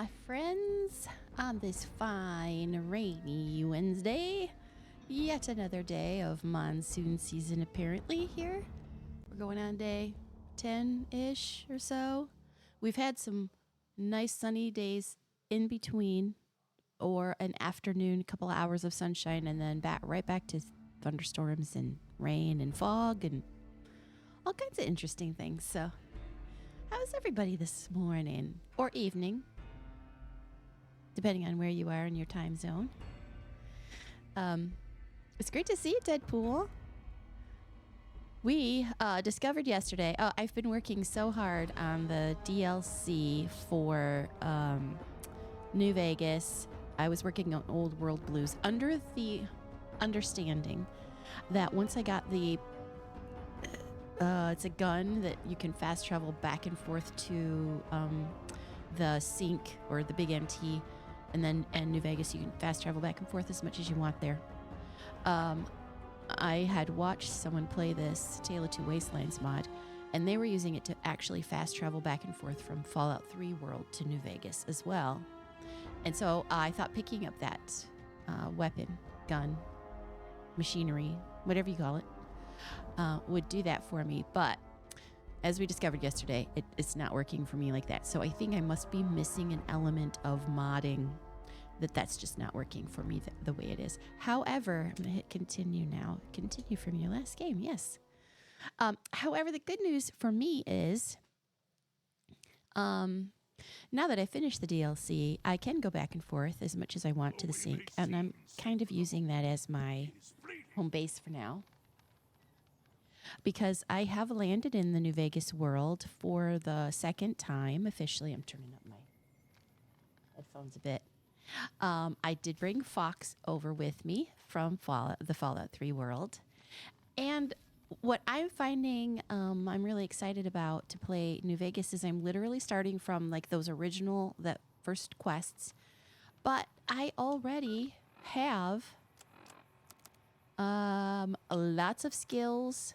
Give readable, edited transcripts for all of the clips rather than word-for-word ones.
my friends, on this fine, rainy Wednesday. Yet another day of monsoon season, apparently, here. We're going on day 10-ish or so. We've had some nice sunny days in between, or an afternoon, a couple of hours of sunshine, and then right back to thunderstorms and rain and fog and all kinds of interesting things. So, how's everybody this morning or evening, depending on where you are in your time zone? It's great to see you, Deadpool. We discovered yesterday. Oh, I've been working so hard on the DLC for New Vegas. I was working on Old World Blues under the understanding that once I got the it's a gun that you can fast travel back and forth to the sink or the big MT, and New Vegas, you can fast travel back and forth as much as you want there. I had watched someone play this Tale of Two Wastelands mod, and they were using it to actually fast travel back and forth from Fallout 3 world to New Vegas as well. And so I thought picking up that weapon, gun, machinery, whatever you call it, would do that for me. But as we discovered yesterday, it's not working for me like that. So I think I must be missing an element of modding that's just not working for me the way it is. However, I'm going to hit continue now. Continue from your last game, yes. However, the good news for me is now that I finished the DLC, I can go back and forth as much as I want to the sink. And I'm kind of using that as my home base for now, because I have landed in the New Vegas world for the second time officially. I'm turning up my headphones a bit. I did bring Fox over with me from the Fallout 3 world. And what I'm finding I'm really excited about to play New Vegas is I'm literally starting from like those original, that first quests. But I already have lots of skills.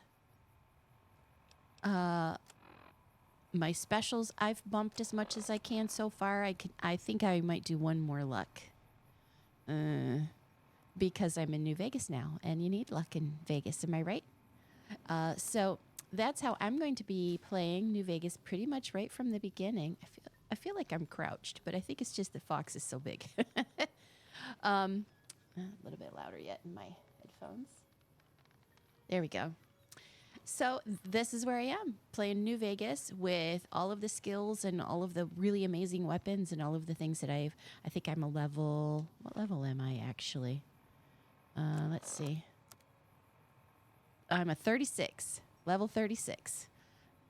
My specials I've bumped as much as I can so far. I think I might do one more luck. Because I'm in New Vegas now, and you need luck in Vegas, am I right? So that's how I'm going to be playing New Vegas pretty much right from the beginning. I feel like I'm crouched, but I think it's just the Fox is so big. A little bit louder yet in my headphones. There we go. So this is where I am, playing New Vegas with all of the skills and all of the really amazing weapons and all of the things that I think I'm a level... What level am I, actually? Let's see. I'm a 36. Level 36.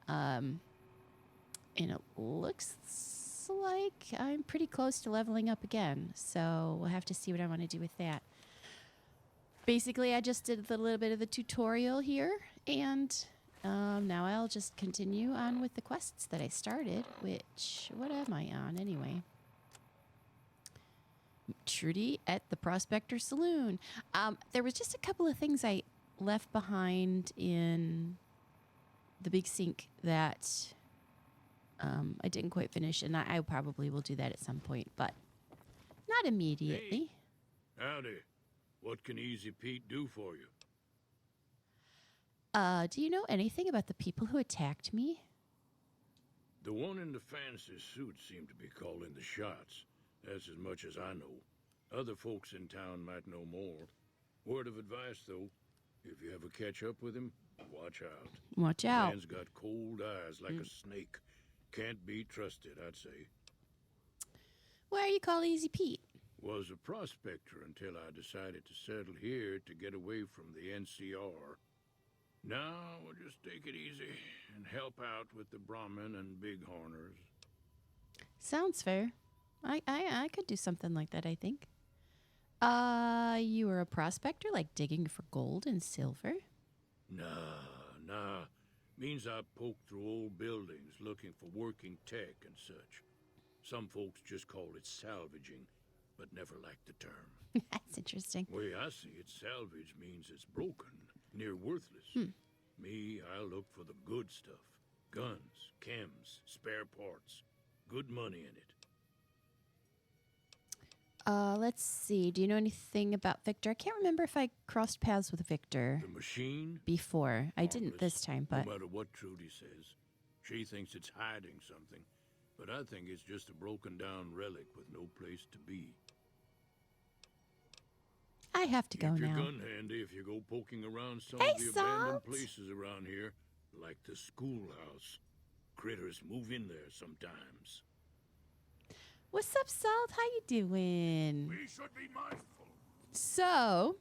And it looks like I'm pretty close to leveling up again. So we'll have to see what I want to do with that. Basically, I just did a little bit of the tutorial here, and now I'll just continue on with the quests that I started, which, what am I on anyway? Trudy at the Prospector Saloon. There was just a couple of things I left behind in the big sink that I didn't quite finish, and I probably will do that at some point, but not immediately. Hey. Howdy. What can Easy Pete do for you? Do you know anything about the people who attacked me? The one in the fancy suit seemed to be calling the shots. That's as much as I know. Other folks in town might know more. Word of advice, though. If you ever catch up with him, watch out. Watch out. Man's got cold eyes like a snake. Can't be trusted, I'd say. Why are you called Easy Pete? Was a prospector until I decided to settle here to get away from the NCR. Now we'll just take it easy and help out with the Brahmin and Bighorners. Sounds fair. I could do something like that, I think. You were a prospector, like digging for gold and silver? Nah. Means I poke through old buildings looking for working tech and such. Some folks just call it salvaging, but never liked the term. That's interesting. Way I see it, salvage means it's broken, near worthless. Me, I look for the good stuff. Guns, chems, spare parts. Good money in it. Let's see. Do you know anything about Victor? I can't remember if I crossed paths with Victor The machine? before. I didn't Harmless, this time, but no matter what Trudy says. She thinks it's hiding something, but I think it's just a broken down relic with no place to be. I have to go Keep your now. gun handy if you go poking around some Hey, of the abandoned Salt! places around here, like the schoolhouse. Critters move in there sometimes. What's up, Salt? How you doing? We should be mindful. So,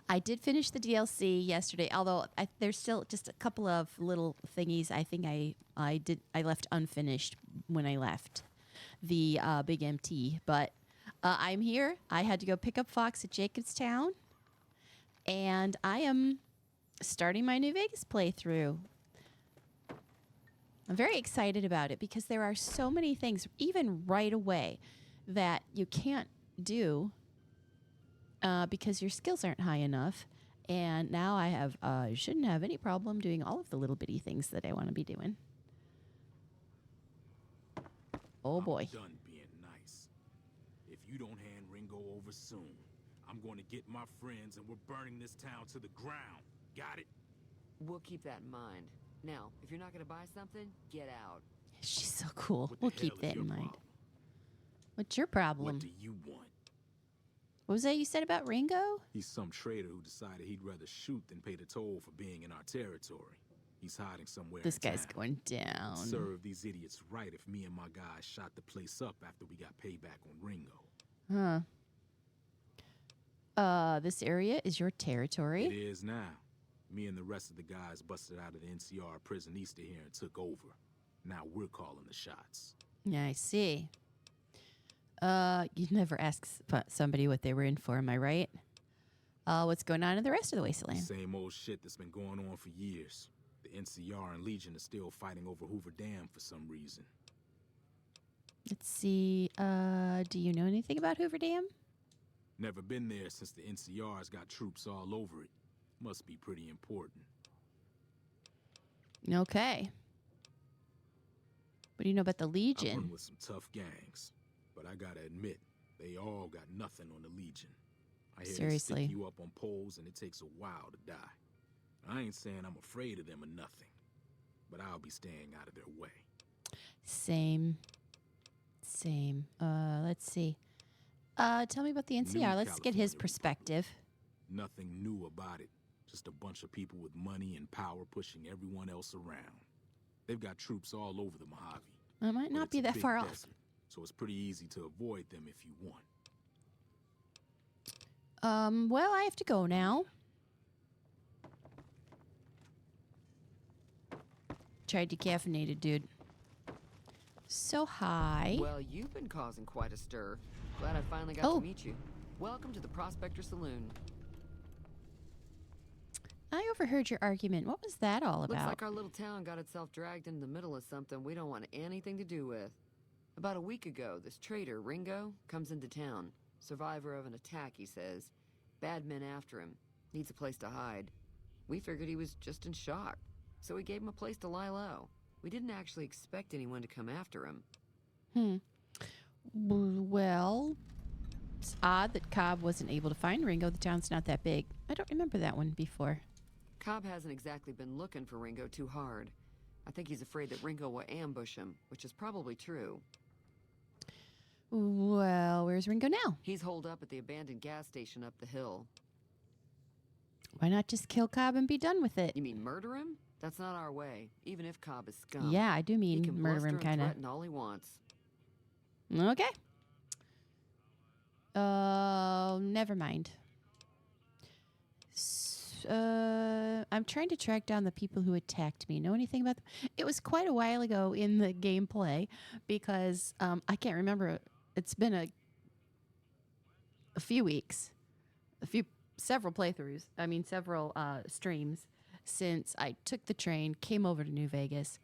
I did finish the DLC yesterday, although there's still just a couple of little thingies I think I left unfinished when I left the Big MT. But I'm here. I had to go pick up Fox at Jacobstown, and I am starting my New Vegas playthrough. I'm very excited about it because there are so many things, even right away, that you can't do because your skills aren't high enough. And now I shouldn't have any problem doing all of the little bitty things that I want to be doing. Oh boy. I'm done being nice. If you don't hand Ringo over soon, I'm going to get my friends and we're burning this town to the ground. Got it? We'll keep that in mind. Now, if you're not going to buy something, get out. She's so cool. What the We'll hell keep is that your in mind. problem? What's your problem? What do you want? What was that you said about Ringo? He's some traitor who decided he'd rather shoot than pay the toll for being in our territory. He's hiding somewhere This in guy's town. going down. Serve these idiots right if me and my guys shot the place up after we got payback on Ringo. Huh. This area is your It territory. is now. Me and the rest of the guys busted out of the NCR prison east of here and took over. Now we're calling the shots. Yeah, I see. You'd never ask somebody what they were in for, am I right? What's going on in the rest of the wasteland? Same old shit that's been going on for years. The NCR and Legion are still fighting over Hoover Dam for some reason. Let's see. Do you know anything about Hoover Dam? Never been there since the NCR's got troops all over it. Must be pretty important. Okay. What do you know about the I run Legion? with some tough gangs, but I gotta admit, they all got nothing on the Legion. I hear they Seriously. stick you up on poles and it takes a while to die. I ain't saying I'm afraid of them or nothing, but I'll be staying out of their way. Same. Let's see. Tell me about the NCR. Let's get his California perspective. Nothing new about it. Just a bunch of people with money and power pushing everyone else around. They've got troops all over the Mojave. I might but not it's be a that big far off. desert, so it's pretty easy to avoid them if you want. Well, I have to go now. Tried decaffeinated, dude. So hi. Well, you've been causing quite a stir. Glad I finally got Oh. to meet you. Welcome to the Prospector Saloon. I overheard your argument. What was that all Looks about? like our little town got itself dragged into the middle of something we don't want anything to do with. About a week ago, this traitor, Ringo, comes into town. Survivor of an attack, he says. Bad men after him. Needs a place to hide. We figured he was just in shock, so we gave him a place to lie low. We didn't actually expect anyone to come after him. Well, it's odd that Cobb wasn't able to find Ringo. The town's not that big. I don't remember that one before. Cobb hasn't exactly been looking for Ringo too hard. I think he's afraid that Ringo will ambush him, which is probably true. Well, where's Ringo now? He's holed up at the abandoned gas station up the hill. Why not just kill Cobb and be done with it? You mean murder him? That's not our way, even if Cobb is scum. Yeah, I do he mean can murder bluster him, and kind of. threaten all he wants. Okay. Never mind. I'm trying to track down the people who attacked me. Know anything about them? It was quite a while ago in the gameplay because I can't remember. It's been a few weeks, several playthroughs. I mean, several streams since I took the train, came over to New Vegas,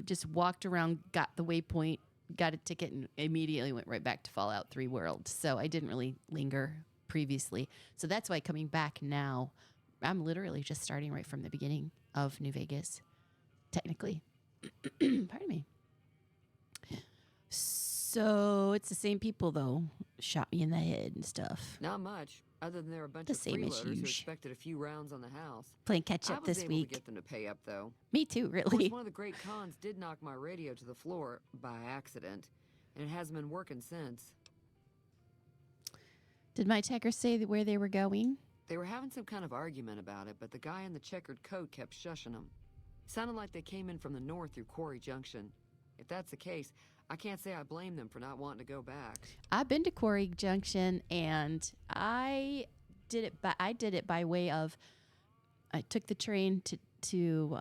just walked around, got the waypoint, got a ticket, and immediately went right back to Fallout 3 World. So I didn't really linger previously. So that's why coming back now, I'm literally just starting right from the beginning of New Vegas, technically. Pardon me. So it's the same people, though. Shot me in the head and stuff. Not much, other than there were a bunch The of same as freeloaders who usual. expected a few rounds on the house. Playing catch I up was this able week. to get them to pay up, though. Me too, Of course, really. one of the great cons did knock my radio to the floor by accident, and it hasn't been working since. Did my attacker say where they were going? They were having some kind of argument about it, but the guy in the checkered coat kept shushing them. Sounded like they came in from the north through Quarry Junction. If that's the case, I can't say I blame them for not wanting to go back. I've been to Quarry Junction, and I did it by way of I took the train to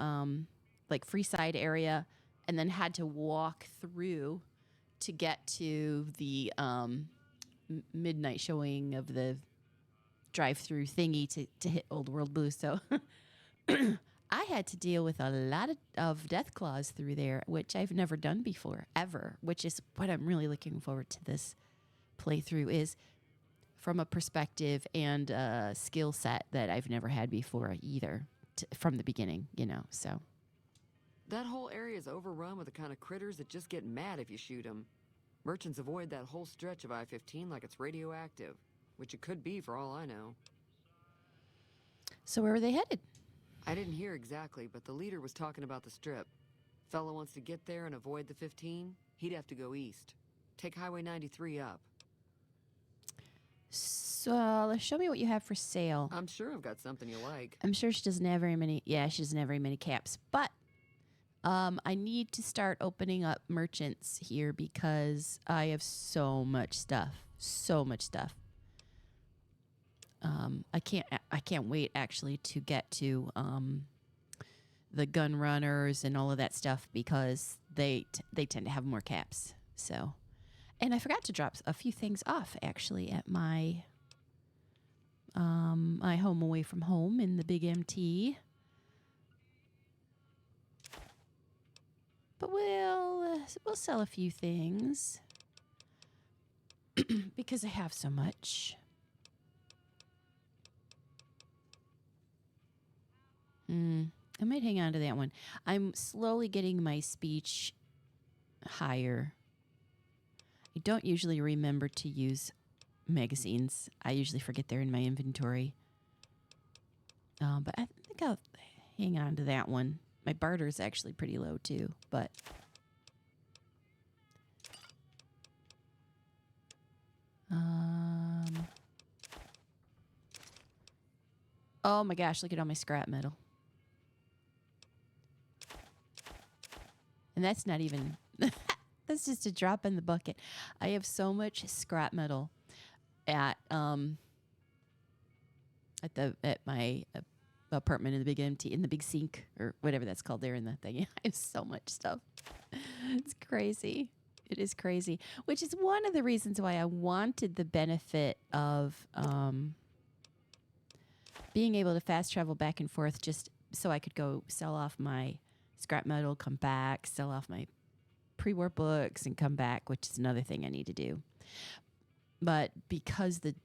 like Freeside area, and then had to walk through to get to the midnight showing of the drive-through thingy to hit Old World Blue. So I had to deal with a lot of death claws through there, which I've never done before, ever, which is what I'm really looking forward to this playthrough, is from a perspective and a skill set that I've never had before either, from the beginning, so. That whole area is overrun with the kind of critters that just get mad if you shoot them. Merchants avoid that whole stretch of I-15 like it's radioactive, which it could be for all I know. So where were they headed? I didn't hear exactly, but the leader was talking about the strip. Fella wants to get there and avoid the 15, he'd have to go east. Take Highway 93 up. So show me what you have for sale. I'm sure I've got something you like. I'm sure she doesn't have very many. Yeah, she doesn't have very many caps. But I need to start opening up merchants here because I have so much stuff. So much stuff. I can't wait actually to get to the gun runners and all of that stuff because they tend to have more caps. So, and I forgot to drop a few things off actually at my my home away from home in the big MT. But we'll sell a few things because I have so much. I might hang on to that one. I'm slowly getting my speech higher. I don't usually remember to use magazines. I usually forget they're in my inventory. But I think I'll hang on to that one. My barter is actually pretty low too, but oh my gosh, look at all my scrap metal. And that's not even that's just a drop in the bucket. I have so much scrap metal at my apartment in the big empty in the big sink or whatever that's called there in the thing. I have so much stuff. It's crazy. It is crazy, which is one of the reasons why I wanted the benefit of being able to fast travel back and forth just so I could go sell off my scrap metal, come back, sell off my pre-war books and come back, which is another thing I need to do. But because the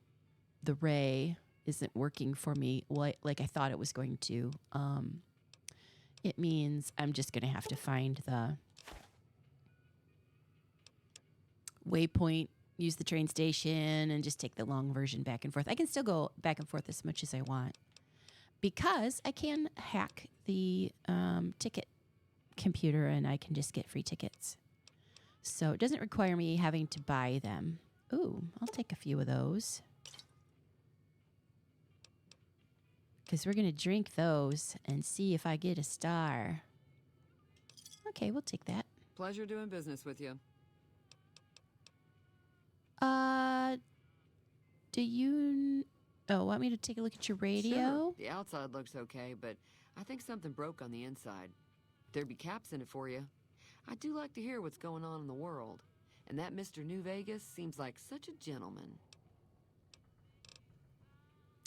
ray isn't working for me like I thought it was going to, it means I'm just going to have to find the waypoint, use the train station, and just take the long version back and forth. I can still go back and forth as much as I want because I can hack the ticket computer and I can just get free tickets. So it doesn't require me having to buy them. Ooh, I'll take a few of those. Because we're going to drink those and see if I get a star. Okay, we'll take that. Pleasure doing business with you. Do you want me to take a look at your radio? Sure. The outside looks okay, but I think something broke on the inside. There'd be caps in it for you. I do like to hear what's going on in the world. And that Mr. New Vegas seems like such a gentleman.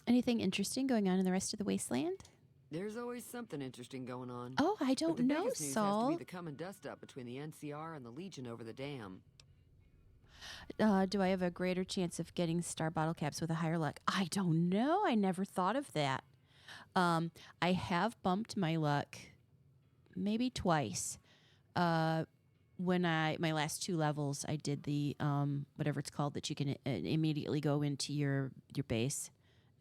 Anything interesting going on in the rest of the wasteland? There's always something interesting going on. Oh, I don't but the know, biggest news Saul. has to be the come and dust up between the NCR and the Legion over the dam. Do I have a greater chance of getting star bottle caps with a higher luck? I don't know. I never thought of that. I have bumped my luck maybe twice. when my last 2 levels, I did the whatever it's called that you can immediately go into your base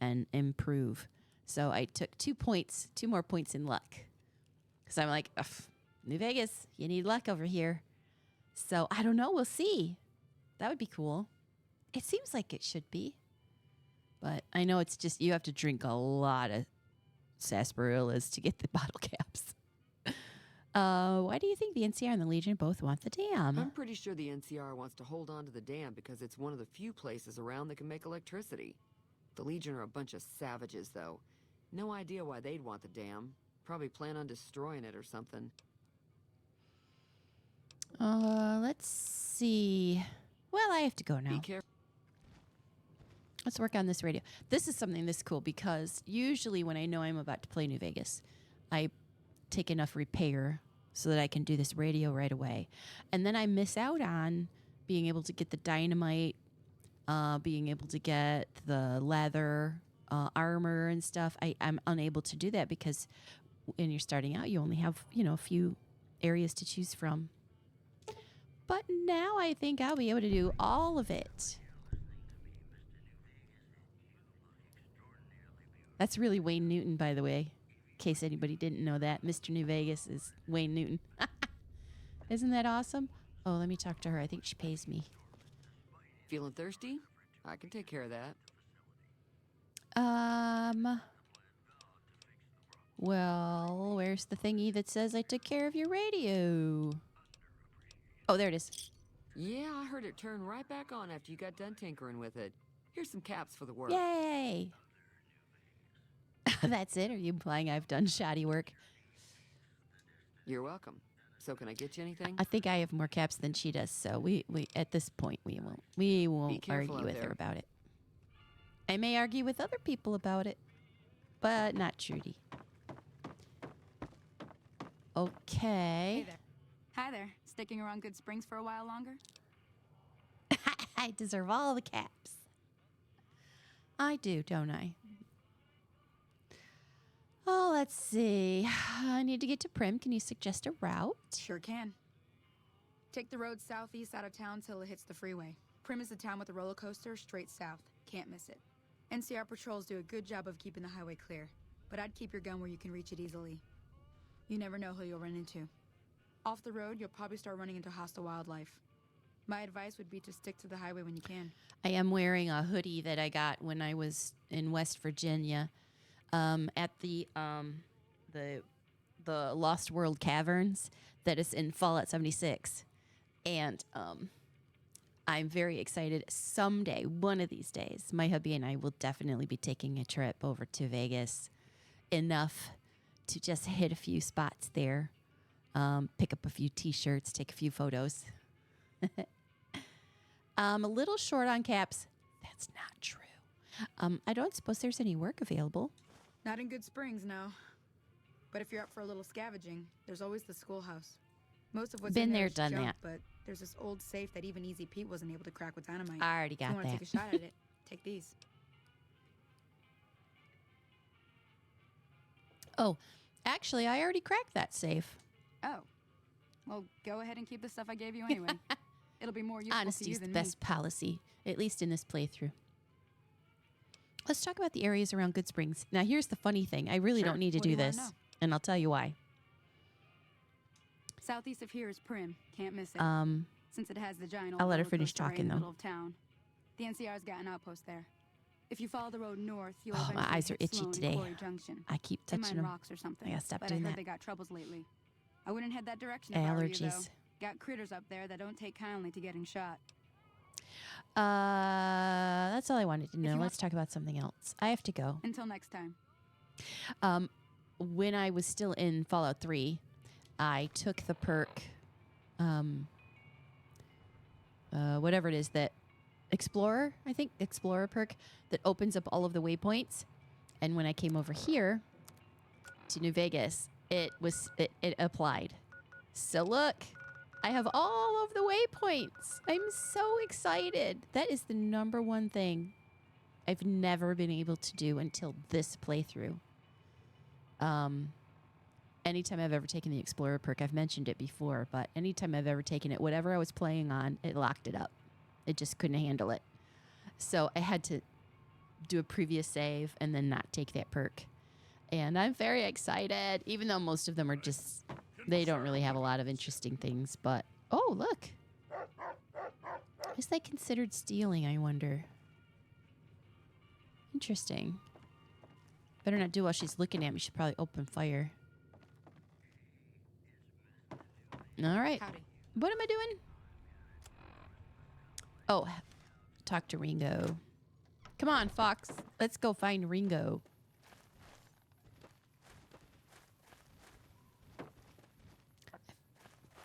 and improve. So I took 2 more points in luck, because I'm like, New Vegas, you need luck over here. So I don't know. We'll see. That would be cool. It seems like it should be, but I know it's just you have to drink a lot of sarsaparillas to get the bottle caps. Why do you think the NCR and the Legion both want the dam? I'm pretty sure the NCR wants to hold on to the dam because it's one of the few places around that can make electricity. The Legion are a bunch of savages, though. No idea why they'd want the dam. Probably plan on destroying it or something. Let's see. Well, I have to go now. Be careful. Let's work on this radio. This is something this cool because usually when I know I'm about to play New Vegas, I take enough repair so that I can do this radio right away. And then I miss out on being able to get the dynamite, being able to get the leather, armor and stuff. I'm unable to do that because when you're starting out, you only have, a few areas to choose from. But now I think I'll be able to do all of it. That's really Wayne Newton, by the way, in case anybody didn't know that. Mr. New Vegas is Wayne Newton. Isn't that awesome? Oh, let me talk to her. I think she pays me. Feeling thirsty? I can take care of that. Well, where's the thingy that says I took care of your radio? Oh, there it is. Yeah, I heard it turn right back on after you got done tinkering with it. Here's some caps for the work. Yay! That's it? Are you implying I've done shoddy work? You're welcome. So can I get you anything? I think I have more caps than she does, so we at this point we won't argue with her about it. I may argue with other people about it, but not Trudy. Okay. Hey there. Hi there. Sticking around Good Springs for a while longer? I deserve all the caps. I do, don't I? Oh, let's see. I need to get to Prim. Can you suggest a route? Sure can. Take the road southeast out of town till it hits the freeway. Prim is the town with the roller coaster straight south. Can't miss it. NCR patrols do a good job of keeping the highway clear, but I'd keep your gun where you can reach it easily. You never know who you'll run into. Off the road, you'll probably start running into hostile wildlife. My advice would be to stick to the highway when you can. I am wearing a hoodie that I got when I was in West Virginia, at the Lost World Caverns that is in Fallout 76. And I'm very excited. Someday, one of these days, my hubby and I will definitely be taking a trip over to Vegas, enough to just hit a few spots there, pick up a few T-shirts, take a few photos. A little short on caps. That's not true. I don't suppose there's any work available. Not in Good Springs, no. But if you're up for a little scavenging, there's always the schoolhouse. Most of what's Been in there there, is done junk, that. but there's this old safe that even Easy Pete wasn't able to crack with dynamite. I already If you got want to that. take a shot at it, take these. Oh, actually, I already cracked that safe. Oh. Well, go ahead and keep the stuff I gave you anyway. It'll be more useful to Honesty you is the than best policy, at least in this playthrough. Let's talk about the areas around Good Springs. Now, here's the funny thing. I really Sure. don't need to What do do you wanna this, know? and I'll tell you why. Southeast of here is Prim. Can't miss it. Since it has the giant old I'll let her roller finish coaster right talking, in the though. middle of town. The NCR's got an outpost there. If you follow the road north, you'll Oh, my eventually eyes are hit itchy Sloan and today. Quarry Junction. I keep They touching mine them. rocks or something. I gotta stop but doing I heard that. they got troubles lately. I wouldn't head that direction if I were you, though. Allergies. Got critters up there that don't take kindly to getting shot. That's all I wanted to you know. want- Let's talk about something else. I have to go. Until next time. When I was still in Fallout 3, I took the perk, whatever it is, that Explorer perk that opens up all of the waypoints. And when I came over here to New Vegas, it applied. So look, I have all of the waypoints. I'm so excited. That is the number one thing I've never been able to do until this playthrough. And anytime I've ever taken the Explorer perk, I've mentioned it before, but anytime I've ever taken it, whatever I was playing on, it locked it up. It just couldn't handle it. So I had to do a previous save and then not take that perk. And I'm very excited, even though most of them are just, they don't really have a lot of interesting things. But, oh, look. Is that considered stealing, I wonder? Interesting. Better not do while she's looking at me. She'll probably open fire. All right. Howdy. What am I doing? Oh, talk to Ringo. Come on, Fox. Let's go find Ringo.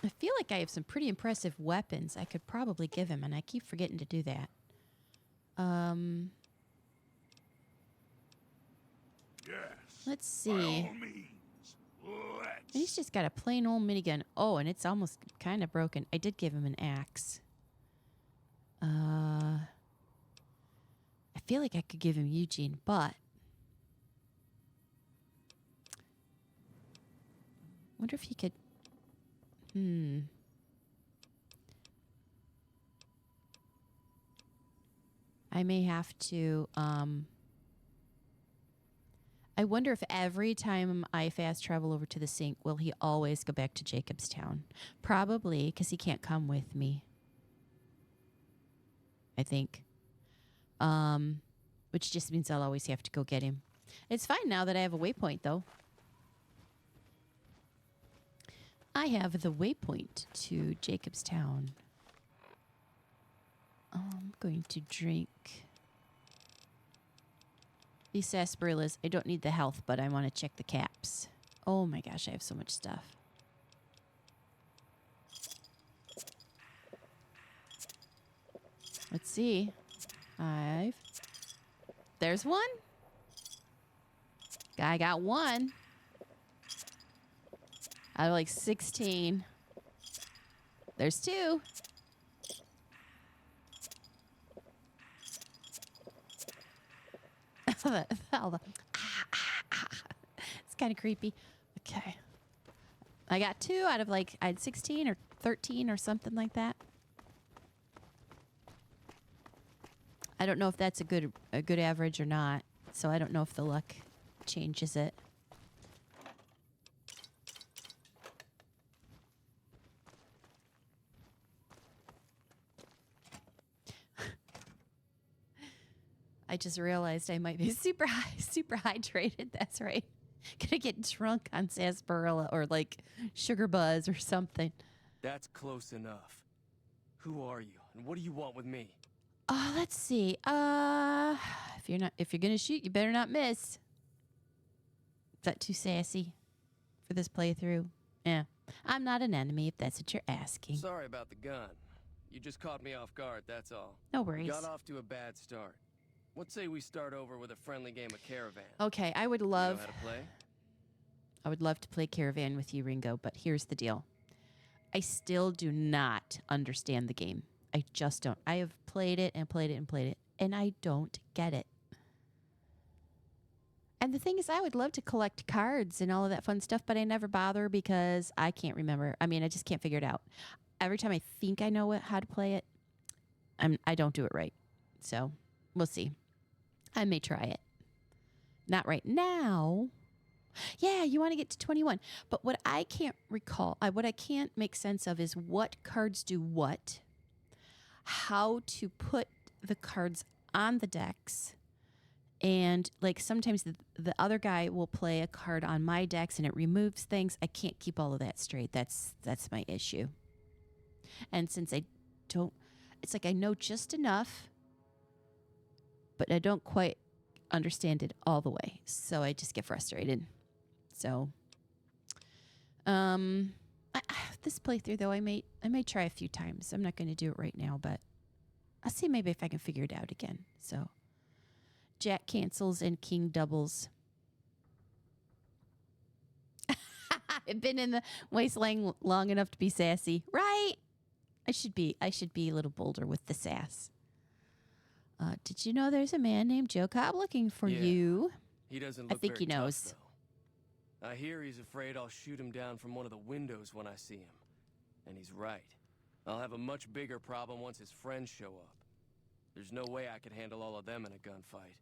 I feel like I have some pretty impressive weapons I could probably give him, and I keep forgetting to do that. Yes. Let's see. By all means, let's. He's just got a plain old minigun. Oh, and it's almost kind of broken. I did give him an axe. I feel like I could give him Eugene, but wonder if he could. I may have to. I wonder if every time I fast travel over to the sink, will he always go back to Jacobstown? Probably, because he can't come with me. I think. Which just means I'll always have to go get him. It's fine now that I have a waypoint, though. I have the waypoint to Jacobstown. I'm going to drink these sarsaparillas. I don't need the health, but I want to check the caps. Oh my gosh, I have so much stuff. Let's see. 5. There's 1. I got 1. Out of like 16. There's 2. It's kind of creepy. Okay. I got 2 out of like, I had 16 or 13 or something like that. I don't know if that's a good average or not. So I don't know if the luck changes it. I just realized I might be super hydrated. That's right. Gonna get drunk on sarsaparilla or like sugar buzz or something. That's close enough. Who are you, and what do you want with me? Let's see. If you're gonna shoot, you better not miss. Is that too sassy for this playthrough? Yeah. I'm not an enemy if that's what you're asking. Sorry about the gun. You just caught me off guard, that's all. No worries. Got off to a bad start. What say we start over with a friendly game of Caravan? Okay, I would You know love how to play? I would love to play Caravan with you, Ringo, but here's the deal. I still do not understand the game. I just don't. I have played it and played it and played it, and I don't get it. And the thing is, I would love to collect cards and all of that fun stuff, but I never bother because I can't remember. I mean, I just can't figure it out. Every time I think I know how to play it, I don't do it right. So we'll see. I may try it. Not right now. Yeah, you want to get to 21. But what I can't recall, what I can't make sense of is what cards do what, how to put the cards on the decks, and like sometimes the other guy will play a card on my decks and it removes things. I can't keep all of that straight. That's my issue. And since I don't, it's like I know just enough, but I don't quite understand it all the way. So I just get frustrated. So, this playthrough though, I may try a few times. I'm not going to do it right now, but I'll see maybe if I can figure it out again. So, Jack cancels and King doubles. I've been in the wasteland long enough to be sassy, right? I should be a little bolder with the sass. Did you know there's a man named Joe Cobb looking for Yeah. you? He doesn't I look think very he knows. tough, I hear he's afraid I'll shoot him down from one of the windows when I see him. And he's right. I'll have a much bigger problem once his friends show up. There's no way I could handle all of them in a gunfight.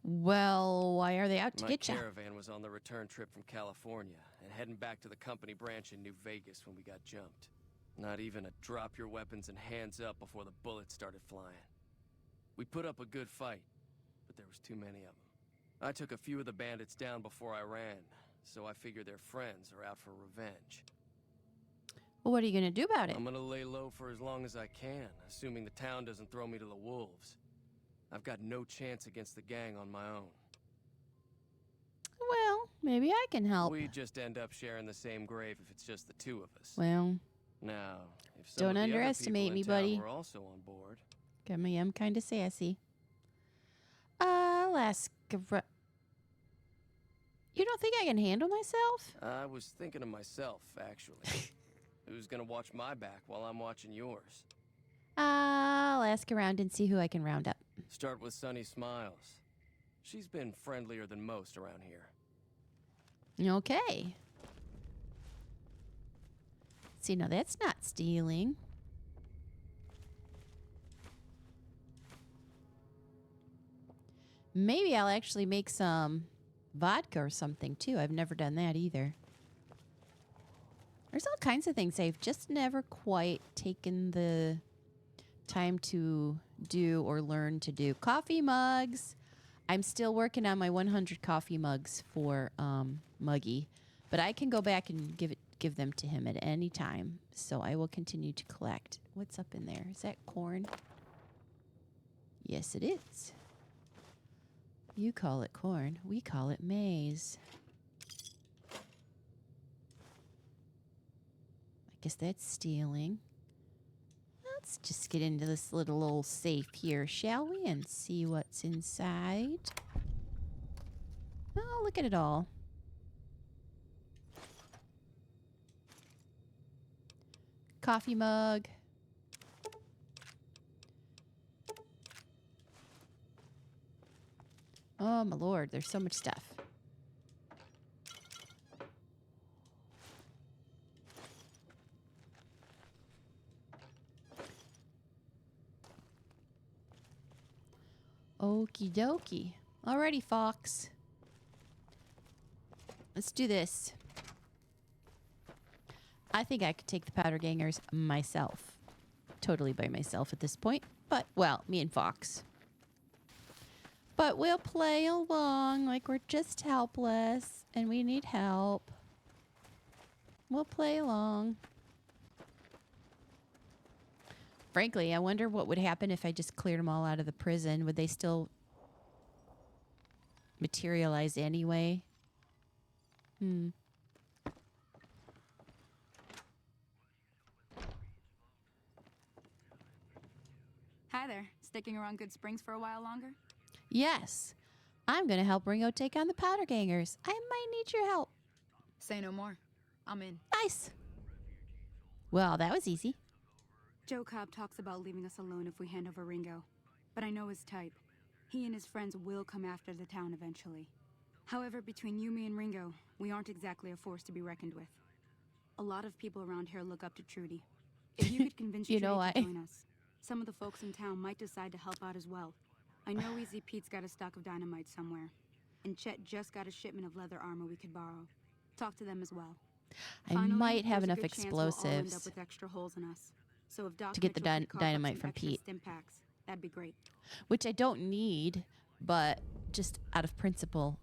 Well, why are they out to My get you? caravan was on the return trip from California and heading back to the company branch in New Vegas when we got jumped. Not even a drop your weapons and hands up before the bullets started flying. We put up a good fight, but there was too many of them. I took a few of the bandits down before I ran, so I figure their friends are out for revenge. Well, what are you going to do about it? I'm gonna lay low for as long as I can, assuming the town doesn't throw me to the wolves. I've got no chance against the gang on my own. Well, maybe I can help. We just end up sharing the same grave if it's just the two of us. Well, Now, if some don't of the underestimate other me, people in buddy. town were also on board. I am kind of sassy. Alaska. You don't think I can handle myself? I was thinking of myself, actually. Who's gonna watch my back while I'm watching yours? I'll ask around and see who I can round up. Start with Sunny Smiles. She's been friendlier than most around here. Okay. See, now that's not stealing. Maybe I'll actually make some vodka or something, too. I've never done that either. There's all kinds of things I've just never quite taken the time to do or learn to do. Coffee mugs. I'm still working on my 100 coffee mugs for Muggy, but I can go back and give them to him at any time. So I will continue to collect. What's up in there? Is that corn? Yes, it is. You call it corn. We call it maize. I guess that's stealing. Let's just get into this little old safe here, shall we? And see what's inside. Oh, look at it all. Coffee mug. Oh, my Lord. There's so much stuff. Okie dokie. Alrighty, Fox. Let's do this. I think I could take the powder gangers myself. Totally by myself at this point. But, well, me and Fox. But we'll play along like we're just helpless and we need help. We'll play along. Frankly, I wonder what would happen if I just cleared them all out of the prison. Would they still materialize anyway? Hi there. Sticking around Good Springs for a while longer? Yes. I'm going to help Ringo take on the powder gangers. I might need your help. Say no more. I'm in. Nice. Well, that was easy. Joe Cobb talks about leaving us alone if we hand over Ringo. But I know his type. He and his friends will come after the town eventually. However, between you, me, and Ringo, we aren't exactly a force to be reckoned with. A lot of people around here look up to Trudy. If you could convince You Trudy know to why? join us, some of the folks in town might decide to help out as well. I know Easy Pete's got a stock of dynamite somewhere. And Chet just got a shipment of leather armor we could borrow. Talk to them as well. I Finally, might have there's a enough good chance we'll all end up explosives with extra holes in us. So if Doc to get the Mitchell could cough up dynamite some from extra Pete. stim packs, that'd be great. Which I don't need, but just out of principle,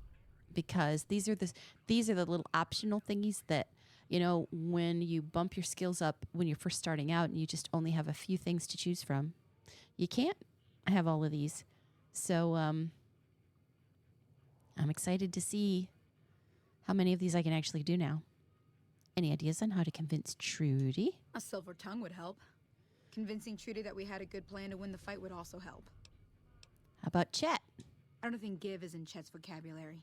because these are the little optional thingies that, you know, when you bump your skills up when you're first starting out and you just only have a few things to choose from, you can't have all of these. So I'm excited to see how many of these I can actually do now. Any ideas on how to convince Trudy? A silver tongue would help. Convincing Trudy that we had a good plan to win the fight would also help. How about Chet? I don't think give is in Chet's vocabulary.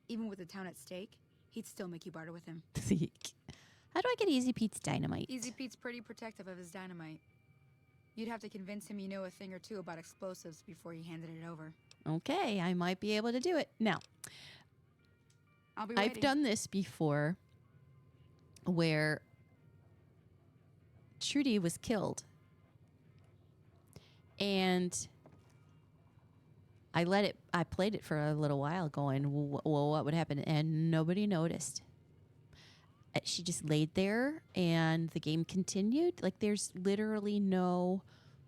Even with the town at stake, he'd still make you barter with him. How do I get Easy Pete's dynamite? Easy Pete's pretty protective of his dynamite. You'd have to convince him you know a thing or two about explosives before you handed it over. Okay, I might be able to do it. Now, I'll be I've waiting. done this before where Trudy was killed. And I played it for a little while going, well, what would happen? And nobody noticed. She just laid there and the game continued. Like, there's literally no,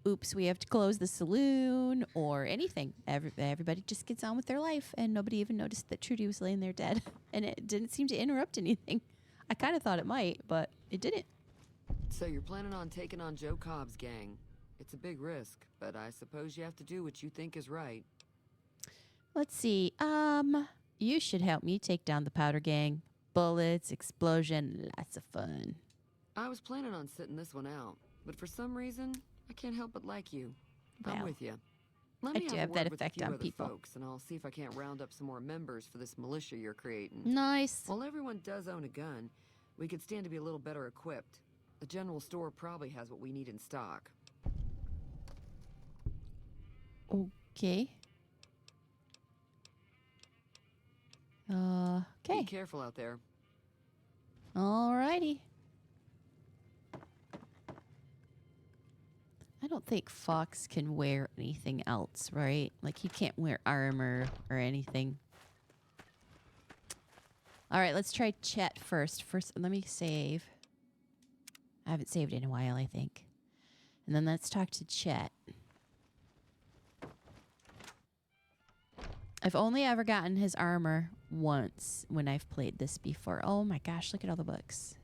oops, we have to close the saloon or anything. Everybody just gets on with their life, and nobody even noticed that Trudy was laying there dead. And it didn't seem to interrupt anything. I kind of thought it might, but it didn't. So you're planning on taking on Joe Cobb's gang. It's a big risk, but I suppose you have to do what you think is right. Let's see. You should help me take down the Powder Gang. Bullets, explosion, lots of fun. I was planning on sitting this one out, but for some reason, I can't help but like you. I'm Well, with you. Let I me do have have a that word with a effect few on other people. folks, and I'll see if I can't round up some more members for this militia you're creating. Nice. While everyone does own a gun, we could stand to be a little better equipped. The general store probably has what we need in stock. Okay. Be Okay. careful out there. Alrighty. I don't think Fox can wear anything else, right? Like, he can't wear armor or anything. All right, let's try Chet first. First, let me save. I haven't saved in a while, I think. And then let's talk to Chet. I've only ever gotten his armor once when I've played this before. Oh my gosh, look at all the books.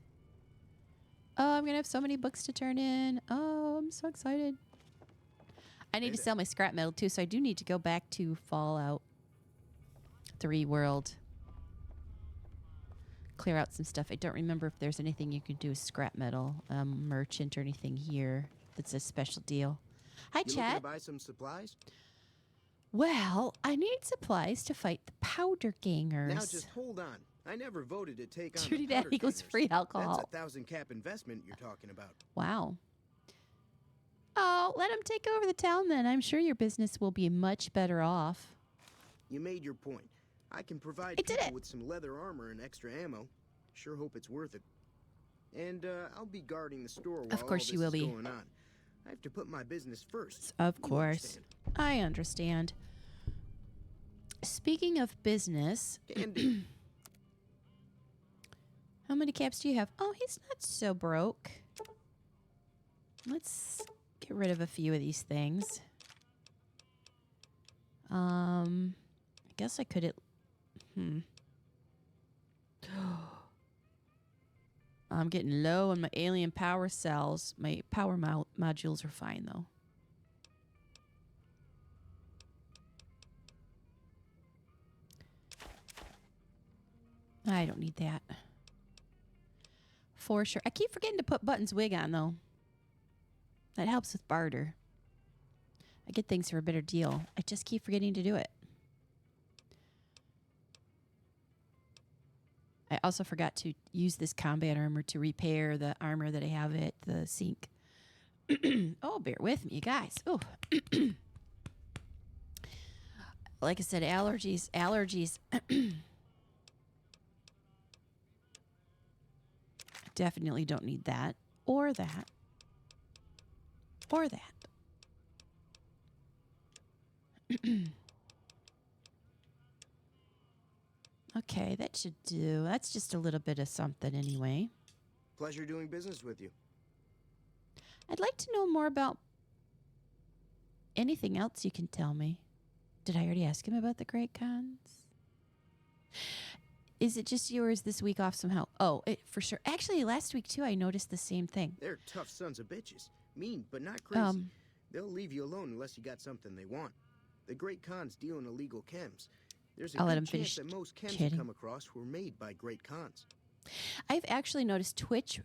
Oh, I'm going to have so many books to turn in. Oh, I'm so excited. I need to sell my scrap metal too, so I do need to go back to Fallout 3 World. Clear out some stuff. I don't remember if there's anything you can do with scrap metal, merchant or anything here that's a special deal. Hi, You looking to Chet. buy some supplies? Well, I need supplies to fight the Powder Gangers. Now just hold on. I never voted to take on Trudy the Powder Daddy equals Gangers. free alcohol. That's a 1,000 cap investment you're talking about. Wow. Oh, let him take over the town then. I'm sure your business will be much better off. You made your point. I can provide I did people it. with some leather armor and extra ammo. Sure hope it's worth it. And I'll be guarding the store while Of course all you this will is be. going on. I have to put my business first. Of You course. understand. I understand. Speaking of business, Candy. how many caps do you have? Oh, he's not so broke. Let's get rid of a few of these things. I guess I could. I'm getting low on my alien power cells. My power modules are fine though. I don't need that. For sure. I keep forgetting to put Button's wig on, though. That helps with barter. I get things for a better deal. I just keep forgetting to do it. I also forgot to use this combat armor to repair the armor that I have at the sink. Oh, bear with me, you guys. Oh. Like I said, allergies. Definitely don't need that. Or that. Or that. Okay, that should do. That's just a little bit of something anyway. Pleasure doing business with you. I'd like to know more about anything else you can tell me. Did I already ask him about the Great Cons? Is it just yours this week off somehow? Oh, for sure. Actually, last week, too, I noticed the same thing. They're tough sons of bitches. Mean, but not crazy. Um, They'll leave you alone unless you got something they want. The Great Khans deal in illegal chems. There's a I'll let good him finish chance that most chems kidding. you come across were made by Great Khans. I've actually noticed Twitch,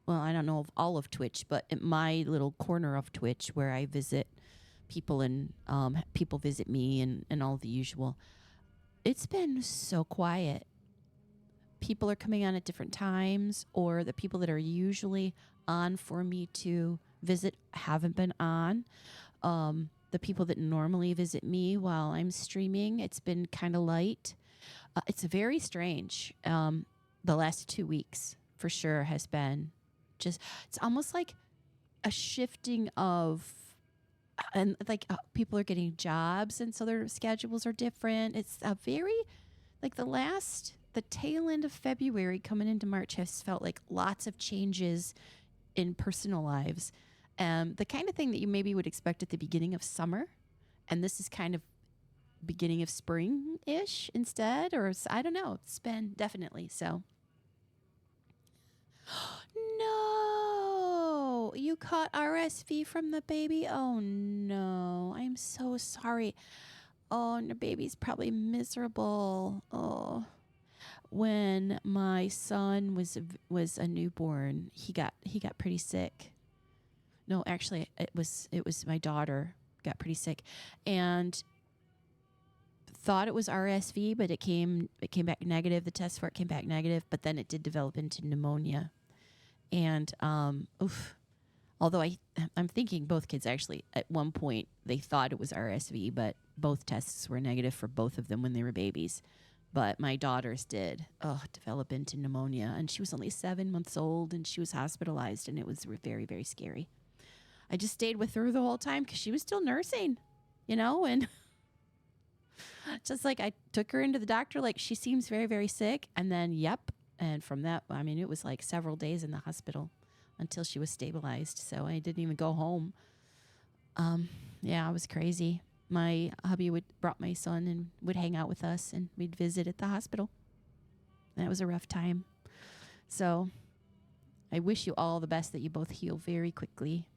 well, I don't know of all of Twitch, but at my little corner of Twitch where I visit people and people visit me and all the usual, it's been so quiet. People are coming on at different times, or the people that are usually on for me to visit haven't been on. The people that normally visit me while I'm streaming, it's been kind of light. It's very strange. The last 2 weeks, for sure, has been just, it's almost like a shifting of, and like people are getting jobs, and so their schedules are different. It's a very, like the tail end of February coming into March has felt like lots of changes in personal lives. The kind of thing that you maybe would expect at the beginning of summer. And this is kind of beginning of spring-ish instead, or I don't know. It's been definitely so. No, you caught RSV from the baby. Oh no, I'm so sorry. Oh, and the baby's probably miserable. Oh, when my son was a newborn, he got pretty sick. No, actually, it was my daughter got pretty sick, and thought it was RSV, but it came back negative. The test for it came back negative, but then it did develop into pneumonia. And although I'm thinking both kids actually at one point they thought it was RSV, but both tests were negative for both of them when they were babies. But my daughters did develop into pneumonia, and she was only 7 months old, and she was hospitalized, and it was very, very scary. I just stayed with her the whole time because she was still nursing, and just like I took her into the doctor, like she seems very, very sick. And then, and from that, I mean, it was like several days in the hospital until she was stabilized. So I didn't even go home. Yeah, it was crazy. My hubby brought my son and would hang out with us, and we'd visit at the hospital. That was a rough time. So I wish you all the best, that you both heal very quickly.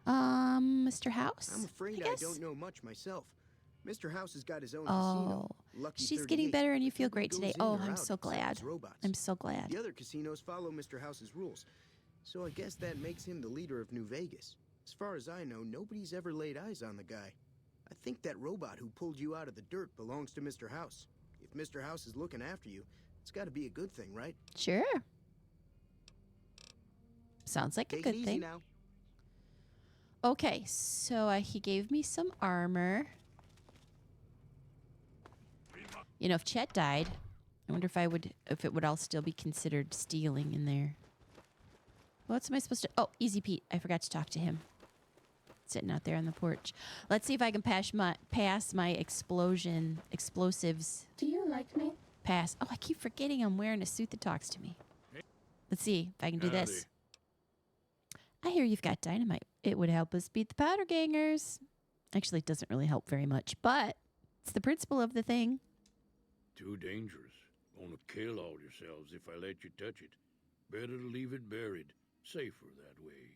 Mr. House? I'm afraid I don't know much myself. Mr. House has got his own casino. Lucky She's 38. getting better and you feel great today. Goes in Oh, or I'm out, so glad. besides robots. I'm so glad. The other casinos follow Mr. House's rules, so I guess that makes him the leader of New Vegas. As far as I know, nobody's ever laid eyes on the guy. I think that robot who pulled you out of the dirt belongs to Mr. House. If Mr. House is looking after you, it's got to be a good thing, right? Sure. Sounds like Take a good it easy thing. now. Okay, so he gave me some armor. If Chet died, I wonder if it would all still be considered stealing in there. What am I supposed to? Oh, Easy Pete. I forgot to talk to him. Sitting out there on the porch. Let's see if I can pass my explosives. Do you like me? Pass. Oh, I keep forgetting I'm wearing a suit that talks to me. Let's see if I can do this. I hear you've got dynamite. It would help us beat the powder gangers. Actually, it doesn't really help very much, but it's the principle of the thing. Too dangerous. Gonna kill all yourselves if I let you touch it. Better to leave it buried. Safer that way.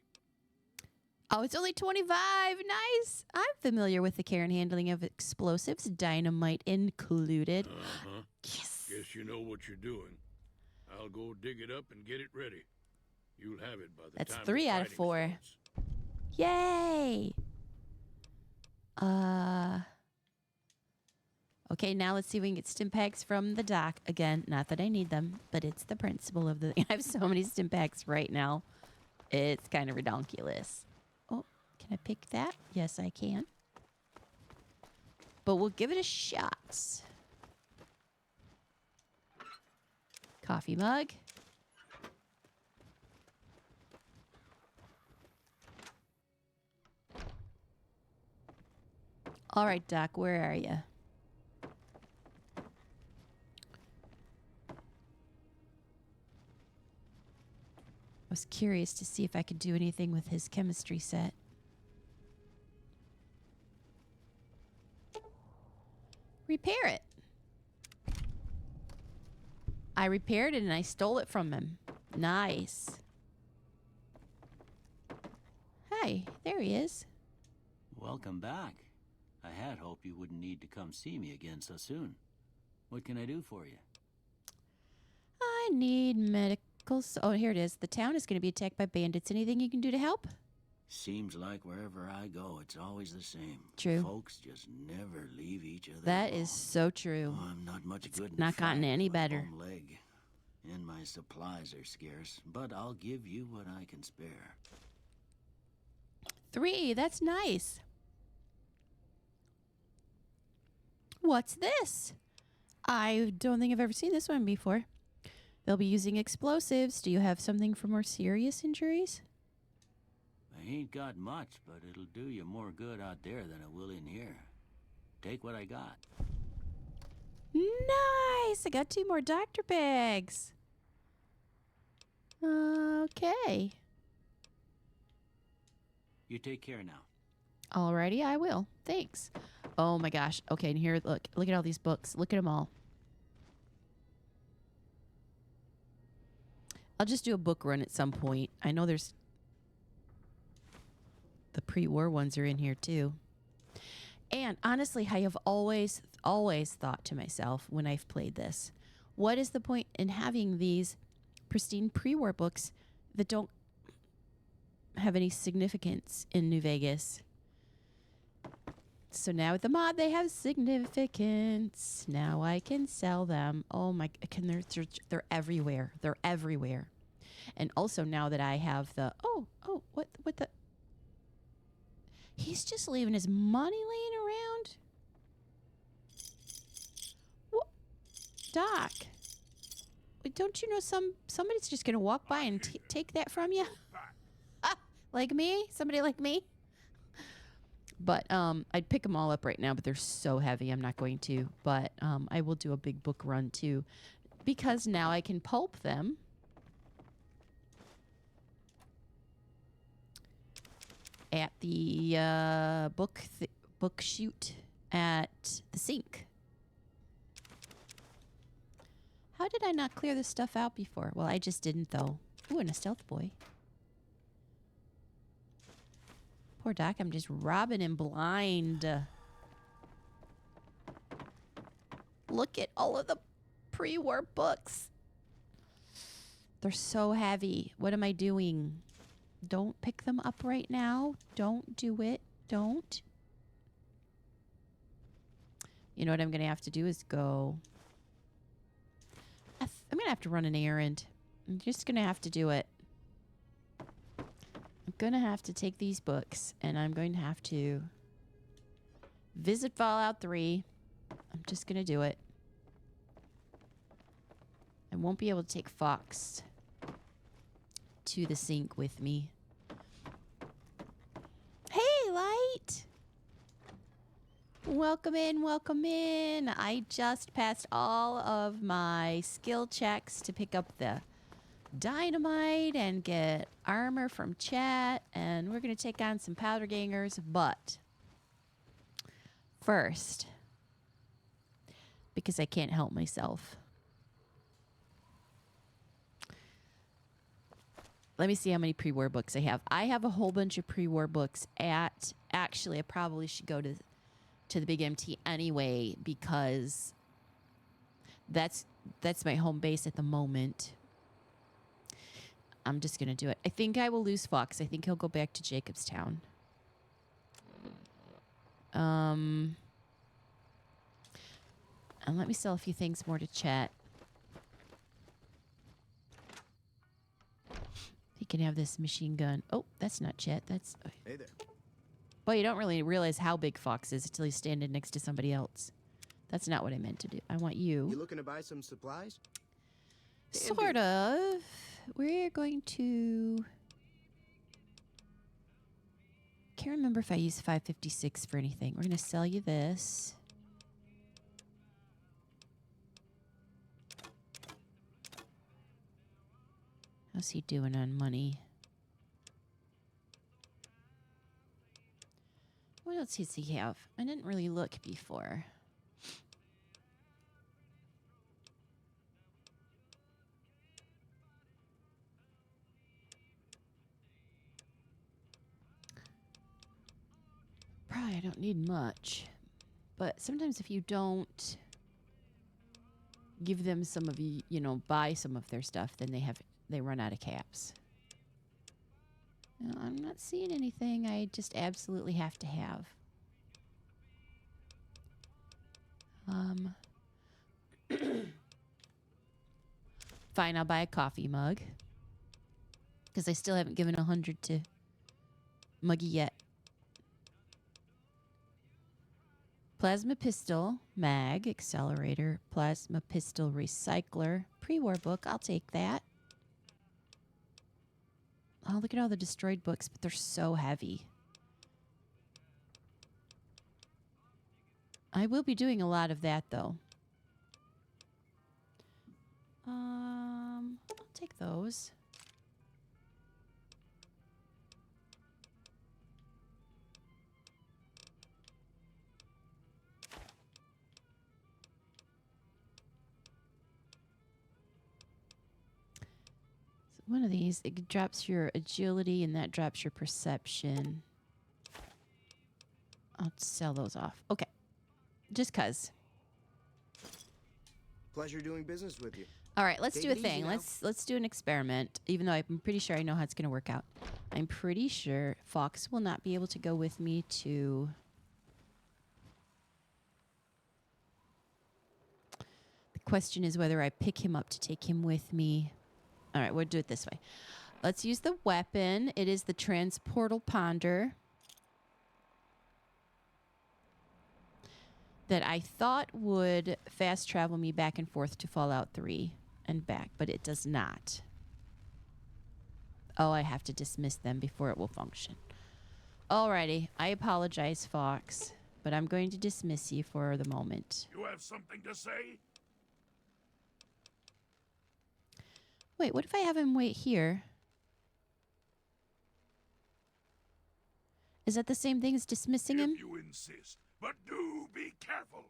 Oh, it's only 25. Nice. I'm familiar with the care and handling of explosives, dynamite included. Uh-huh. Yes. Guess you know what you're doing. I'll go dig it up and get it ready. You'll have it by the That's time 3 the out of fighting 4. starts. Yay. Okay, now let's see if we can get stim packs from the dock. Again, not that I need them, but it's the principle of the thing. I have so many stim packs right now. It's kind of redonkulous. Oh, can I pick that? Yes, I can. But we'll give it a shot. Coffee mug. All right, Doc, where are you? I was curious to see if I could do anything with his chemistry set. Repair it. I repaired it and I stole it from him. Nice. Hi, there he is. Welcome back. I had hoped you wouldn't need to come see me again so soon. What can I do for you? I need medical. Oh, here it is. The town is going to be attacked by bandits. Anything you can do to help? Seems like wherever I go, it's always the same. True. Folks just never leave each other That alone. is so true. Oh, I'm not much good. Not gotten any better. Leg, and my supplies are scarce, but I'll give you what I can spare. 3. That's nice. What's this? I don't think I've ever seen this one before. They'll be using explosives. Do you have something for more serious injuries? I ain't got much, but it'll do you more good out there than it will in here. Take what I got. Nice! I got 2 more doctor bags. Okay. You take care now. Alrighty, I will. Thanks. Oh my gosh. Okay, and here, look at all these books. Look at them all. I'll just do a book run at some point. I know there's... The pre-war ones are in here too. And honestly, I have always thought to myself when I've played this, what is the point in having these pristine pre-war books that don't have any significance in New Vegas? So now with the mod, they have significance. Now I can sell them. Oh my, they're everywhere. They're everywhere. And also now that I have the, what the, he's just leaving his money laying around. What? Doc, don't you know somebody's just going to walk by and take that from you? Like me? Somebody like me? But I'd pick them all up right now, but they're so heavy. I'm not going to. But I will do a big book run too, because now I can pulp them. At the book shoot at the sink. How did I not clear this stuff out before? Well, I just didn't though. Ooh, and a stealth boy. Poor Doc, I'm just robbing him blind. Look at all of the pre-war books. They're so heavy. What am I doing? Don't pick them up right now. Don't do it. Don't. You know what I'm going to have to do is go... I'm going to have to run an errand. I'm just going to have to do it. I'm going to have to take these books, and I'm going to have to visit Fallout 3. I'm just going to do it. I won't be able to take Fox to the sink with me. Hey, Light! Welcome in, welcome in. I just passed all of my skill checks to pick up the dynamite and get armor from chat, and we're going to take on some powder gangers, but first, because I can't help myself, let me see how many pre-war books I have. I have a whole bunch of pre-war books at... Actually, I probably should go to the Big MT anyway, because that's my home base at the moment. I'm just going to do it. I think I will lose Fox. I think he'll go back to Jacobstown. And let me sell a few things more to chat. He can have this machine gun. Oh, that's not Chet. That's... Hey there. Well, you don't really realize how big Fox is until he's standing next to somebody else. That's not what I meant to do. I want you. You looking to buy some supplies? Sort of. We're going to... Can't remember if I used 556 for anything. We're going to sell you this. How's he doing on money? What else does he have? I didn't really look before. Probably I don't need much. But sometimes if you don't give them some of buy some of their stuff, then they run out of caps. No, I'm not seeing anything I just absolutely have to have. Fine, I'll buy a coffee mug. Because I still haven't given 100 to Muggy yet. Plasma pistol, mag, accelerator, plasma pistol recycler, pre-war book. I'll take that. Oh, look at all the destroyed books, but they're so heavy. I will be doing a lot of that, though. I'll take those. One of these, it drops your agility and that drops your perception. I'll sell those off. Okay. Just cuz. Pleasure doing business with you. All right, let's Take do a it easy thing. now. Let's do an experiment, even though I'm pretty sure I know how it's going to work out. I'm pretty sure Fox will not be able to go with me to... The question is whether I pick him up to take him with me. All right, we'll do it this way. Let's use the weapon. It is the transportal ponder that I thought would fast travel me back and forth to Fallout 3 and back, but it does not. Oh, I have to dismiss them before it will function. Alrighty, I apologize, Fox, but I'm going to dismiss you for the moment. You have something to say? Wait, what if I have him wait here? Is that the same thing as dismissing him? If you insist, but do be careful.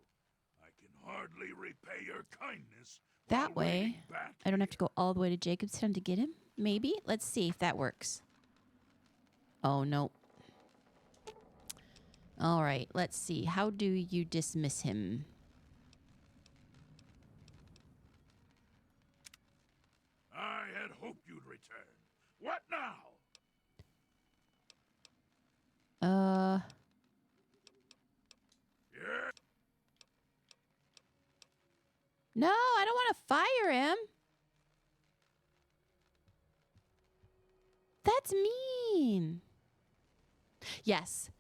I can hardly repay your kindness. That while way, waiting back I don't have to go all the way to Jacobstown to get him. Maybe? Let's see if that works. Oh, no. All right, let's see. How do you dismiss him? I had hoped you'd return. What now? Yeah. No, I don't want to fire him. That's mean. Yes.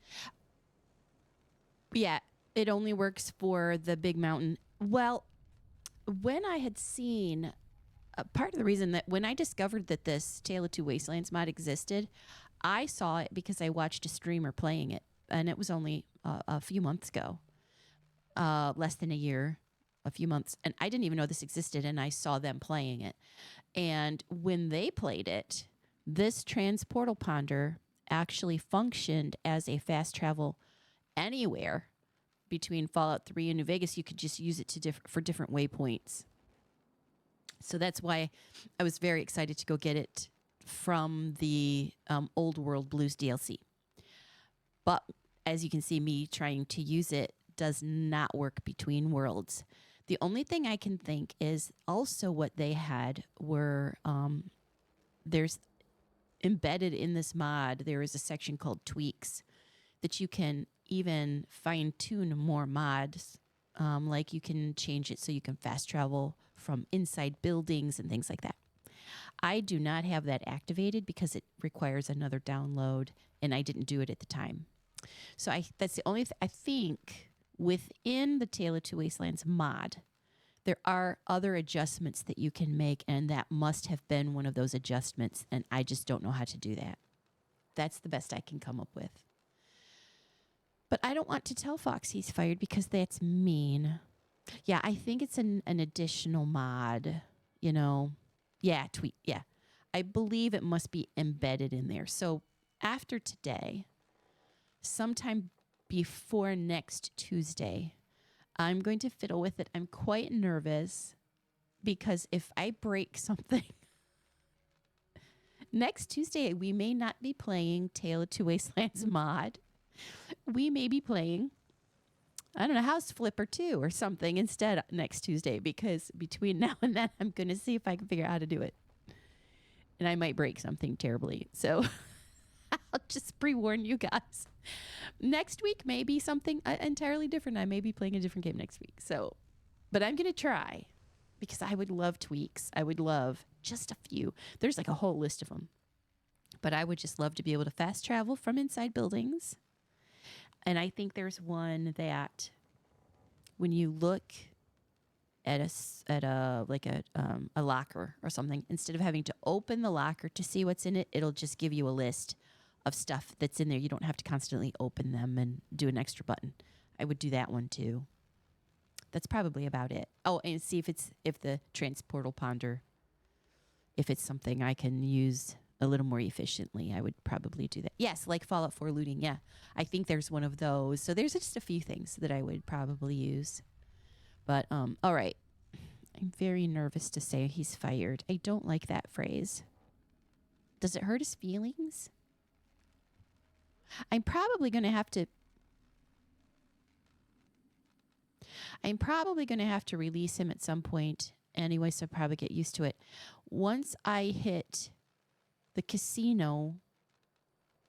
Yeah, it only works for the big mountain. Well, when I had seen part of the reason that when I discovered that this Tale of Two Wastelands mod existed, I saw it because I watched a streamer playing it, and it was only a few months ago, less than a year, a few months, and I didn't even know this existed, and I saw them playing it. And when they played it, this transportal ponder actually functioned as a fast travel anywhere between Fallout 3 and New Vegas. You could just use it for different waypoints. So that's why I was very excited to go get it from the Old World Blues DLC. But as you can see, me trying to use it does not work between worlds. The only thing I can think is also what they had were there's embedded in this mod, there is a section called tweaks that you can even fine-tune more mods. Like you can change it so you can fast travel from inside buildings and things like that. I do not have that activated because it requires another download, and I didn't do it at the time. So that's the only I think within the Tale of Two Wastelands mod, there are other adjustments that you can make, and that must have been one of those adjustments, and I just don't know how to do that. That's the best I can come up with. But I don't want to tell Fox he's fired because that's mean. Yeah, I think it's an additional mod, you know. Yeah, tweet. Yeah. I believe it must be embedded in there. So after today, sometime before next Tuesday, I'm going to fiddle with it. I'm quite nervous because if I break something, next Tuesday, we may not be playing Tale of Two Wastelands mod. We may be playing, I don't know, House Flipper 2 or something instead next Tuesday, because between now and then, I'm going to see if I can figure out how to do it. And I might break something terribly. So I'll just pre-warn you guys. Next week may be something entirely different. I may be playing a different game next week. So, but I'm going to try because I would love tweaks. I would love just a few. There's like a whole list of them. But I would just love to be able to fast travel from inside buildings. And I think there's one that when you look at a locker or something, instead of having to open the locker to see what's in it, it'll just give you a list of stuff that's in there. You don't have to constantly open them and do an extra button. I would do that one too. That's probably about it. Oh, and see if the transportal ponder, if it's something I can use a little more efficiently, I would probably do that. Yes, like Fallout 4 looting. Yeah, I think there's one of those. So there's just a few things that I would probably use. But, all right. I'm very nervous to say he's fired. I don't like that phrase. Does it hurt his feelings? I'm probably going to have to release him at some point anyway, so I'll probably get used to it. Once I hit the casino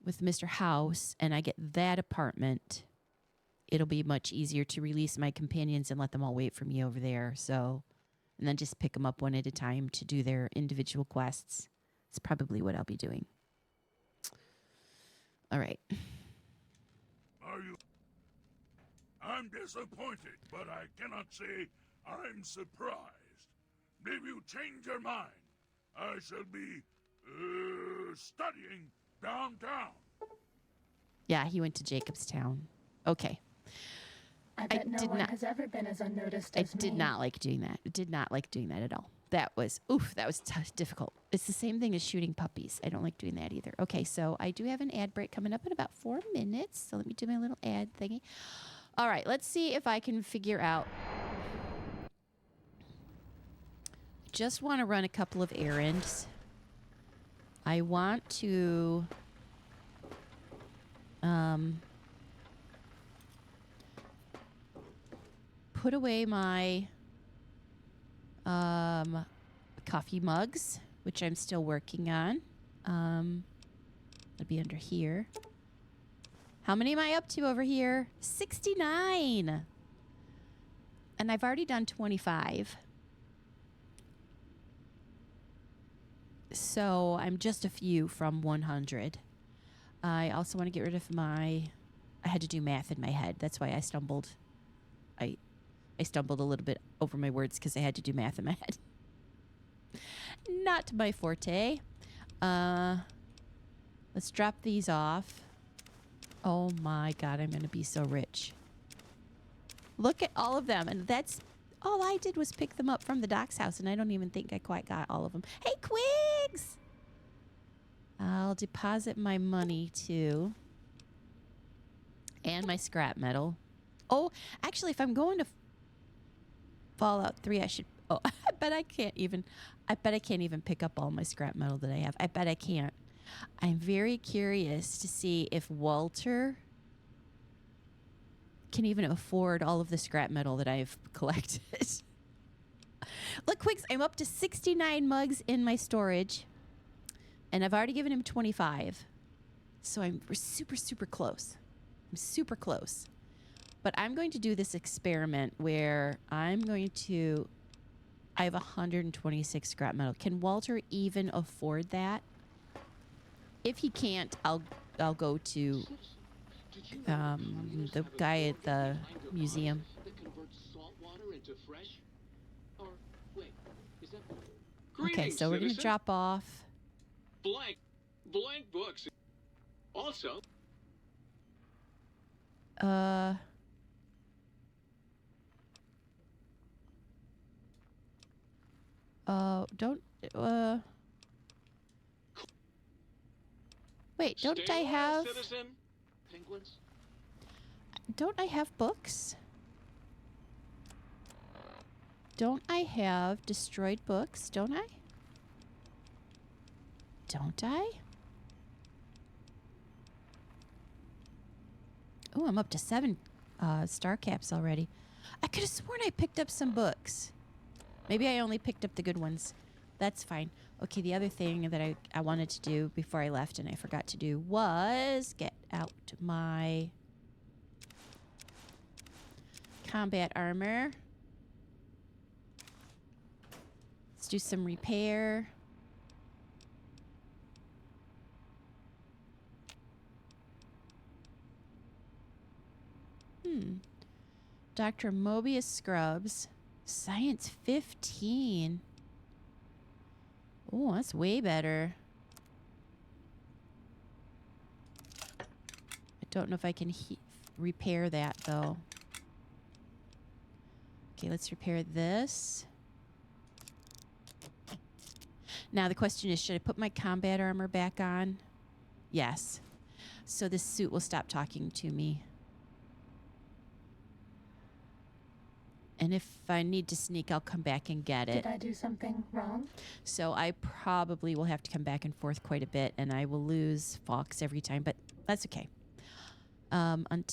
with Mr. House and I get that apartment, it'll be much easier to release my companions and let them all wait for me over there. So, and then just pick them up one at a time to do their individual quests. It's probably what I'll be doing. All right. I'm disappointed, but I cannot say I'm surprised. If you change your mind, I shall be studying downtown. Yeah, he went to Jacobstown. Okay. I bet no one has ever been as unnoticed as me. I did not like doing that. I did not like doing that at all. That was difficult. It's the same thing as shooting puppies. I don't like doing that either. Okay, so I do have an ad break coming up in about 4 minutes. So let me do my little ad thingy. All right, let's see if I can figure out. Just want to run a couple of errands. I want to put away my coffee mugs, which I'm still working on. It'll be under here. How many am I up to over here? 69. And I've already done 25. So I'm just a few from 100. I also want to get rid of I had to do math in my head. That's why I stumbled. I stumbled a little bit over my words because I had to do math in my head. Not my forte. Let's drop these off. Oh my God, I'm going to be so rich. Look at all of them. And that's all I did was pick them up from the doc's house. And I don't even think I quite got all of them. Hey, Quigs! I'll deposit my money too. And my scrap metal. Oh, actually, if I'm going to Fallout 3, I should... Oh, I bet I can't even pick up all my scrap metal that I have. I bet I can't. I'm very curious to see if Walter can even afford all of the scrap metal that I've collected. Look, Quigs, I'm up to 69 mugs in my storage, and I've already given him 25. So we're super, super close. I'm super close. But I'm going to do this experiment where I have 126 scrap metal. Can Walter even afford that? If he can't, I'll go to the guy at the museum. Okay, so we're gonna drop off. Blank books. Also. Wait, don't I have... Don't I have books? Don't I have destroyed books? Don't I? Don't I? Oh, I'm up to 7 star caps already. I could have sworn I picked up some books. Maybe I only picked up the good ones. That's fine. Okay, the other thing that I wanted to do before I left and I forgot to do was get out my combat armor. Let's do some repair. Dr. Mobius Scrubs. Science 15. Oh, that's way better. I don't know if I can repair that, though. Okay, let's repair this. Now, the question is, should I put my combat armor back on? Yes. So this suit will stop talking to me. And if I need to sneak, I'll come back and get it. Did I do something wrong? So I probably will have to come back and forth quite a bit, and I will lose Fox every time, but that's okay. I'm going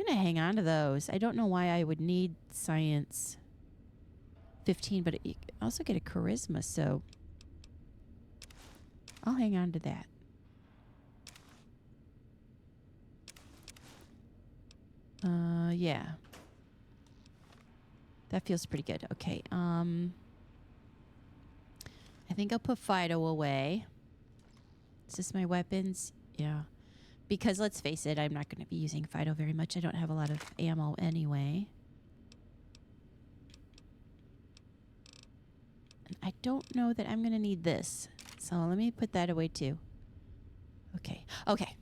to hang on to those. I don't know why I would need Science 15, but you also get a Charisma, so I'll hang on to that. Yeah. That feels pretty good. Okay. I think I'll put Fido away. Is this my weapons? Yeah. Because let's face it, I'm not going to be using Fido very much. I don't have a lot of ammo anyway. And I don't know that I'm going to need this. So let me put that away too. Okay. Okay.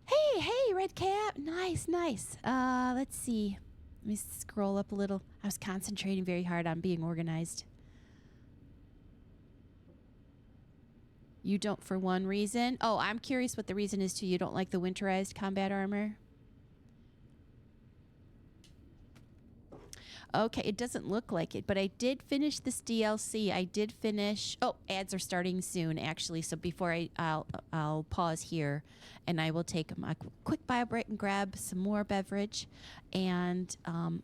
Hey, Red Cap. Nice, nice. Let's see. Let me scroll up a little. I was concentrating very hard on being organized. You don't for one reason? Oh, I'm curious what the reason is too. You don't like the winterized combat armor? Okay, it doesn't look like it, but I did finish this DLC. I did finish... Oh, ads are starting soon, actually. So before I'll pause here, and I will take a quick bio break and grab some more beverage. And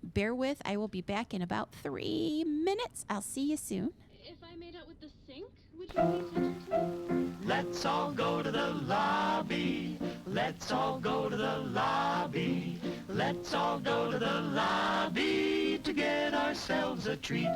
bear with, I will be back in about 3 minutes. I'll see you soon. If I made out with the sink, would you pay attention to me? Let's all go to the lobby. Let's all go to the lobby. Let's all go to the lobby to get ourselves a treat.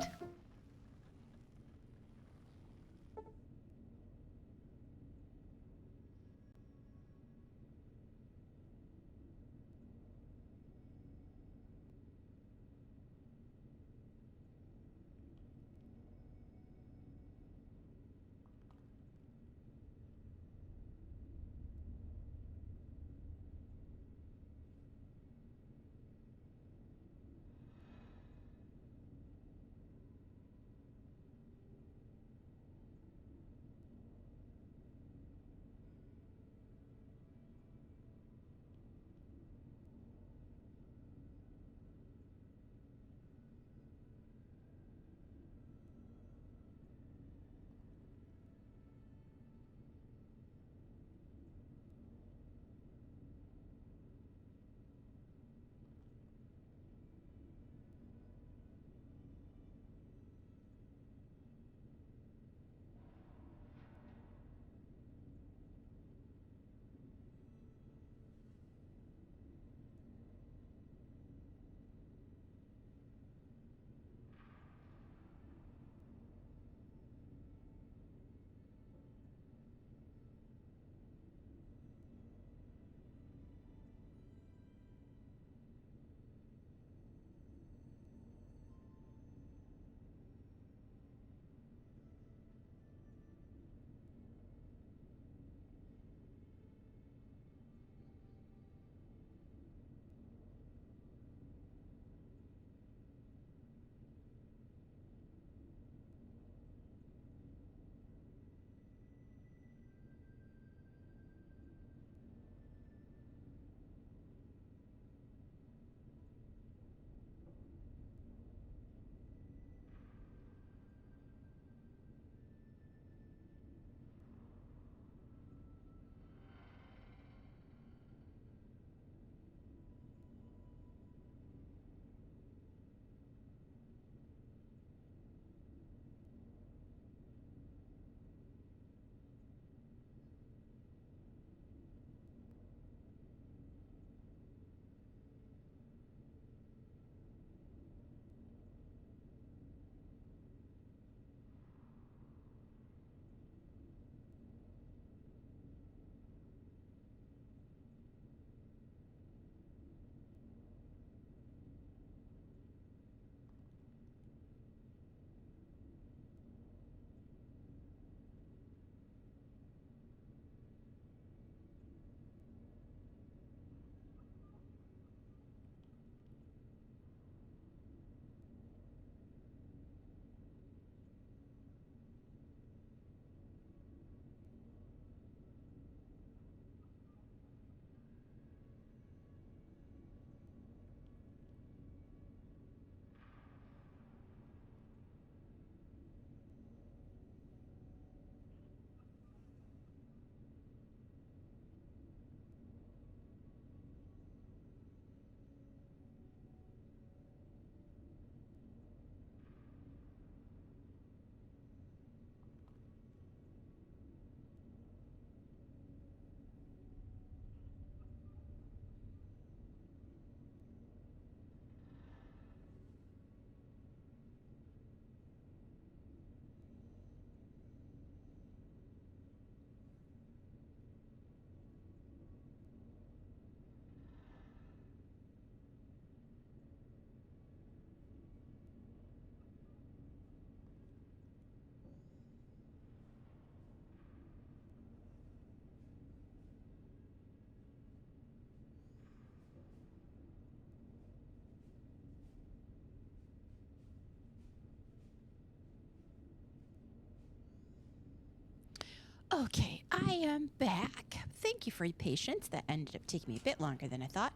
Okay, I am back. Thank you for your patience. That ended up taking me a bit longer than I thought,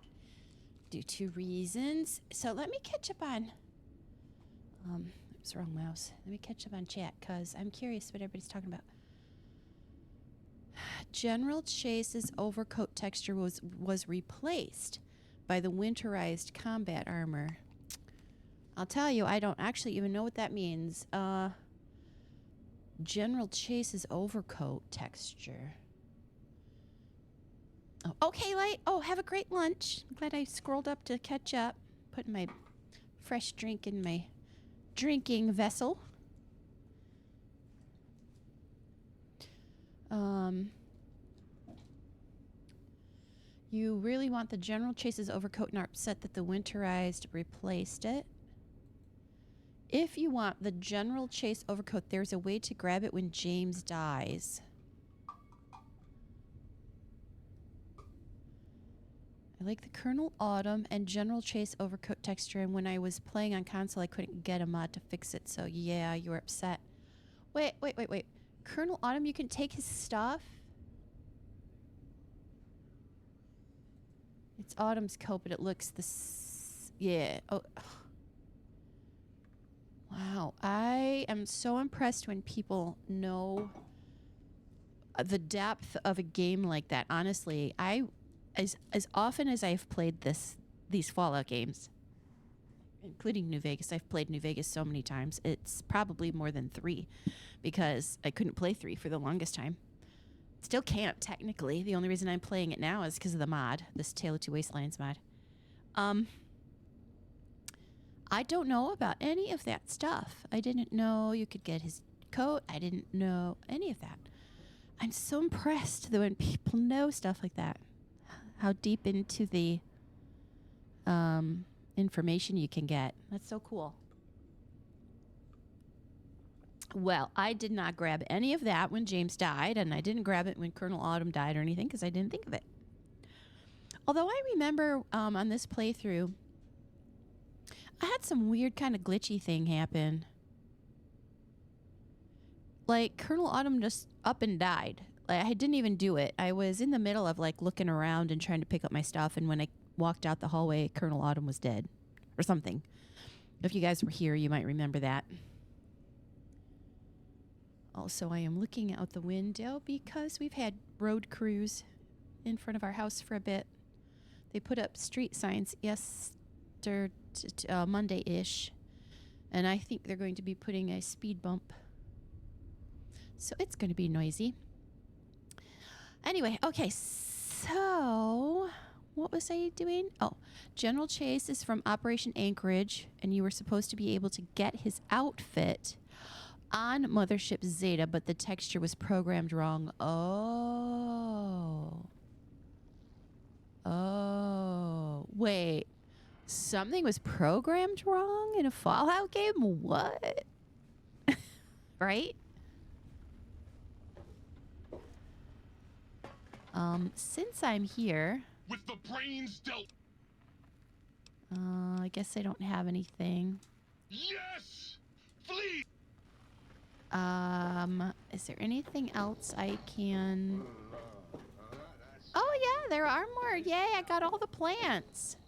due to reasons. So let me catch up on... oops, wrong mouse. Let me catch up on chat, because I'm curious what everybody's talking about. General Chase's overcoat texture was replaced by the winterized combat armor. I'll tell you, I don't actually even know what that means. General Chase's overcoat texture. Oh, okay, Light. Oh, have a great lunch. I'm glad I scrolled up to catch up. Putting my fresh drink in my drinking vessel. You really want the General Chase's overcoat and are upset that the winterized replaced it. If you want the General Chase overcoat, there's a way to grab it when James dies. I like the Colonel Autumn and General Chase overcoat texture, and when I was playing on console, I couldn't get a mod to fix it, so yeah, you were upset. Wait. Colonel Autumn, you can take his stuff? It's Autumn's coat, but it looks yeah. Oh. Wow. I am so impressed when people know the depth of a game like that. Honestly, as often as I've played these Fallout games, including New Vegas, I've played New Vegas so many times. It's probably more than 3 because I couldn't play 3 for the longest time. Still can't, technically. The only reason I'm playing it now is because of the mod, this Tale of Two Wastelands mod. I don't know about any of that stuff. I didn't know you could get his coat. I didn't know any of that. I'm so impressed that when people know stuff like that, how deep into the information you can get. That's so cool. Well, I did not grab any of that when James died, and I didn't grab it when Colonel Autumn died or anything because I didn't think of it. Although I remember on this playthrough, I had some weird kind of glitchy thing happen. Like, Colonel Autumn just up and died. Like, I didn't even do it. I was in the middle of, like, looking around and trying to pick up my stuff, and when I walked out the hallway, Colonel Autumn was dead. Or something. If you guys were here, you might remember that. Also, I am looking out the window because we've had road crews in front of our house for a bit. They put up street signs Monday-ish, and I think they're going to be putting a speed bump. So it's going to be noisy. Anyway, okay, so what was I doing? Oh, General Chase is from Operation Anchorage, and you were supposed to be able to get his outfit on Mothership Zeta, but the texture was programmed wrong. Oh, wait. Something was programmed wrong in a Fallout game? What? Right? Since I'm here... With the brains dealt... I guess I don't have anything. Yes! Flee! Is there anything else I can... Oh, yeah, there are more. Yay, I got all the plants.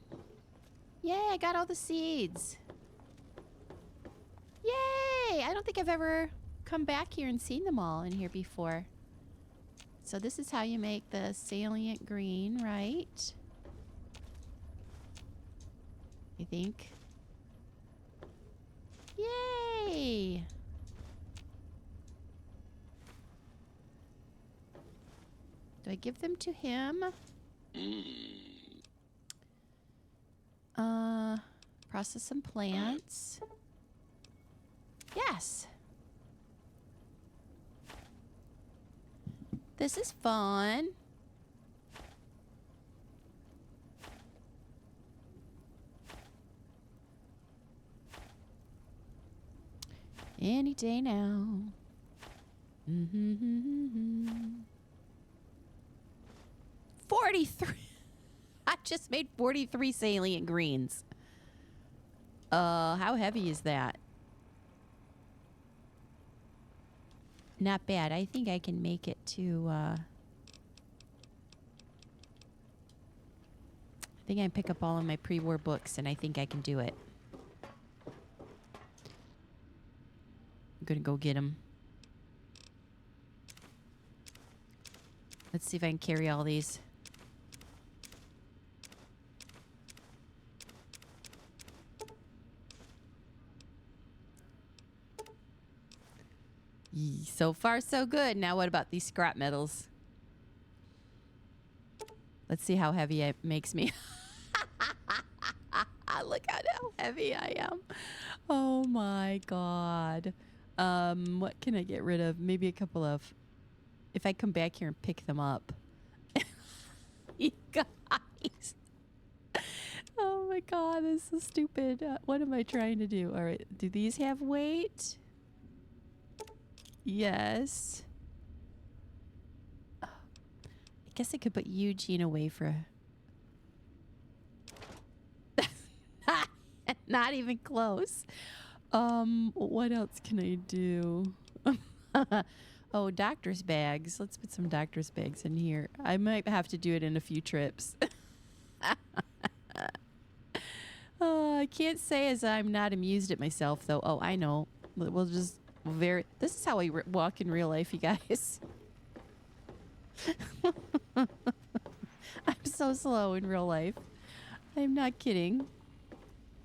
Yay, I got all the seeds. Yay! I don't think I've ever come back here and seen them all in here before. So this is how you make the salient green, right? I think. Yay! Do I give them to him? Process some plants. Yes. This is fun. Any day now. 43. I just made 43 salient greens. How heavy is that? not bad. I think I can make it to, I think I can pick up all of my pre-war books, and I think I can do it. I'm gonna go get them. Let's see if I can carry all these. So far, so good. Now what about these scrap metals? Let's see how heavy it makes me. Look at how heavy I am. Oh my god. What can I get rid of? Maybe a couple of... If I come back here and pick them up. You guys. Oh my god, this is so stupid. What am I trying to do? All right, do these have weight? Yes. Oh, I guess I could put Eugene away for not even close. What else can I do? Oh, doctor's bags. Let's put some doctor's bags in here. I might have to do it in a few trips. I can't say as I'm not amused at myself, though. Oh, I know. We'll just this is how I walk in real life, you guys. I'm so slow in real life. I'm not kidding.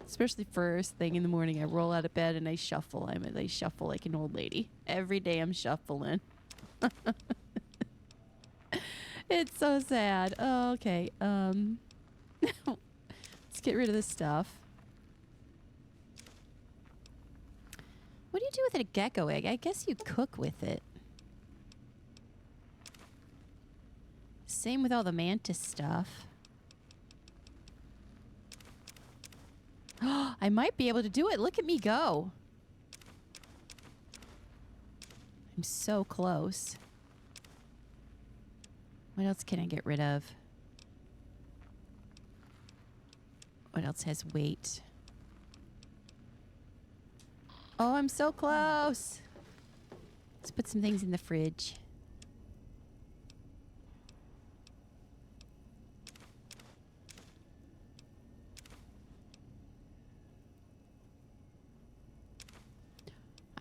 Especially first thing in the morning, I roll out of bed and I shuffle. I shuffle like an old lady. Every day I'm shuffling. It's so sad. Oh, okay. Let's get rid of this stuff. What do you do with a gecko egg? I guess you cook with it. Same with all the mantis stuff. I might be able to do it. Look at me go. I'm so close. What else can I get rid of? What else has weight? Oh, I'm so close. Let's put some things in the fridge.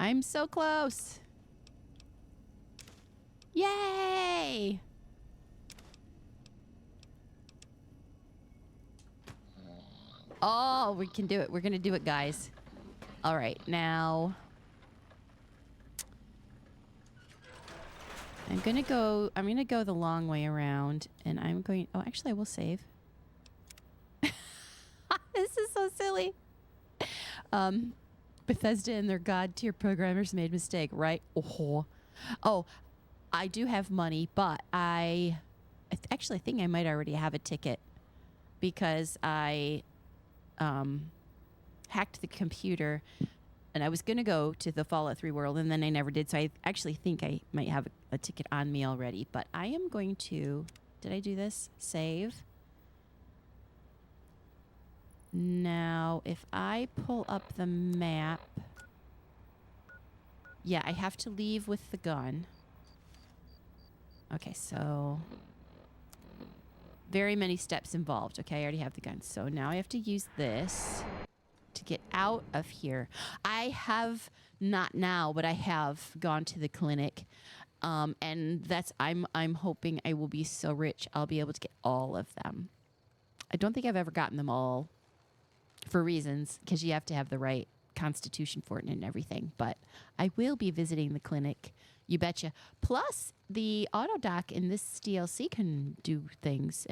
I'm so close. Yay! Oh, we can do it. We're going to do it, guys. All right, now I'm going to go the long way around, and I'm going, oh, actually I will save. This is so silly. Bethesda and their god tier programmers made mistake, right? Oh, I do have money, but I actually think I might already have a ticket because I hacked the computer and I was going to go to the Fallout 3 world and then I never did. So I actually think I might have a ticket on me already, but I am going to, did I do this? Save. Now, if I pull up the map, yeah, I have to leave with the gun. Okay, so very many steps involved. Okay, I already have the gun. So now I have to use this to get out of here. I have, not now, but I have gone to the clinic. And that's, I'm hoping I will be so rich I'll be able to get all of them. I don't think I've ever gotten them all for reasons, because you have to have the right constitution for it and everything. But I will be visiting the clinic, you betcha. Plus, the auto dock in this DLC can do things,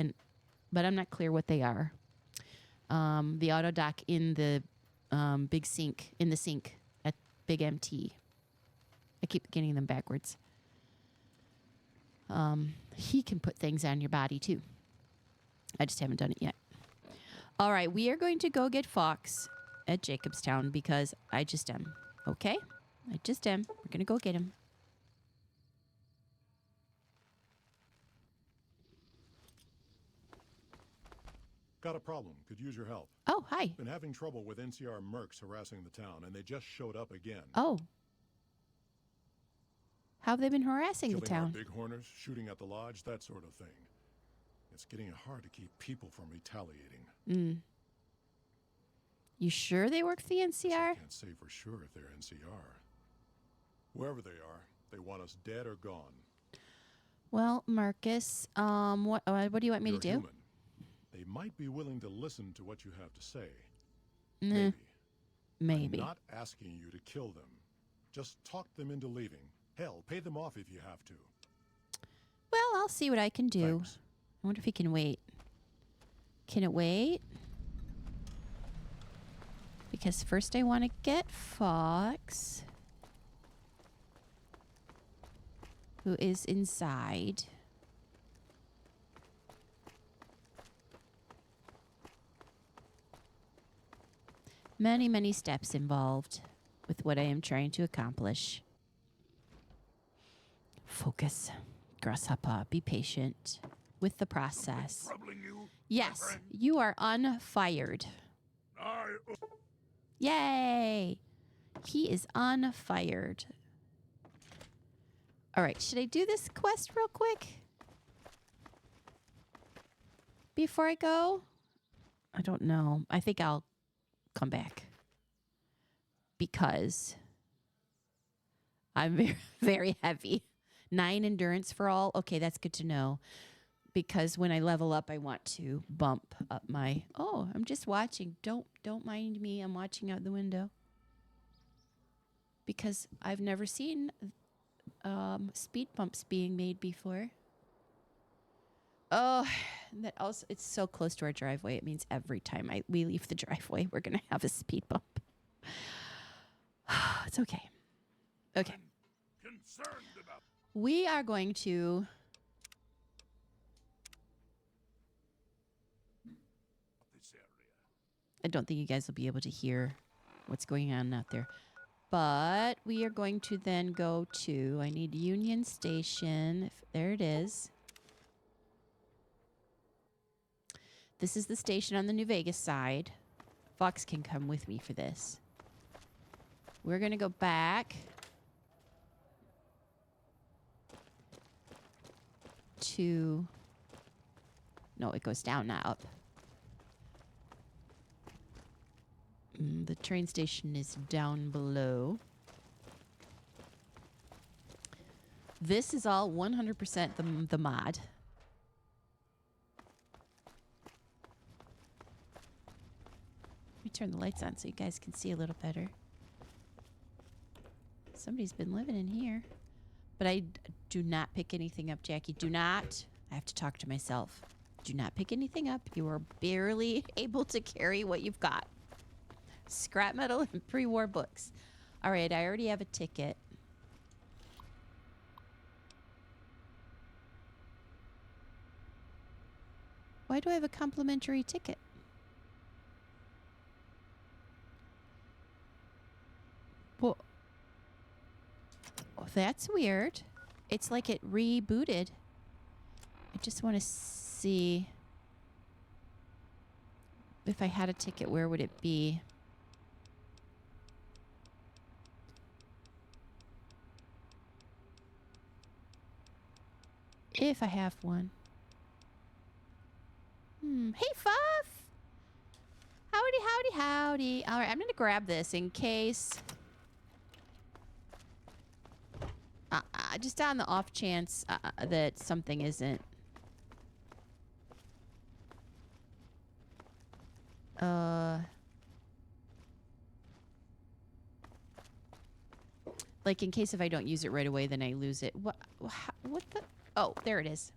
but I'm not clear what they are. The auto dock in the big sink, at Big MT. I keep getting them backwards. He can put things on your body too. I just haven't done it yet. All right, we are going to go get Fox at Jacobstown because I just am. Okay? I just am. We're going to go get him. Got a problem. Could use your help. Oh, hi. Been having trouble with NCR mercs harassing the town, and they just showed up again. Oh. How have they been harassing the Killing our town? bighorners, shooting at the lodge, that sort of thing. It's getting hard to keep people from retaliating. You sure they work for the I NCR? can't say for sure if they're NCR. Wherever they are, they want us dead or gone. Well, Marcus, what do you want me You're to do? human. They might be willing to listen to what you have to say. Nah, Maybe. maybe. I'm not asking you to kill them. Just talk them into leaving. Hell, pay them off if you have to. Well, I'll see what I can do. Thanks. I wonder if he can wait. Can it wait? Because first I want to get Fox, who is inside. Many, many steps involved with what I am trying to accomplish. Focus. Grasshopper, be patient with the process. Troubling you? Yes, you are unfired. Yay! He is unfired. All right, should I do this quest real quick? Before I go? I don't know. I think I'll come back. Because I'm very, very heavy. 9 endurance for all. Okay, that's good to know. Because when I level up, I want to bump up my... Oh, I'm just watching. Don't mind me. I'm watching out the window. Because I've never seen speed bumps being made before. Oh, that also, it's so close to our driveway. It means every time we leave the driveway, we're going to have a speed bump. It's okay. Okay. We are going to... I don't think you guys will be able to hear what's going on out there. But we are going to then go to... I need Union Station. There it is. This is the station on the New Vegas side. Fox can come with me for this. We're going to go back to... No, it goes down, not up. The train station is down below. This is all 100% the mod. Let me turn the lights on so you guys can see a little better. Somebody's been living in here. But I do not pick anything up, Jackie. Do not. I have to talk to myself. Do not pick anything up. You are barely able to carry what you've got. Scrap metal and pre-war books. All right, I already have a ticket. Why do I have a complimentary ticket? Well, oh, that's weird. It's like it rebooted. I just want to see if I had a ticket, where would it be? If I have one. Hey, Fuff! Howdy, howdy, howdy. All right, I'm going to grab this in case... just on the off chance that something isn't... Like, in case if I don't use it right away, then I lose it. What the... Oh, there it is.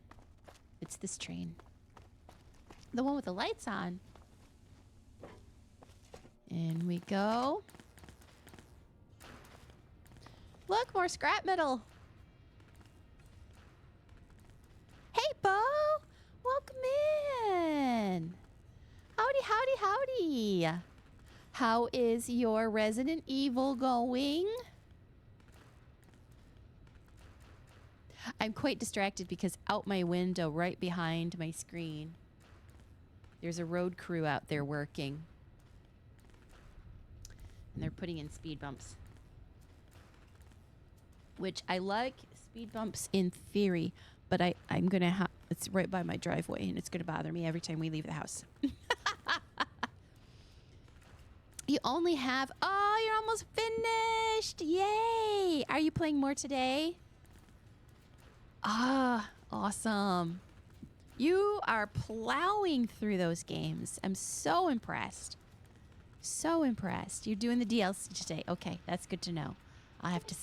It's this train. The one with the lights on. In we go. Look, more scrap metal. Hey, Bo. Welcome in. Howdy, howdy, howdy. How is your Resident Evil going? I'm quite distracted because out my window, right behind my screen, there's a road crew out there working. And they're putting in speed bumps. which I like speed bumps in theory, but I'm going to it's right by my driveway, and it's going to bother me every time we leave the house. You only have... Oh, you're almost finished. Yay. Are you playing more today? Ah, awesome. You are plowing through those games. I'm so impressed. So impressed. You're doing the DLC today. Okay, that's good to know. I'll have to...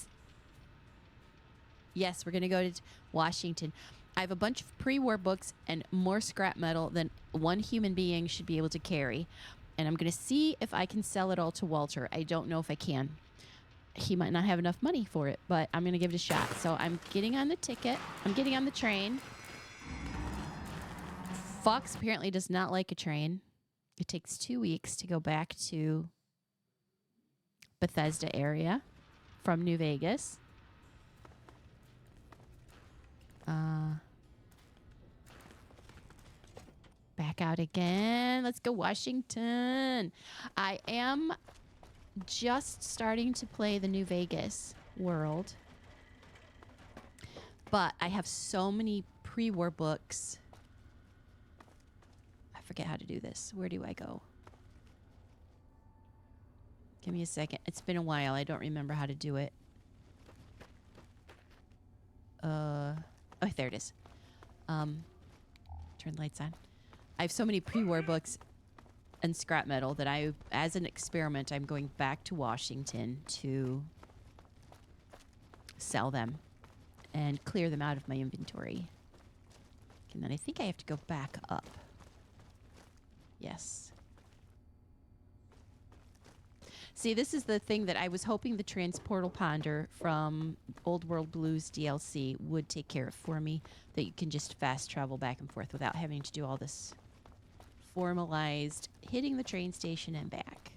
Yes, we're going to go to Washington. I have a bunch of pre-war books and more scrap metal than one human being should be able to carry. And I'm going to see if I can sell it all to Walter. I don't know if I can. He might not have enough money for it, but I'm going to give it a shot. So I'm getting on the ticket. I'm getting on the train. Fox apparently does not like a train. It takes 2 weeks to go back to Bethesda area from New Vegas. Back out again. Let's go Washington. I am just starting to play the New Vegas world. But I have so many pre-war books. I forget how to do this. Where do I go? Give me a second. It's been a while. I don't remember how to do it. Oh, there it is. Turn the lights on. I have so many pre-war books and scrap metal that as an experiment, I'm going back to Washington to sell them and clear them out of my inventory. And then I think I have to go back up. Yes. See, this is the thing that I was hoping the Transportal Ponder from Old World Blues DLC would take care of for me, that you can just fast travel back and forth without having to do all this formalized hitting the train station and back.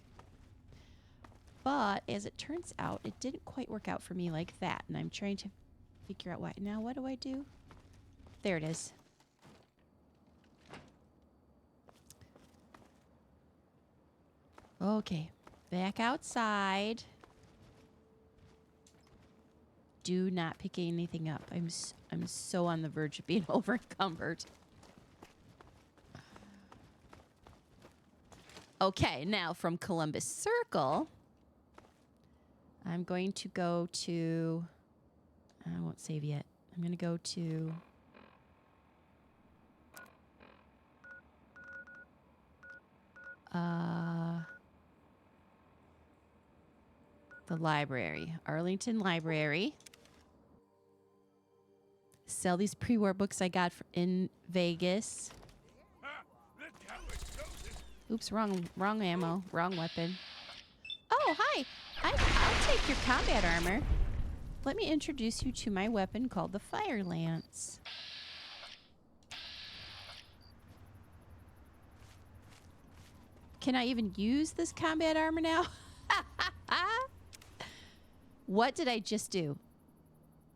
But as it turns out, it didn't quite work out for me like that, and I'm trying to figure out why. Now, what do I do? There it is. Okay, back outside. Do not pick anything up. I'm so on the verge of being over encumbered. Okay, now from Columbus Circle, I'm going to go to... I won't save yet. I'm going to go to... the library. Arlington Library. Sell these pre-war books I got in Vegas. Oops, wrong ammo, wrong weapon. Oh, hi. I'll take your combat armor. Let me introduce you to my weapon called the Fire Lance. Can I even use this combat armor now? What did I just do?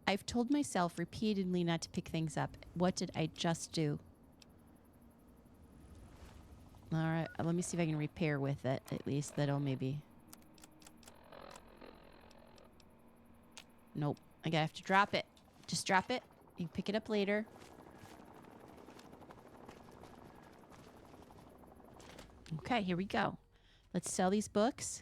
I've told myself repeatedly not to pick things up. What did I just do? All right, let me see if I can repair with it. At least that'll maybe... Nope, I gotta have to drop it. Just drop it. You can pick it up later. Okay, here we go. Let's sell these books.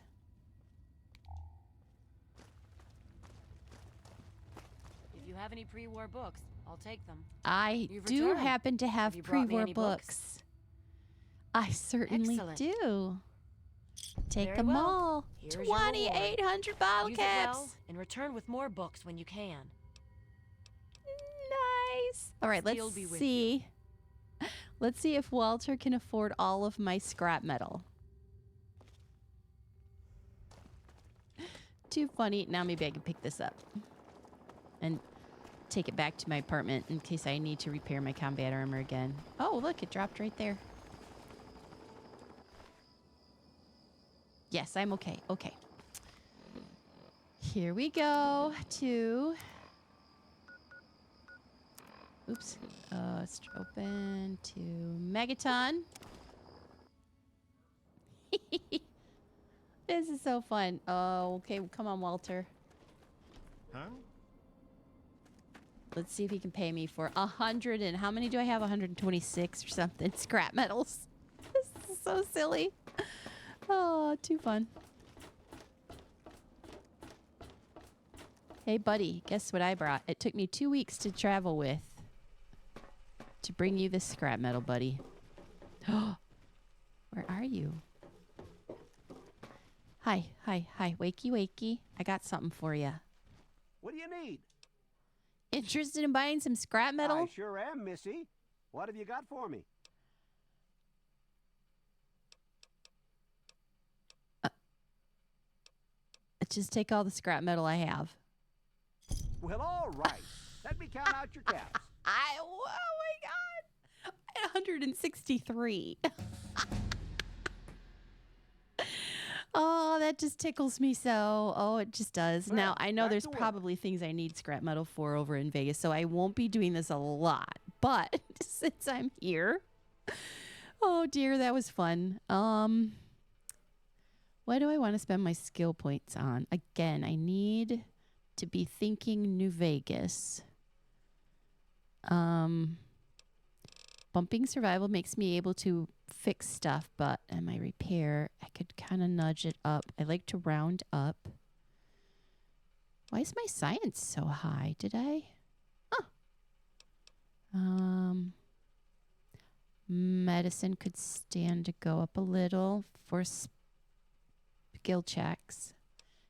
If you have any pre-war books, I'll take them. I do happen to have pre-war books. I certainly do. Take them all. 2,800 bottle caps. Well and return with more books when you can. Nice. All right, let's see. Let's see if Walter can afford all of my scrap metal. Too funny. Now maybe I can pick this up and take it back to my apartment in case I need to repair my combat armor again. Oh, look, it dropped right there. Yes, I'm okay. Okay. Here we go to... Oops. Let's open to Megaton. This is so fun. Oh, okay. Come on, Walter. Huh? Let's see if he can pay me for 100 and how many do I have? 126 or something. Scrap metals. This is so silly. Oh, too fun. Hey, buddy, guess what I brought? It took me 2 weeks to travel with. To bring you this scrap metal, buddy. Where are you? Hi. Wakey, wakey. I got something for you. What do you need? Interested in buying some scrap metal? I sure am, Missy. What have you got for me? Just take all the scrap metal I have. Well, all right. Let me count out your caps. Oh my God. 163. Oh, that just tickles me so. Oh, it just does. Well, now, I know back there's to work. probably things I need scrap metal for over in Vegas, so I won't be doing this a lot. But since I'm here, oh dear, that was fun. What do I want to spend my skill points on? Again, I need to be thinking New Vegas. Bumping survival makes me able to fix stuff, but in my repair, I could kind of nudge it up. I like to round up. Why is my science so high? Did I? Huh. Medicine could stand to go up a little for skill checks.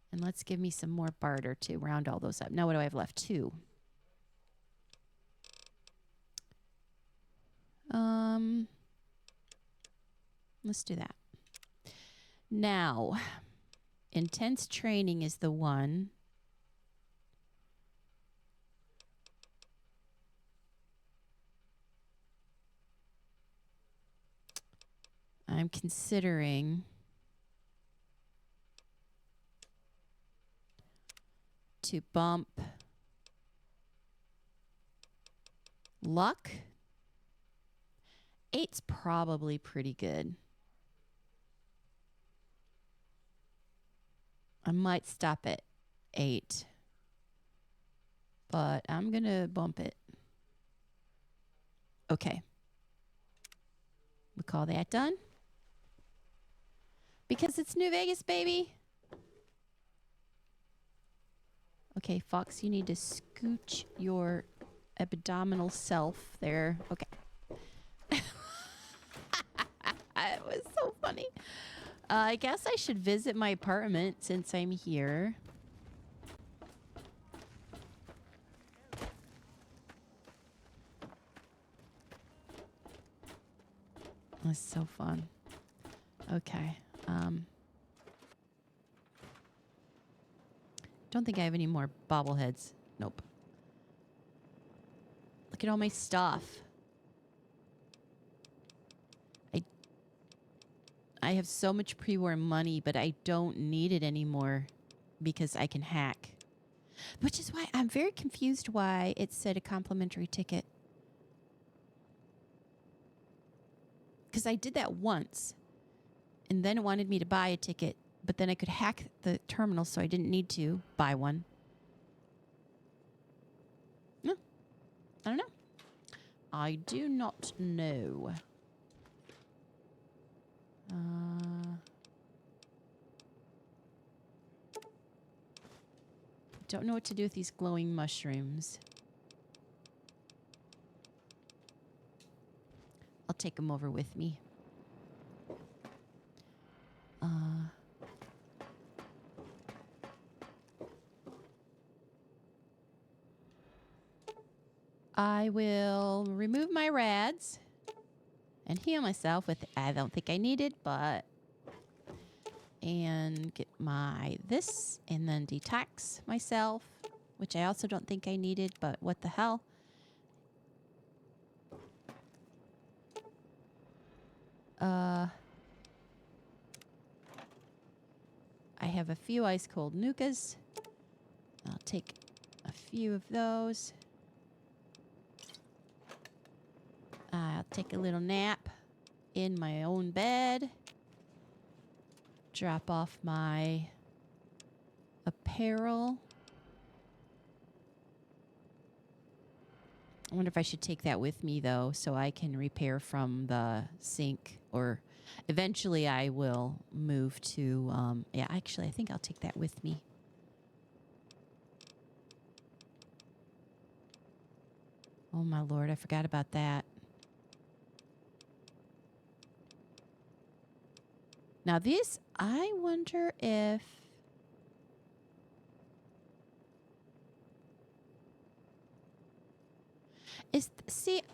And let's give me some more barter to round all those up. Now what do I have left? 2. Let's do that. Now, intense training is the one. I'm considering to bump luck. 8's probably pretty good. I might stop at 8, but I'm going to bump it. Okay. We call that done. Because it's New Vegas, baby. Okay, Fox, you need to scooch your abdominal self there. Okay. It was so funny. I guess I should visit my apartment since I'm here. That's so fun. Okay. Don't think I have any more bobbleheads. Nope. Look at all my stuff. I have so much pre-war money, but I don't need it anymore because I can hack. Which is why I'm very confused why it said a complimentary ticket. Because I did that once, and then it wanted me to buy a ticket, but then I could hack the terminal, so I didn't need to buy one. No, I don't know. I do not know. Don't know what to do with these glowing mushrooms. I'll take them over with me. I will remove my rads and heal myself with, I don't think I need it, but, and get my this and then detox myself, which I also don't think I needed, but what the hell. I have a few ice cold nukas. I'll take a few of those. I'll take a little nap in my own bed. Drop off my apparel. I wonder if I should take that with me, though, so I can repair from the sink. Or eventually I will move to... yeah, actually, I think I'll take that with me. Oh, my Lord, I forgot about that. Now, this, I wonder if...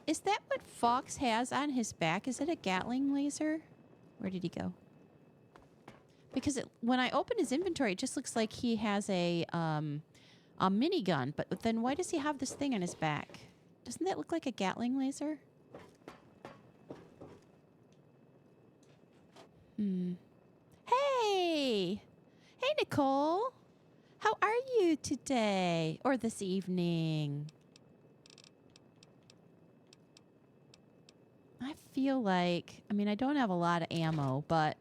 Is that what Fox has on his back? Is it a Gatling laser? Where did he go? Because when I open his inventory, it just looks like he has a minigun. But then why does he have this thing on his back? Doesn't that look like a Gatling laser? Hey! Hey, Nicole! How are you today? Or this evening? I feel like... I mean, I don't have a lot of ammo, but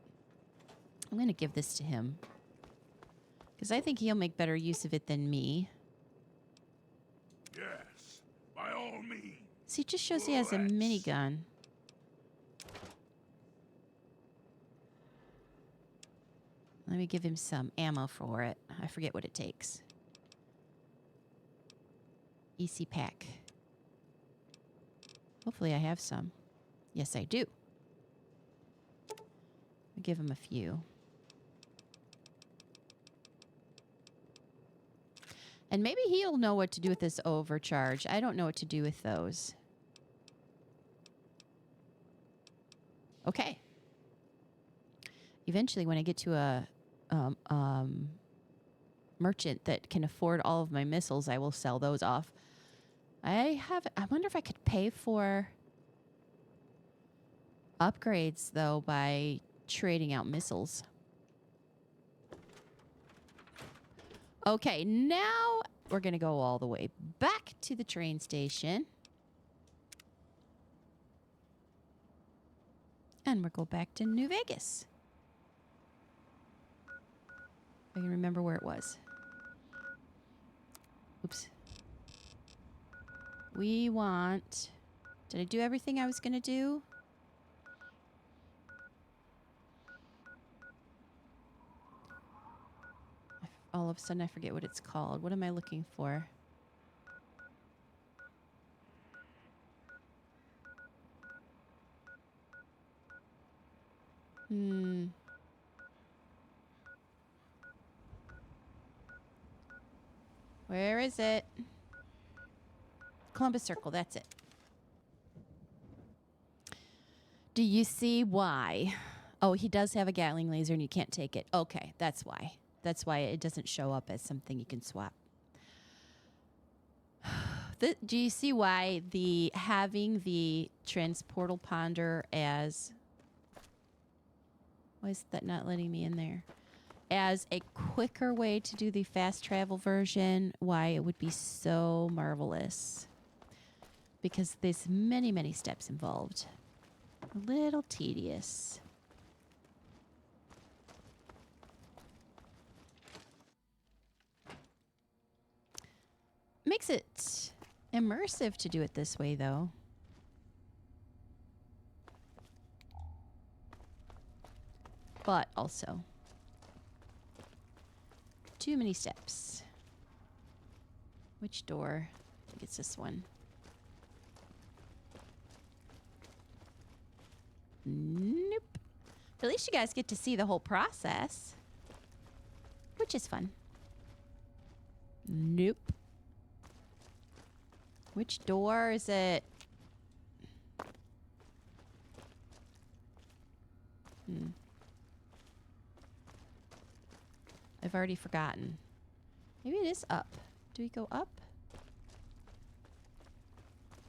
I'm going to give this to him. Because I think he'll make better use of it than me. Yes, by all means. See, it just shows he has a minigun. Let me give him some ammo for it. I forget what it takes. EC pack. Hopefully I have some. Yes, I do. I'll give him a few. And maybe he'll know what to do with this overcharge. I don't know what to do with those. Okay. Eventually, when I get to a merchant that can afford all of my missiles, I will sell those off. I wonder if I could pay for upgrades, though, by trading out missiles. Okay, now we're going to go all the way back to the train station. And we'll go back to New Vegas. I can remember where it was. Oops. We want... Did I do everything I was going to do? All of a sudden, I forget what it's called. What am I looking for? Where is it? Columbus Circle, that's it. Do you see why? Oh, he does have a Gatling laser and you can't take it. Okay, that's why. That's why it doesn't show up as something you can swap. Do you see why having the transportal ponder as... Why is that not letting me in there? As a quicker way to do the fast travel version, why it would be so marvelous. Because there's many, many steps involved. A little tedious. Makes it immersive to do it this way, though. But also, too many steps. Which door? I think it's this one. Nope. But at least you guys get to see the whole process, which is fun. Nope. Which door is it? I've already forgotten. Maybe it is up. Do we go up?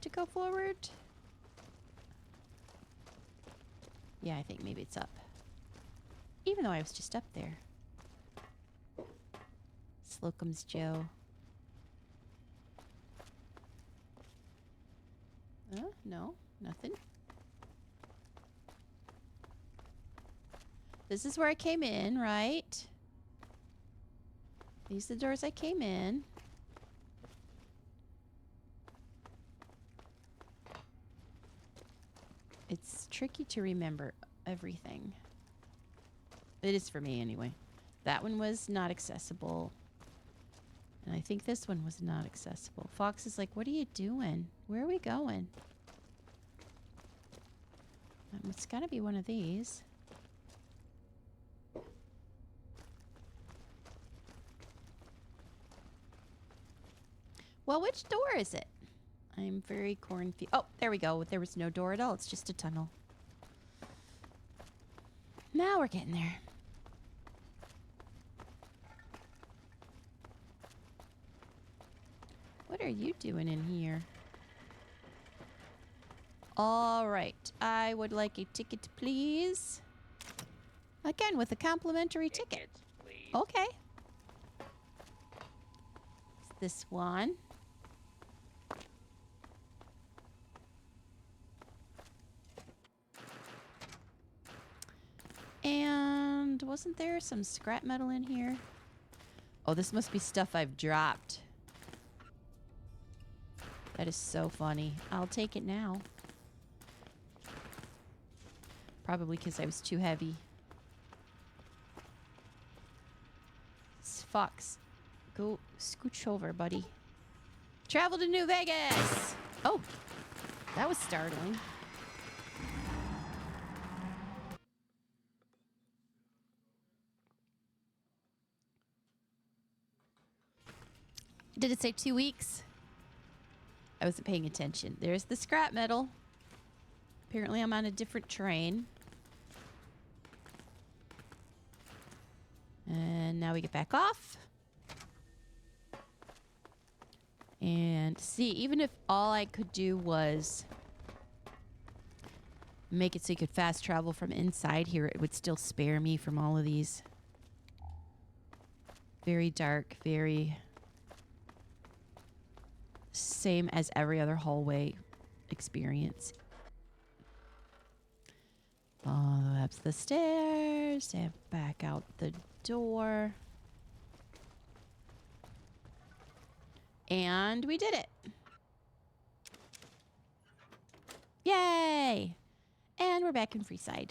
To go forward? Yeah, I think maybe it's up. Even though I was just up there. Slocum's Joe. No, nothing. This is where I came in, right? These are the doors I came in. tricky to remember everything. It is for me anyway. That one was not accessible. And I think this one was not accessible. Fox is like, what are you doing? Where are we going? It's gotta be one of these. Well, which door is it? I'm very confused. Oh, there we go. There was no door at all. It's just a tunnel. Now we're getting there. What are you doing in here? All right. I would like a ticket, please. Again, with a complimentary ticket. Okay. It's this one. And wasn't there some scrap metal in here? Oh, this must be stuff I've dropped. That is so funny. I'll take it now. Probably because I was too heavy. Fox, go scooch over, buddy. Travel to New Vegas! Oh, that was startling. Did it say 2 weeks? I wasn't paying attention. There's the scrap metal. Apparently I'm on a different train. And now we get back off. And see, even if all I could do was make it so you could fast travel from inside here, it would still spare me from all of these. Very dark, very... same as every other hallway experience. Follow up the stairs and back out the door. And we did it. Yay! And we're back in Freeside.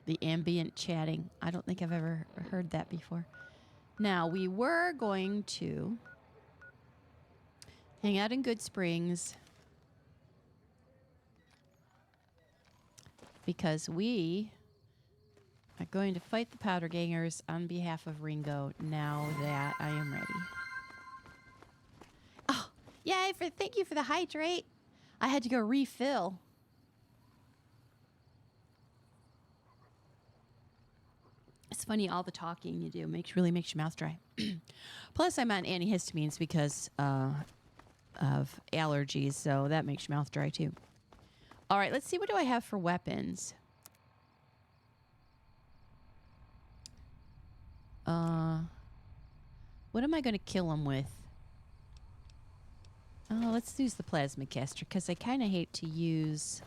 The ambient chatting. I don't think I've ever heard that before. Now, we were going to hang out in Good Springs because we are going to fight the Powder Gangers on behalf of Ringo now that I am ready. Oh, yay! Thank you for the hydrate. I had to go refill. It's funny, all the talking you do really makes your mouth dry. Plus, I'm on antihistamines because of allergies, so that makes your mouth dry too. All right, let's see. What do I have for weapons? What am I going to kill them with? Oh, let's use the plasma caster because I kind of hate to use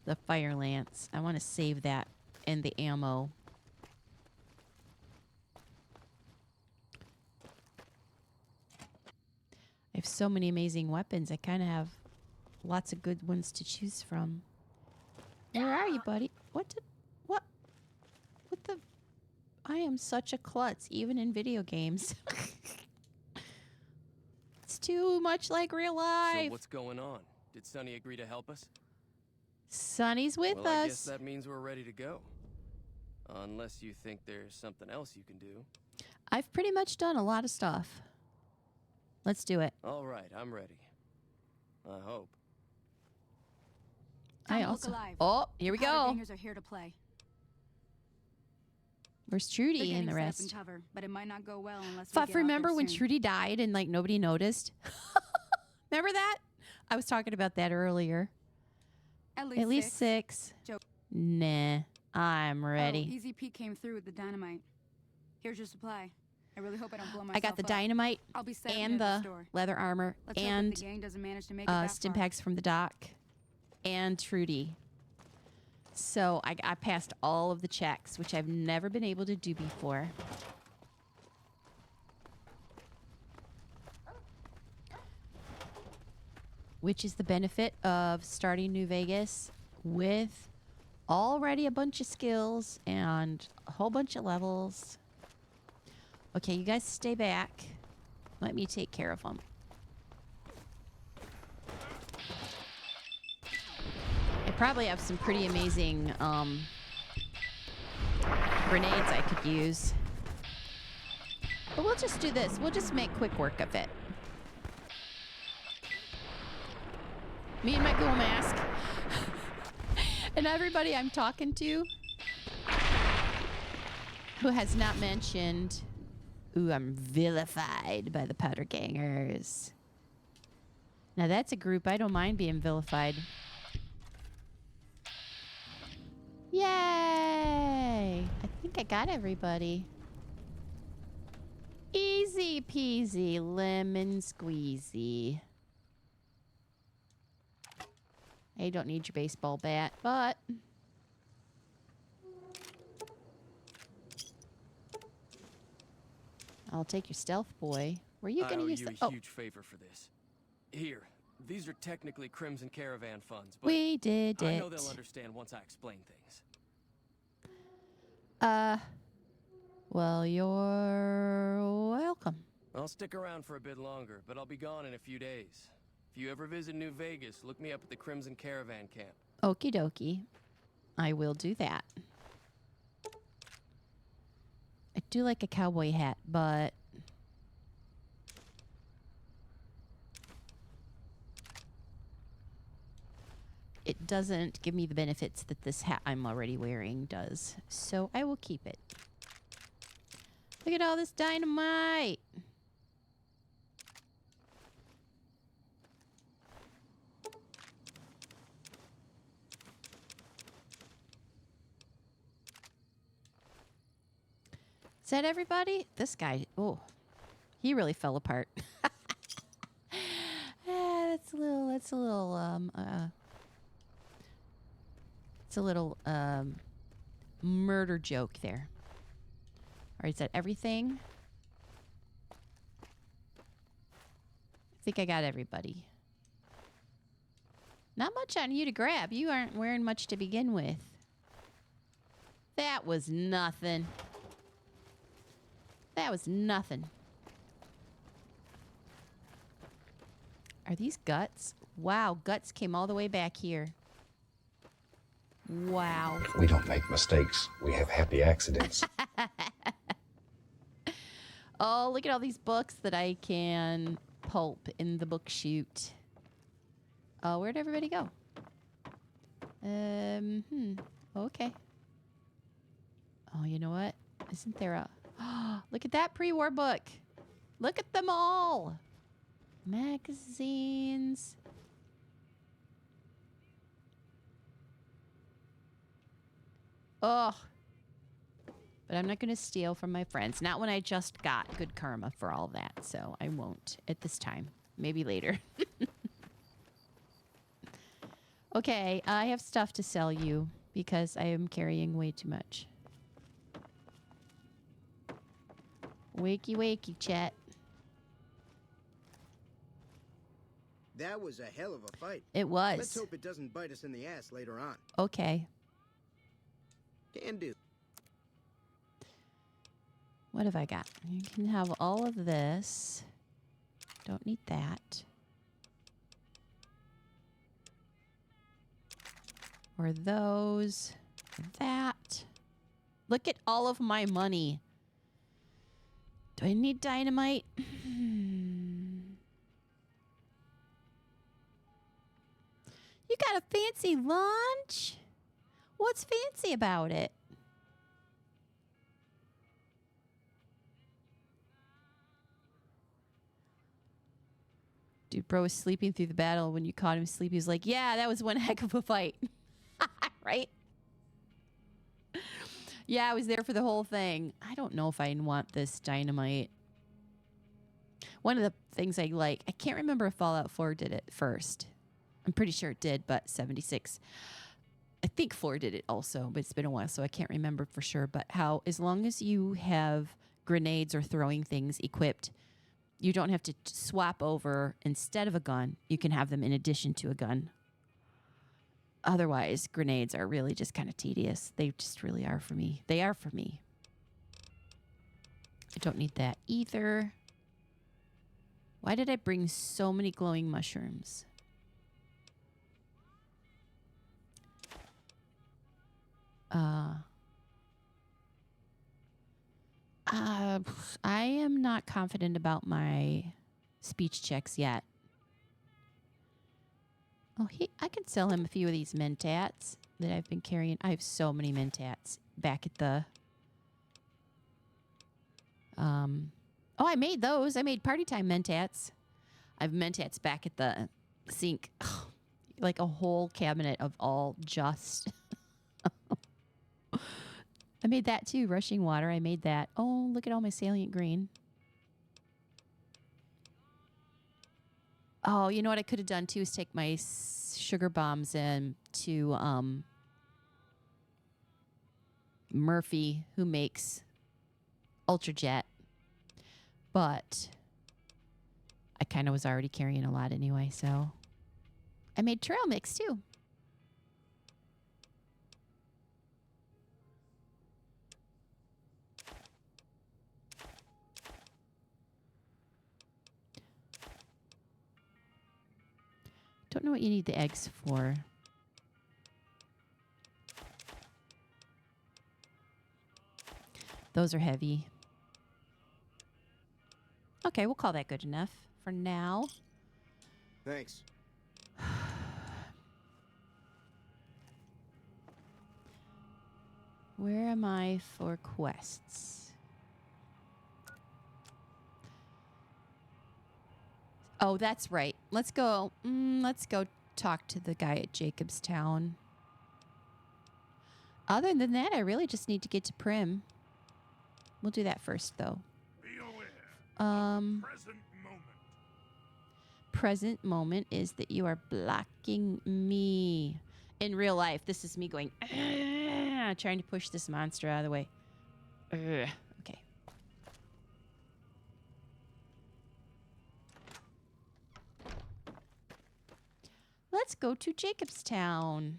the fire lance. I want to save that and the ammo. I have so many amazing weapons. I kind of have lots of good ones to choose from. Where are you, buddy? What the? I am such a klutz, even in video games. It's too much like real life. So what's going on? Did Sonny agree to help us? Sonny's with us. I guess that means we're ready to go. Unless you think there's something else you can do. I've pretty much done a lot of stuff. Let's do it. All right, I'm ready. I hope. I also. Oh, here we go. Are here to play. Where's Trudy and the rest? And cover, but it might not go well unless Fuff, remember when Trudy died and like nobody noticed? Remember that? I was talking about that earlier. At least six. Nah, I'm ready. Oh, Easy Pete came through with the dynamite. Here's your supply. I really hope I don't blow myself I got the up. dynamite I'll be and the leather armor and the gang doesn't manage to make it stim packs from the dock and Trudy. So I passed all of the checks, which I've never been able to do before. which is the benefit of starting New Vegas with already a bunch of skills and a whole bunch of levels. Okay, you guys stay back. Let me take care of them. I probably have some pretty amazing grenades I could use. But we'll just do this. We'll just make quick work of it. Me and my ghoul mask. And everybody I'm talking to who has not mentioned, ooh, I'm vilified by the powder gangers. Now that's a group I don't mind being vilified. Yay! I think I got everybody. Easy peasy lemon squeezy. I don't need your baseball bat, but I'll take your stealth boy. Were you going to use the... Oh, huge favor for this. Here, these are technically Crimson Caravan funds, but we did I it. know they'll understand once I explain things. Well, you're welcome. I'll stick around for a bit longer, but I'll be gone in a few days. If you ever visit New Vegas, look me up at the Crimson Caravan camp. Okie dokie. I will do that. I do like a cowboy hat, but it doesn't give me the benefits that this hat I'm already wearing does. So I will keep it. Look at all this dynamite. Is that everybody? This guy, oh, he really fell apart. That's a little murder joke there. All right, is that everything? I think I got everybody. Not much on you to grab. You aren't wearing much to begin with. That was nothing. That was nothing. Are these guts? Wow, guts came all the way back here. Wow. We don't make mistakes. We have happy accidents. Oh, look at all these books that I can pulp in the book chute. Oh, where'd everybody go? Okay. Oh, you know what? Isn't there a... Oh, look at that pre-war book. Look at them all. Magazines. Oh. But I'm not going to steal from my friends. Not when I just got good karma for all that. So I won't at this time. Maybe later. Okay, I have stuff to sell you because I am carrying way too much. Wakey, wakey, chat. That was a hell of a fight. It was. Let's hope it doesn't bite us in the ass later on. Okay. Can do. What have I got? You can have all of this. Don't need that. Or those. Or that. Look at all of my money. Do I need dynamite? You got a fancy lunch? What's fancy about it? Dude, bro was sleeping through the battle. When you caught him asleep, he was like, yeah, that was one heck of a fight. Right? Yeah, I was there for the whole thing. I don't know if I want this dynamite. One of the things I like, I can't remember if Fallout 4 did it first. I'm pretty sure it did, but 76. I think 4 did it also, but it's been a while, so I can't remember for sure. But how, as long as you have grenades or throwing things equipped, You don't have to swap over instead of a gun. You can have them in addition to a gun. Otherwise, grenades are really just kind of tedious. They just really are for me. They are for me. I don't need that either. Why did I bring so many glowing mushrooms? I am not confident about my speech checks yet. Oh, I could sell him a few of these mentats that I've been carrying. I have so many mentats back at the... Oh, I made those. I made party time mentats. I have mentats back at the sink. Like a whole cabinet of all just... I made that too. Rushing water. I made that. Oh, look at all my salient green. Oh, you know what I could have done too is take my sugar bombs in to Murphy, who makes Ultrajet. But I kind of was already carrying a lot anyway, so I made trail mix too. Don't know what you need the eggs for. Those are heavy. Okay, we'll call that good enough for now. Thanks. Where am I for quests? Oh, that's right. Let's go. Let's go talk to the guy at Jacobstown. Other than that, I really just need to get to Prim. We'll do that first, though. Present moment is that you are blocking me. In real life, this is me going, trying to push this monster out of the way. Okay. Let's go to Jacobstown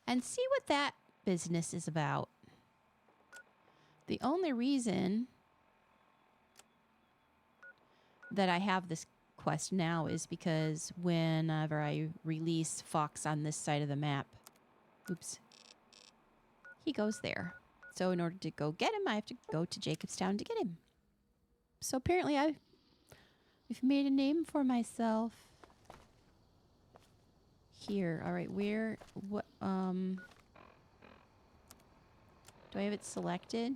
and see what that business is about. The only reason that I have this quest now is because whenever I release Fox on this side of the map, oops, he goes there. So in order to go get him, I have to go to Jacobstown to get him. So apparently I've made a name for myself here. All right, what, do I have it selected?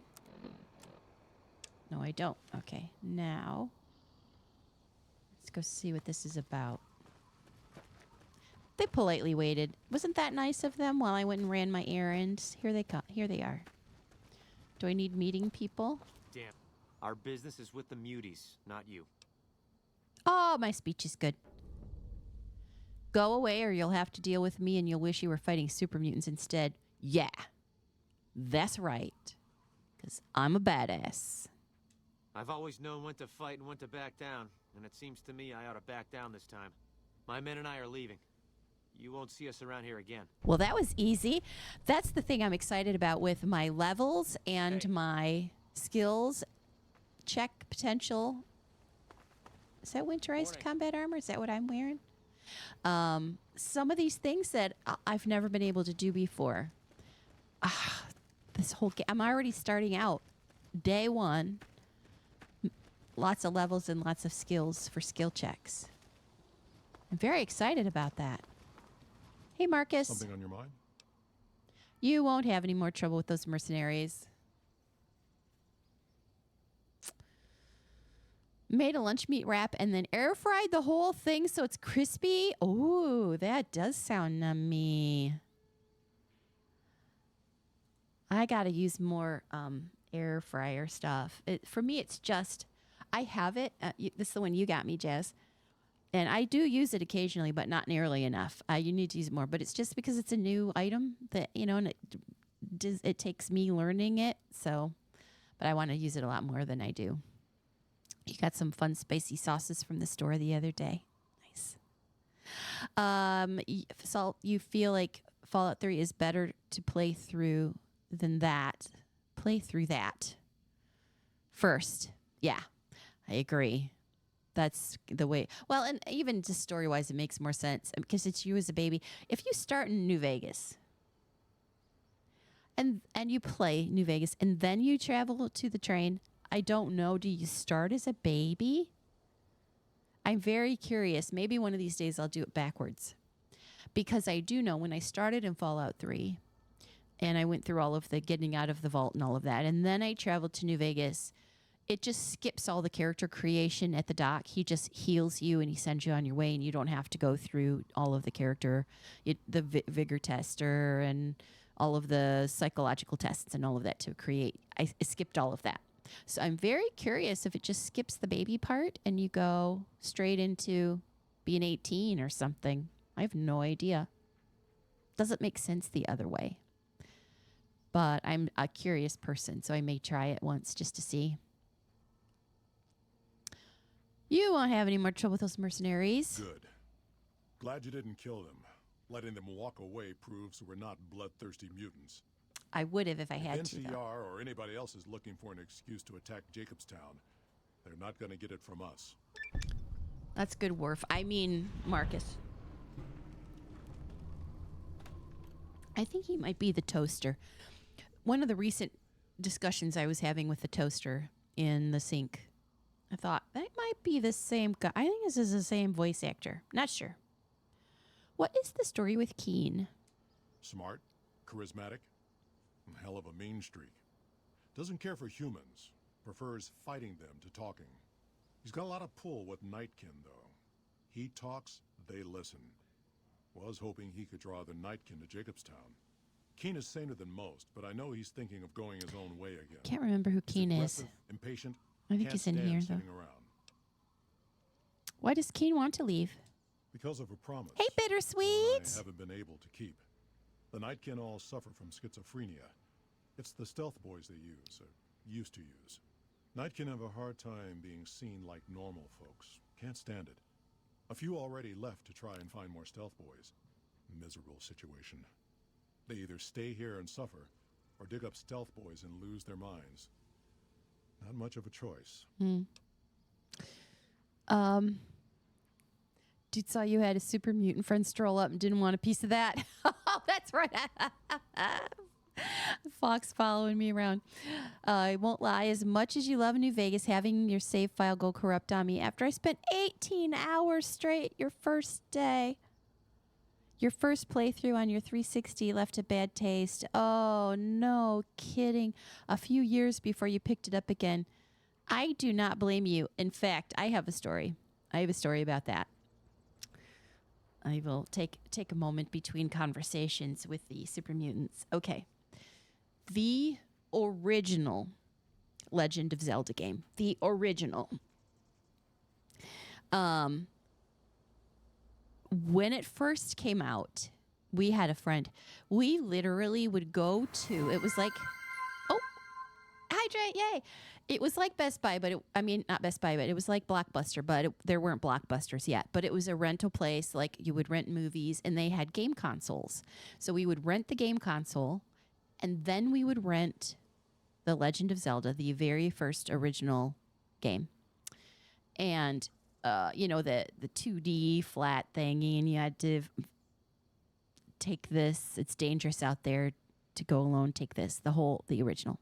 No, I don't. Okay, now let's go see what this is about. They politely waited. Wasn't that nice of them while I went and ran my errands? Here they come. Here they are. Do I need meeting people? Damn. Our business is with the muties, not you. Oh, my speech is good. Go away or you'll have to deal with me and you'll wish you were fighting super mutants instead. Yeah. That's right. Because I'm a badass. I've always known when to fight and when to back down, and it seems to me I ought to back down this time. My men and I are leaving. You won't see us around here again. Well, that was easy. That's the thing I'm excited about with my levels and my skills check potential. Is that winterized combat armor? Is that what I'm wearing? Some of these things that I've never been able to do before. This whole game, I'm already starting out. Day one. Lots of levels and lots of skills for skill checks. I'm very excited about that. Hey, Marcus. Something on your mind? You won't have any more trouble with those mercenaries. Made a lunch meat wrap and then air fried the whole thing so it's crispy. Ooh, that does sound nummy. I gotta use more air fryer stuff. For me, it's just, I have it. This is the one you got me, Jazz. And I do use it occasionally, but not nearly enough. You need to use it more. But it's just because it's a new item that, you know, and it takes me learning it. So, but I want to use it a lot more than I do. You got some fun spicy sauces from the store the other day. Nice. Salt, you feel like Fallout 3 is better to play through than that. Play through that first. Yeah, I agree. That's the way. Well, and even just story-wise, it makes more sense because it's you as a baby. If you start in New Vegas and you play New Vegas and then you travel to the train, I don't know. Do you start as a baby? I'm very curious. Maybe one of these days I'll do it backwards. Because I do know when I started in Fallout 3 and I went through all of the getting out of the vault and all of that, and then I traveled to New Vegas, it just skips all the character creation at the dock. He just heals you and he sends you on your way, and you don't have to go through all of the character, the vigor tester and all of the psychological tests and all of that to create. I skipped all of that. So I'm very curious if it just skips the baby part and you go straight into being 18 or something. I have no idea. Doesn't make sense the other way. But I'm a curious person, so I may try it once just to see. You won't have any more trouble with those mercenaries. Good. Glad you didn't kill them. Letting them walk away proves we're not bloodthirsty mutants. I would have if I had if to. NCR Though. or anybody else is looking for an excuse to attack Jacobstown, they're not going to get it from us. That's good, Worf. I mean, Marcus. I think he might be the toaster. One of the recent discussions I was having with the toaster in the sink, I thought, that might be the same guy. I think this is the same voice actor. Not sure. What is the story with Keen? Smart, charismatic, and hell of a mean streak. Doesn't care for humans. Prefers fighting them to talking. He's got a lot of pull with Nightkin, though. He talks, they listen. Was hoping he could draw the Nightkin to Jacobstown. Keen is saner than most, but I know he's thinking of going his own way again. Can't remember who Keen is. Impatient. I think he's in here, though. Around. Why does Keen want to leave? Because of a promise. Hey, Bittersweet! I haven't been able to keep. The Nightkin all suffer from schizophrenia. It's the stealth boys they use, or used to use. Nightkin have a hard time being seen like normal folks. Can't stand it. A few already left to try and find more stealth boys. Miserable situation. They either stay here and suffer, or dig up stealth boys and lose their minds. Not much of a choice. Dude saw you had a super mutant friend stroll up and didn't want a piece of that. Oh, that's right. Fox following me around. I won't lie, as much as you love New Vegas, having your save file go corrupt on me after I spent 18 hours straight your first day. Your first playthrough on your 360 left a bad taste. Oh, no kidding. A few years before you picked it up again. I do not blame you. In fact, I have a story. I have a story about that. I will take a moment between conversations with the super mutants. Okay. The original Legend of Zelda game. The original. When it first came out, we had a friend. We literally would go to, it was like, oh, hydrate, yay. It was like Best Buy, but not Best Buy, but it was like Blockbuster, but there weren't Blockbusters yet. But it was a rental place, like you would rent movies, and they had game consoles. So we would rent the game console, and then we would rent The Legend of Zelda, the very first original game. And, the 2D flat thingy, and you had to take this. It's dangerous out there to go alone. Take this, the original.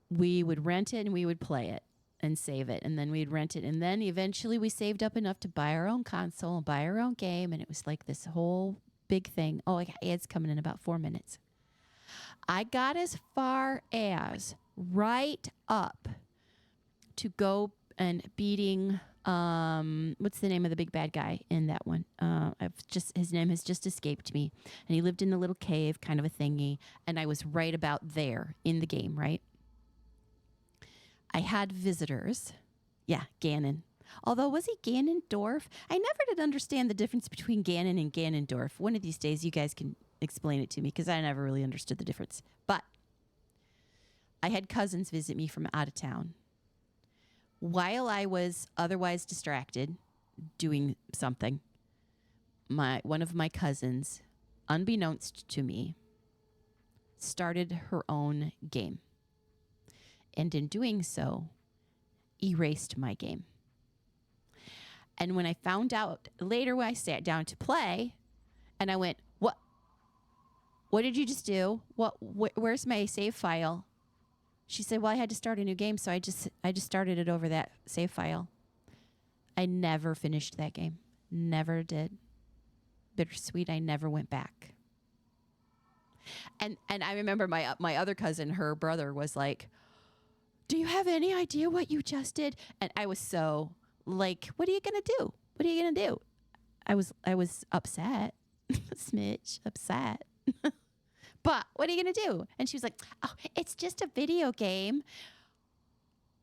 We would rent it and we would play it and save it. And then we'd rent it. And then eventually we saved up enough to buy our own console and buy our own game. And it was like this whole big thing. Oh, ads coming in about 4 minutes. I got as far as right up to go and beating, what's the name of the big bad guy in that one? His name has just escaped me. And he lived in a little cave, kind of a thingy. And I was right about there in the game, right? I had visitors. Yeah, Ganon. Although, was he Ganondorf? I never did understand the difference between Ganon and Ganondorf. One of these days, you guys can explain it to me, because I never really understood the difference. But I had cousins visit me from out of town. While I was otherwise distracted doing something, one of my cousins, unbeknownst to me, started her own game. And in doing so, erased my game. And when I found out later, when I sat down to play, and I went, "What? What did you just do? Where's my save file?" She said, "Well, I had to start a new game, so I just started it over that save file." I never finished that game. Never did. Bittersweet. I never went back. And I remember my other cousin, her brother, was like, "Do you have any idea what you just did?" And I was so like, "What are you gonna do? What are you gonna do?" I was upset, smidge upset. But what are you gonna do? And she was like, "Oh, it's just a video game."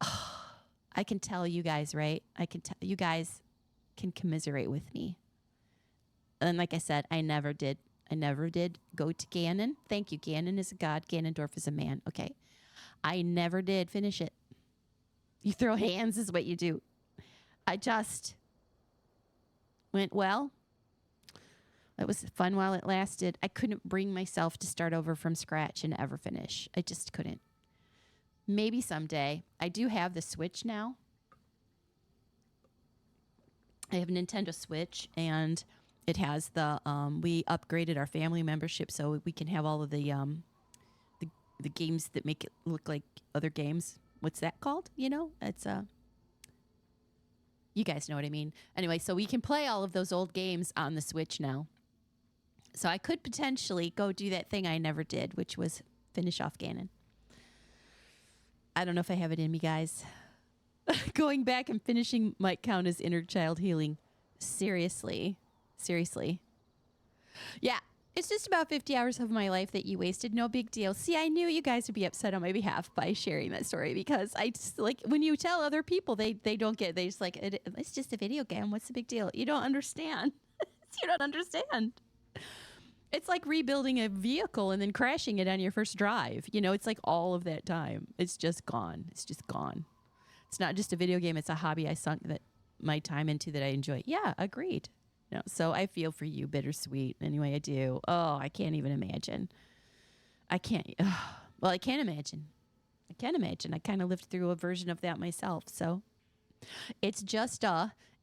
Oh, I can tell you guys, right? I can tell you guys can commiserate with me. And like I said, I never did go to Ganon. Thank you. Ganon is a god. Ganondorf is a man. Okay. I never did finish it. You throw hands is what you do. I just went, well, it was fun while it lasted. I couldn't bring myself to start over from scratch and ever finish. I just couldn't. Maybe someday. I do have the Switch now. I have a Nintendo Switch, and it has the we upgraded our family membership so we can have all of the games that make it look like other games. What's that called? You know, it's you guys know what I mean. Anyway, so we can play all of those old games on the Switch now. So I could potentially go do that thing I never did, which was finish off Ganon. I don't know if I have it in me, guys. Going back and finishing might count as inner child healing. Seriously. Yeah, it's just about 50 hours of my life that you wasted. No big deal. See, I knew you guys would be upset on my behalf by sharing that story because I just, like, when you tell other people, they don't get, they just like, it's just a video game. What's the big deal? You don't understand. You don't understand. It's like rebuilding a vehicle and then crashing it on your first drive. You know, it's like all of that time. It's just gone. It's just gone. It's not just a video game. It's a hobby I sunk my time into that I enjoy. Yeah, agreed. No, so I feel for you, bittersweet. Anyway, I do. Oh, I can't even imagine. I can't. Well, I can't imagine. I kind of lived through a version of that myself. So it's just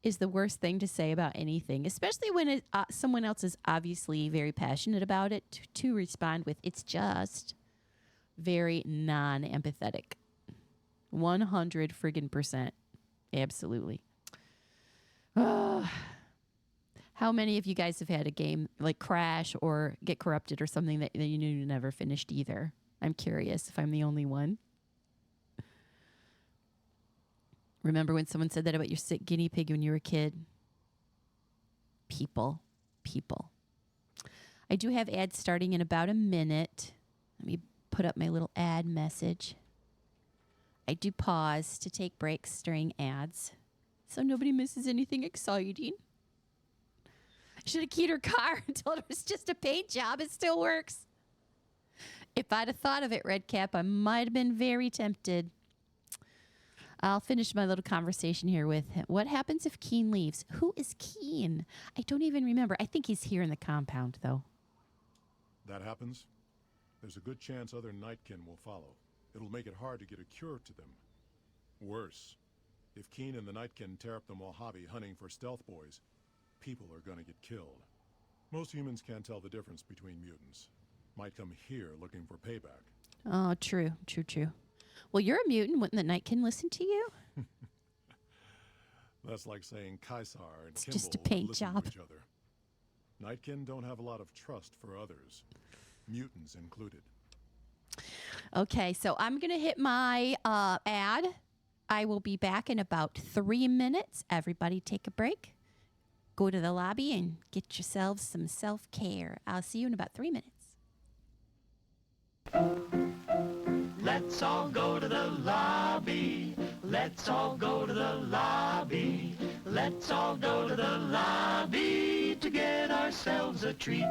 is the worst thing to say about anything, especially when someone else is obviously very passionate about it, to respond with, it's just very non-empathetic. 100 friggin' %. Absolutely. How many of you guys have had a game like crash or get corrupted or something that you knew you never finished either? I'm curious if I'm the only one. Remember when someone said that about your sick guinea pig when you were a kid? People. I do have ads starting in about a minute. Let me put up my little ad message. I do pause to take breaks during ads so nobody misses anything exciting. I should have keyed her car and told her it's just a paint job. It still works. If I'd have thought of it, Redcap, I might have been very tempted. I'll finish my little conversation here with him. What happens if Keen leaves? Who is Keen? I don't even remember. I think he's here in the compound, though. That happens, there's a good chance other Nightkin will follow. It'll make it hard to get a cure to them. Worse, if Keen and the Nightkin tear up the Mojave hunting for stealth boys, people are gonna get killed. Most humans can't tell the difference between mutants. Might come here looking for payback. Oh, true. Well, you're a mutant. Wouldn't the Nightkin listen to you? That's like saying Kaisar and It's Kimball just a paint listen job. to each other. Nightkin don't have a lot of trust for others, mutants included. Okay, so I'm going to hit my ad. I will be back in about 3 minutes. Everybody take a break. Go to the lobby and get yourselves some self-care. I'll see you in about 3 minutes. Let's all go to the lobby. Let's all go to the lobby. Let's all go to the lobby to get ourselves a treat.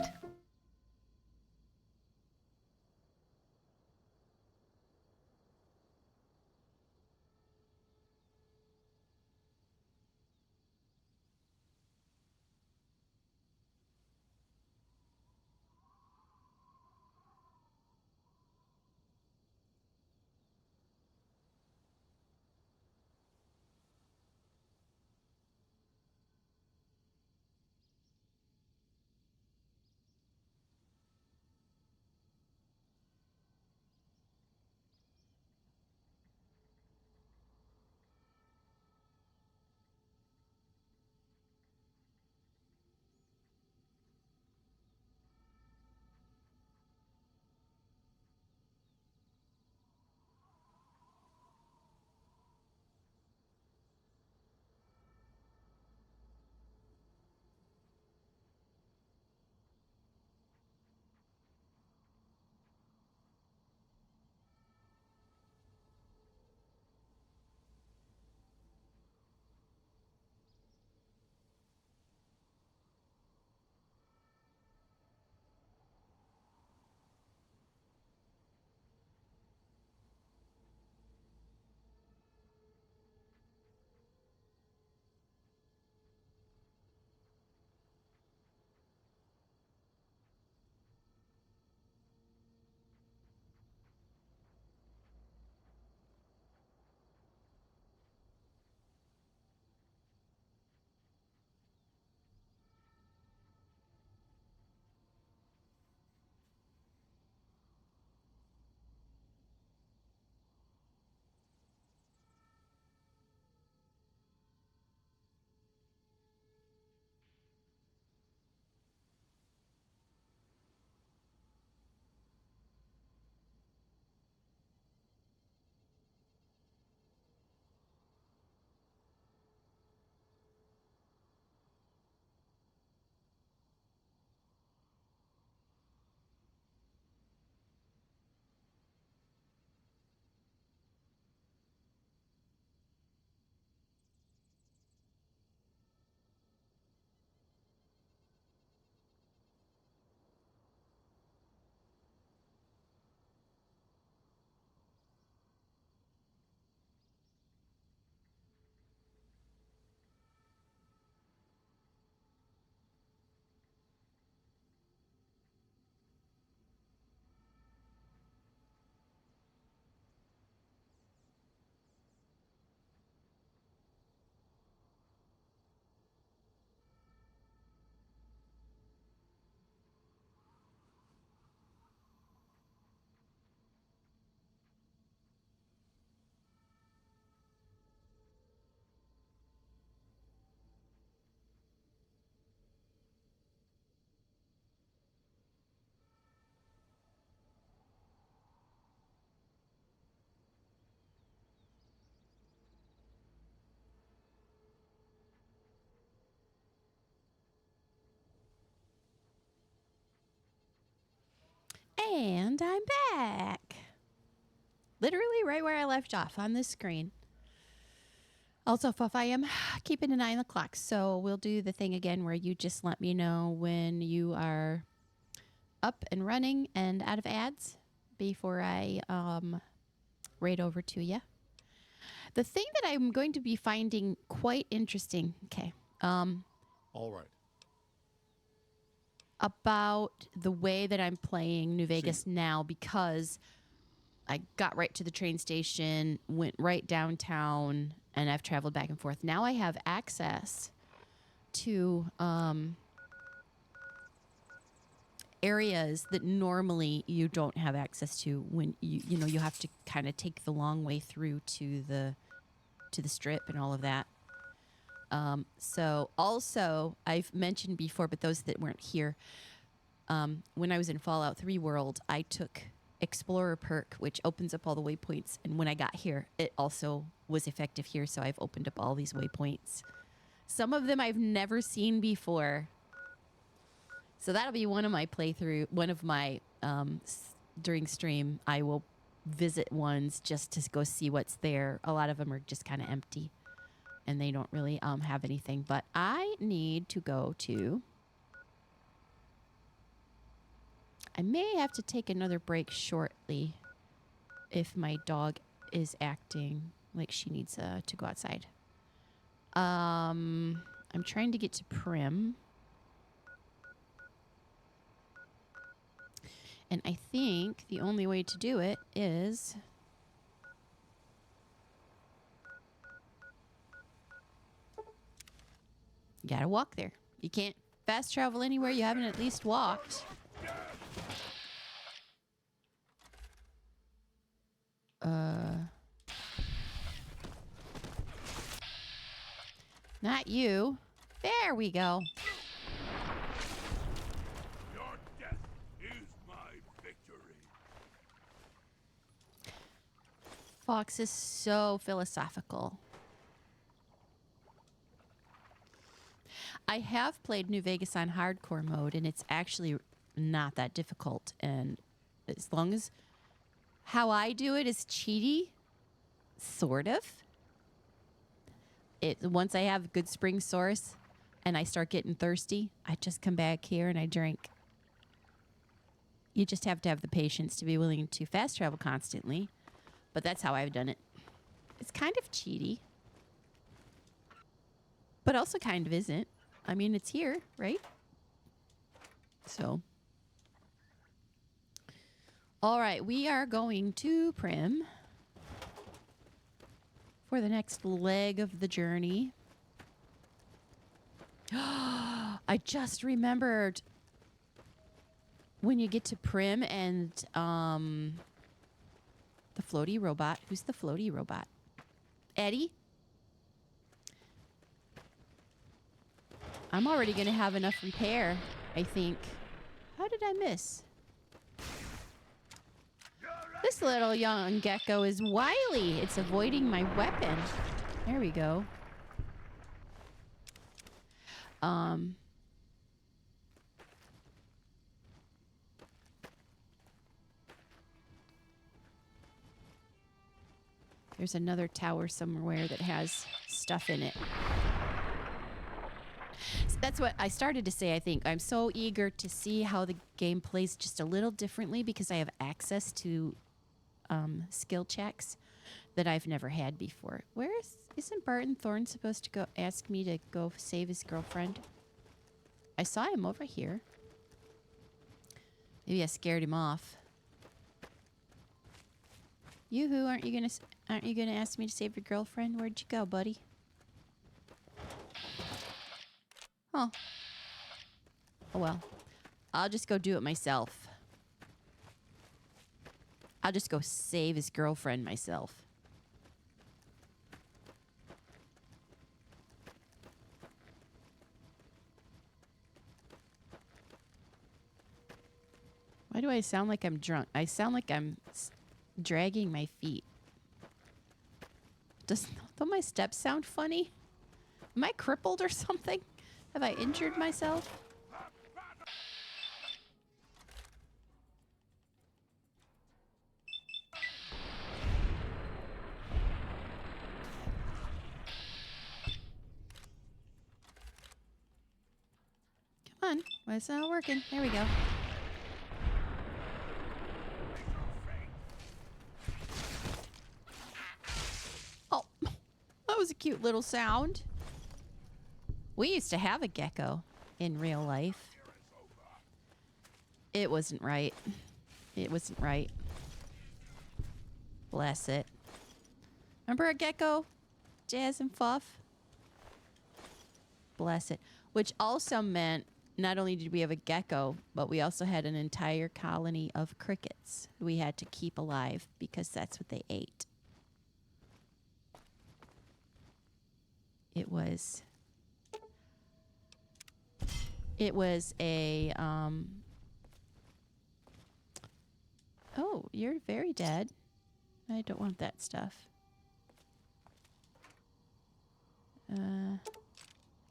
And I'm back. Literally right where I left off on this screen. Also, Fuff, I am keeping an eye on the clock, so we'll do the thing again where you just let me know when you are up and running and out of ads before I raid over to you. The thing that I'm going to be finding quite interesting, All right. about the way that I'm playing New Vegas now, because I got right to the train station, went right downtown, and I've traveled back and forth. Now I have access to areas that normally you don't have access to when you have to kind of take the long way through to the strip and all of that. So also I've mentioned before, but those that weren't here, when I was in Fallout 3 World, I took Explorer perk, which opens up all the waypoints, and when I got here, it also was effective here, so I've opened up all these waypoints. Some of them I've never seen before. So that'll be one of my during stream, I will visit ones just to go see what's there. A lot of them are just kind of empty, and they don't really have anything. But I need to go to... I may have to take another break shortly if my dog is acting like she needs to go outside. I'm trying to get to Prim. And I think the only way to do it is... you gotta walk there. You can't fast travel anywhere you haven't at least walked. Not you. There we go. Your death is my victory. Fox is so philosophical. I have played New Vegas on hardcore mode, and it's actually not that difficult. And as long as how I do it is cheaty, sort of. Once I have a good spring source and I start getting thirsty, I just come back here and I drink. You just have to have the patience to be willing to fast travel constantly. But that's how I've done it. It's kind of cheaty, but also kind of isn't. I mean, it's here, right? So. All right, we are going to Prim for the next leg of the journey. I just remembered when you get to Prim and the floaty robot. Who's the floaty robot? Eddie? I'm already going to have enough repair, I think. How did I miss? This little young gecko is wily. It's avoiding my weapon. There we go. There's another tower somewhere that has stuff in it. So that's what I started to say, I think. I'm so eager to see how the game plays just a little differently because I have access to skill checks that I've never had before. Isn't Barton Thorne supposed to go ask me to go save his girlfriend? I saw him over here. Maybe I scared him off. Yoo-hoo, aren't you gonna ask me to save your girlfriend? Where'd you go, buddy? Oh. Oh well. I'll just go do it myself. I'll just go save his girlfriend myself. Why do I sound like I'm drunk? I sound like I'm dragging my feet. Don't my steps sound funny? Am I crippled or something? Have I injured myself? on. Why it's not working? There we go. Oh, that was a cute little sound. We used to have a gecko in real life. It wasn't right. It wasn't right. Bless it. Remember a gecko? Jazz and Fuff? Bless it. Which also meant not only did we have a gecko, but we also had an entire colony of crickets we had to keep alive because that's what they ate. It was a, oh, you're very dead. I don't want that stuff.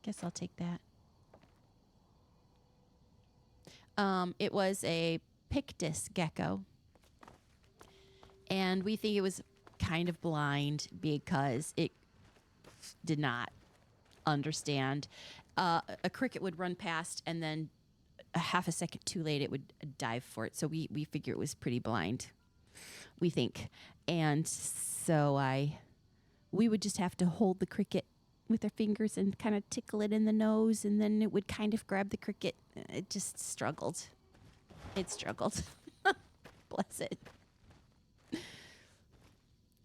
Guess I'll take that. It was a Pictus gecko. And we think it was kind of blind because it did not understand. A cricket would run past and then a half a second too late it would dive for it. So we figure it was pretty blind, we think. And so we would just have to hold the cricket with our fingers and kind of tickle it in the nose, and then it would kind of grab the cricket. It just struggled. It struggled. Bless it.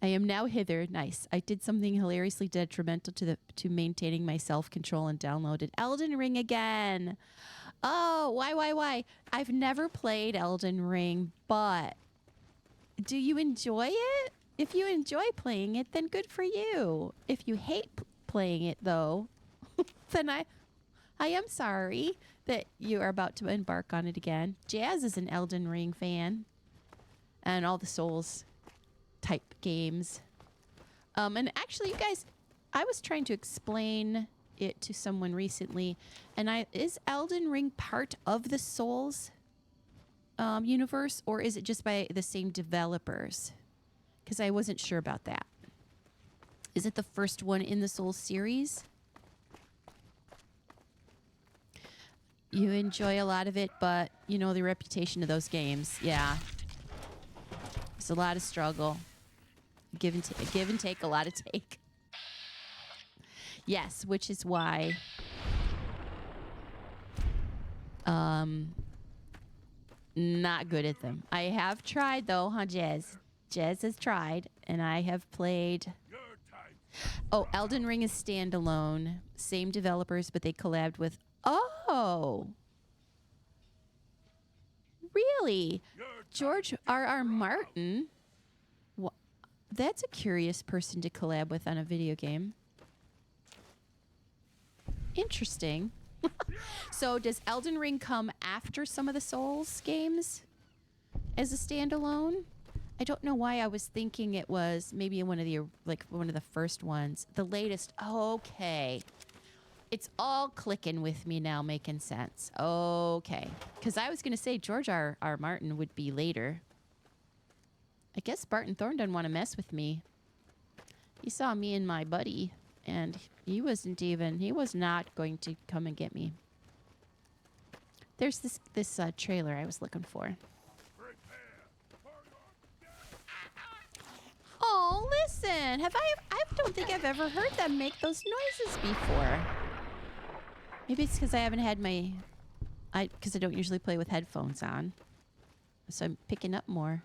I am now hither. Nice. I did something hilariously detrimental to maintaining my self-control and downloaded Elden Ring again. Oh, why? I've never played Elden Ring, but do you enjoy it? If you enjoy playing it, then good for you. If you hate playing it, though, then I am sorry that you are about to embark on it again. Jazz is an Elden Ring fan and all the Souls type games. And actually, you guys, I was trying to explain it to someone recently, and is Elden Ring part of the Souls universe, or is it just by the same developers? Because I wasn't sure about that. Is it the first one in the Souls series? You enjoy a lot of it, but you know the reputation of those games. Yeah. It's a lot of struggle. Give and take, a lot of take. Yes, which is why not good at them. I have tried though, huh, Jazz? Jazz has tried, and I have played. Oh, Elden Ring is standalone. Same developers, but they collabed with. Oh, really? George R.R. Martin. That's a curious person to collab with on a video game. Interesting. So does Elden Ring come after some of the Souls games as a standalone? I don't know why I was thinking it was maybe one of the first ones. The latest. Okay. It's all clicking with me now, making sense. Okay. Because I was going to say George R.R. Martin would be later. I guess Barton Thorne doesn't want to mess with me. He saw me and my buddy, and he was not going to come and get me. There's this trailer I was looking for. Oh, listen! I don't think I've ever heard them make those noises before. Maybe it's because I haven't had because I don't usually play with headphones on, so I'm picking up more.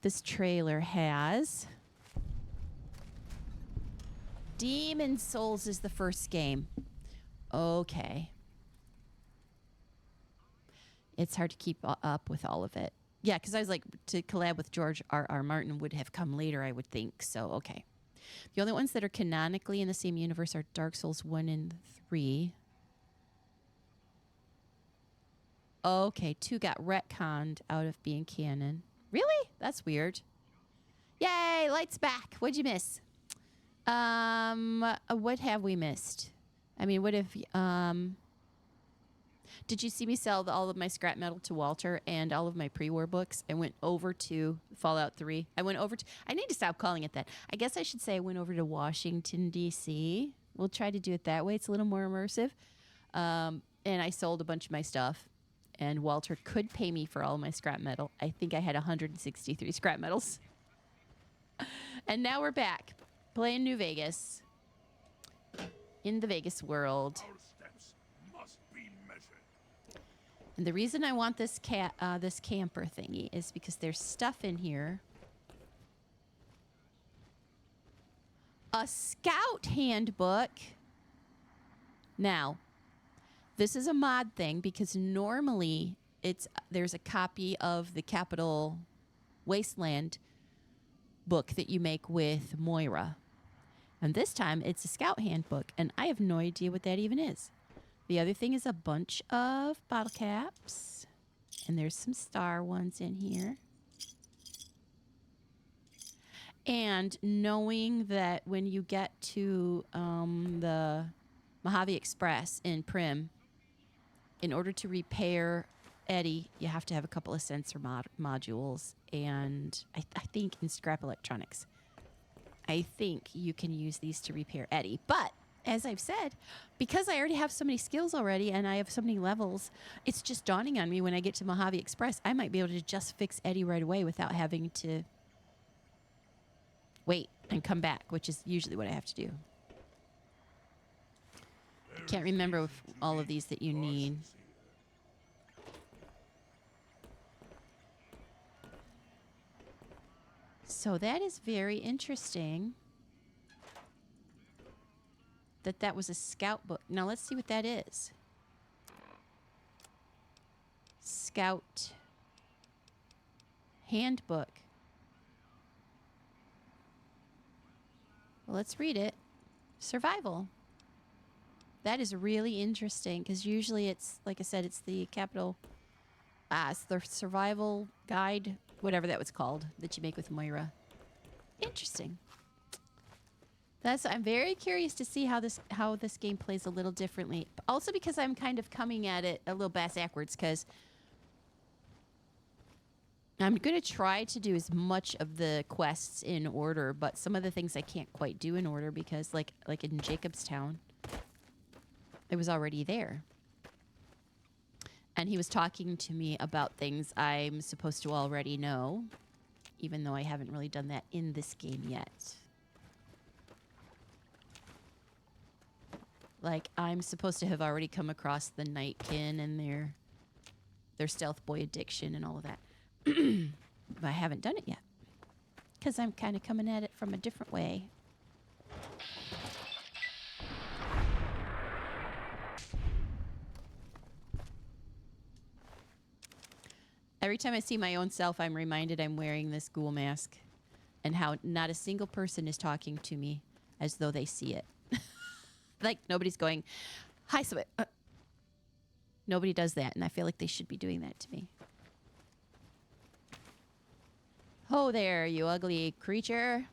This trailer has Demon Souls is the first game. Okay. It's hard to keep up with all of it. Yeah, because I was like, to collab with George R.R. Martin would have come later, I would think. So, okay. The only ones that are canonically in the same universe are Dark Souls 1 and 3. Okay, 2 got retconned out of being canon. Really? That's weird. Yay, lights back. What'd you miss? What have we missed? I mean, what if, did you see me sell all of my scrap metal to Walter and all of my pre-war books? I went over to Fallout 3. I need to stop calling it that. I guess I should say I went over to Washington, D.C. We'll try to do it that way. It's a little more immersive. And I sold a bunch of my stuff. And Walter could pay me for all my scrap metal. I think I had 163 scrap metals. And now we're back. Playing New Vegas. In the Vegas world. Our steps must be measured. And the reason I want this this camper thingy is because there's stuff in here. A scout handbook. Now, this is a mod thing because normally there's a copy of the Capital Wasteland book that you make with Moira. And this time it's a scout handbook, and I have no idea what that even is. The other thing is a bunch of bottle caps, and there's some star ones in here. And knowing that when you get to the Mojave Express in Prim, in order to repair Eddie, you have to have a couple of sensor modules, and I think in scrap electronics. I think you can use these to repair Eddie. But, as I've said, because I already have so many skills already and I have so many levels, it's just dawning on me when I get to Mojave Express, I might be able to just fix Eddie right away without having to wait and come back, which is usually what I have to do. I can't remember all of these that you need. So that is very interesting that was a scout book. Now let's see what that is. Scout handbook. Well, let's read it. Survival. That is really interesting because usually it's, like I said, it's the capital, it's the survival guide, whatever that was called, that you make with Moira. Interesting. I'm very curious to see how this game plays a little differently. Also because I'm kind of coming at it a little backwards because I'm going to try to do as much of the quests in order, but some of the things I can't quite do in order because like in Jacobstown, it was already there. And he was talking to me about things I'm supposed to already know, even though I haven't really done that in this game yet. Like, I'm supposed to have already come across the Nightkin and their stealth boy addiction and all of that. But I haven't done it yet. Because I'm kind of coming at it from a different way. Every time I see my own self, I'm reminded I'm wearing this ghoul mask. And how not a single person is talking to me as though they see it. Like, nobody's going, hi, Sweat. Nobody does that, and I feel like they should be doing that to me. Ho there, you ugly creature.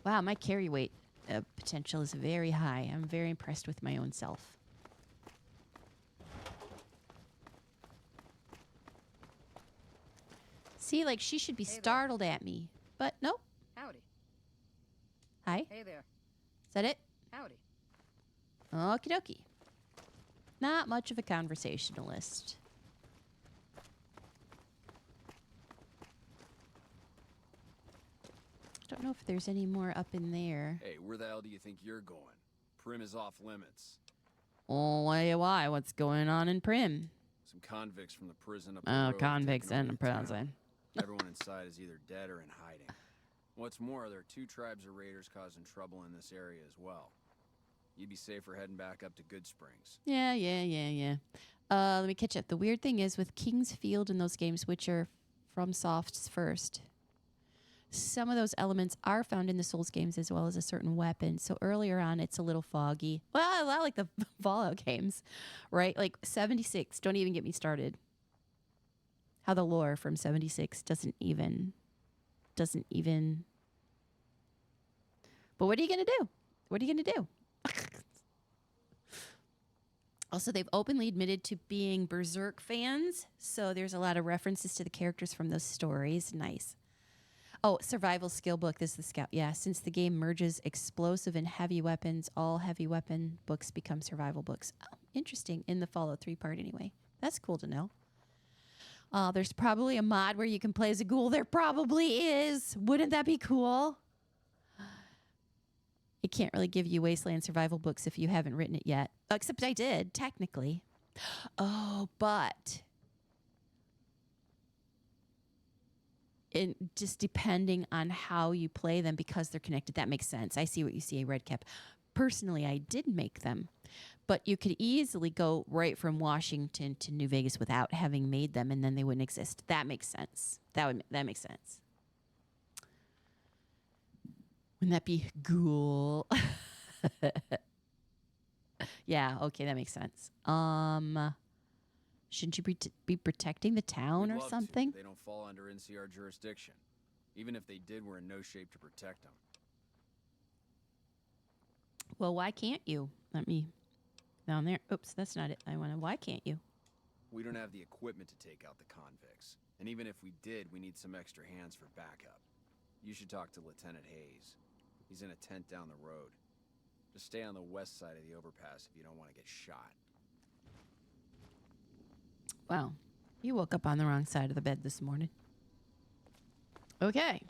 Wow, my carry weight potential is very high. I'm very impressed with my own self. See, like, she should be startled at me. But nope. Howdy. Hi. Hey there. Is that it? Howdy. Okie dokie. Not much of a conversationalist. Don't know if there's any more up in there. Hey, where the hell do you think you're going? Prim is off limits. Oh, why? What's going on in Prim? Some convicts from the prison up the Oh, road convicts taking in over the the town. prison. Everyone inside is either dead or in hiding. What's more, there are 2 tribes of raiders causing trouble in this area as well. You'd be safer heading back up to Good Springs. Yeah. Let me catch up. The weird thing is with King's Field in those games, which are from Soft's first, some of those elements are found in the Souls games as well as a certain weapon. So earlier on, it's a little foggy. Well, I like the Fallout games, right? Like 76, don't even get me started. How the lore from 76 doesn't even. But what are you going to do? What are you going to do? Also, they've openly admitted to being Berserk fans, so there's a lot of references to the characters from those stories. Nice. Oh, survival skill book. This is the Scout. Yeah, since the game merges explosive and heavy weapons, all heavy weapon books become survival books. Oh, interesting. In the Fallout 3 part, anyway. That's cool to know. There's probably a mod where you can play as a ghoul. There probably is. Wouldn't that be cool? It can't really give you Wasteland survival books if you haven't written it yet. Except I did, technically. Oh, but just depending on how you play them because they're connected. That makes sense. I see what you see, Redcap. Personally, I did make them. But you could easily go right from Washington to New Vegas without having made them, and then they wouldn't exist. That makes sense. That makes sense. Wouldn't that be ghoul? Yeah, okay, that makes sense. Shouldn't you be protecting the town or something? They don't fall under NCR jurisdiction. Even if they did, we're in no shape to protect them. Well, why can't you? Let me... Down there. Oops, that's not it. Why can't you? We don't have the equipment to take out the convicts. And even if we did, we need some extra hands for backup. You should talk to Lieutenant Hayes. He's in a tent down the road. Just stay on the west side of the overpass if you don't want to get shot. Wow. You woke up on the wrong side of the bed this morning. Okay.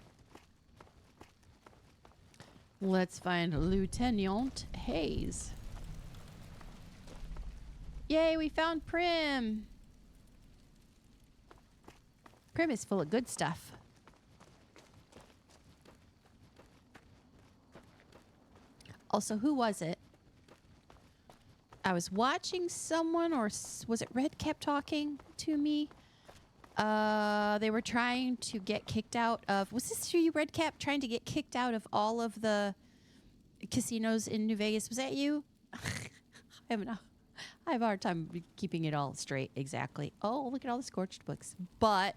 Let's find Lieutenant Hayes. Yay, we found Prim. Prim is full of good stuff. Also, who was it? I was watching someone, or was it Redcap talking to me? They were trying to get kicked out of... Was this you, Redcap, trying to get kicked out of all of the casinos in New Vegas? Was that you? I have a hard time keeping it all straight, exactly. Oh, look at all the scorched books. But...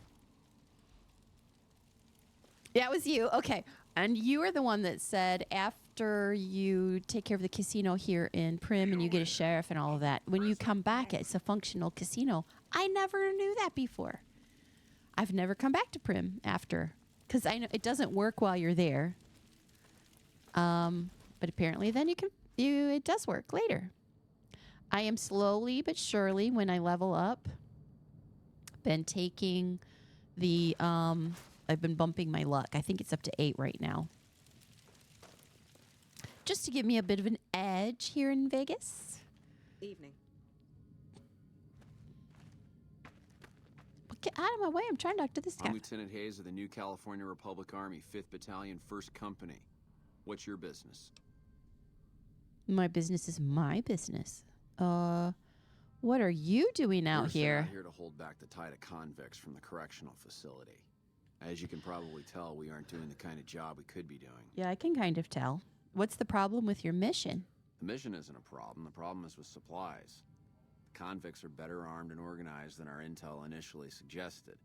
yeah, it was you. Okay. And you are the one that said after you take care of the casino here in Prim and you get a sheriff and all of that, when you come back, it's a functional casino. I never knew that before. I've never come back to Prim after. Because I know it doesn't work while you're there. But apparently then it does work later. I am slowly but surely, when I level up, been taking the, I've been bumping my luck. I think it's up to 8 right now. Just to give me a bit of an edge here in Vegas. Evening. Get out of my way. I'm trying to talk to this guy. I'm Lieutenant Hayes of the New California Republic Army, 5th Battalion, 1st Company. What's your business? My business is my business. What are you doing out here? We're out here to hold back the tide of convicts from the correctional facility. As you can probably tell, we aren't doing the kind of job we could be doing. Yeah, I can kind of tell. What's the problem with your mission? The mission isn't a problem. The problem is with supplies. The convicts are better armed and organized than our intel initially suggested.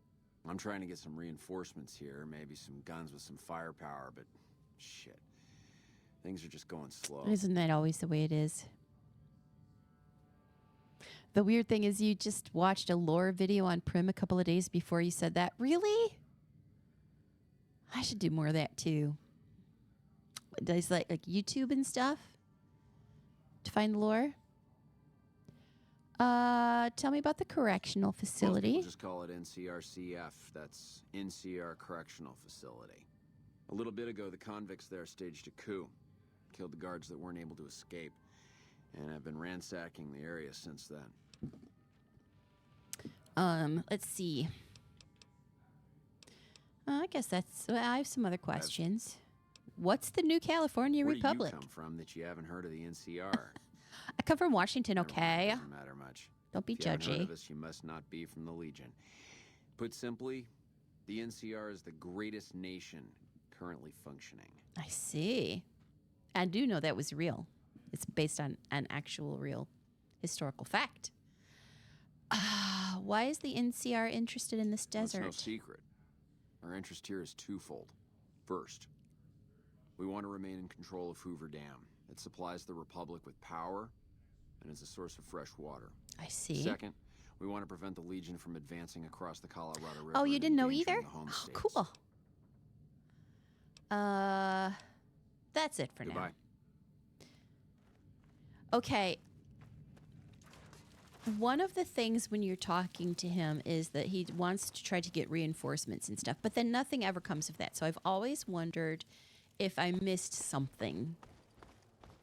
I'm trying to get some reinforcements here, maybe some guns with some firepower, but shit. Things are just going slow. Isn't that always the way it is? The weird thing is you just watched a lore video on Prim a couple of days before you said that. Really? I should do more of that too. Does like YouTube and stuff to find lore? Tell me about the correctional facility. Most people just call it NCRCF. That's NCR Correctional Facility. A little bit ago, the convicts there staged a coup. Killed the guards that weren't able to escape. And I've been ransacking the area since then. Let's see. I guess that's... Well, I have some other questions. What's the New California Republic? Where do you come from that you haven't heard of the NCR? I come from Washington, okay? Doesn't matter much. Don't be if you haven't heard judgy. of us, you must not be from the Legion. Put simply, the NCR is the greatest nation currently functioning. I see. I do know that was real. It's based on an actual real historical fact. Why is the NCR interested in this desert? Well, it's no secret. Our interest here is twofold. First, we want to remain in control of Hoover Dam. It supplies the Republic with power and is a source of fresh water. I see. Second, we want to prevent the Legion from advancing across the Colorado River. Oh, you and didn't know endangering either? the home Oh, states. cool. That's it for Goodbye. now. Okay. One of the things when you're talking to him is that he wants to try to get reinforcements and stuff, but then nothing ever comes of that. So I've always wondered if I missed something,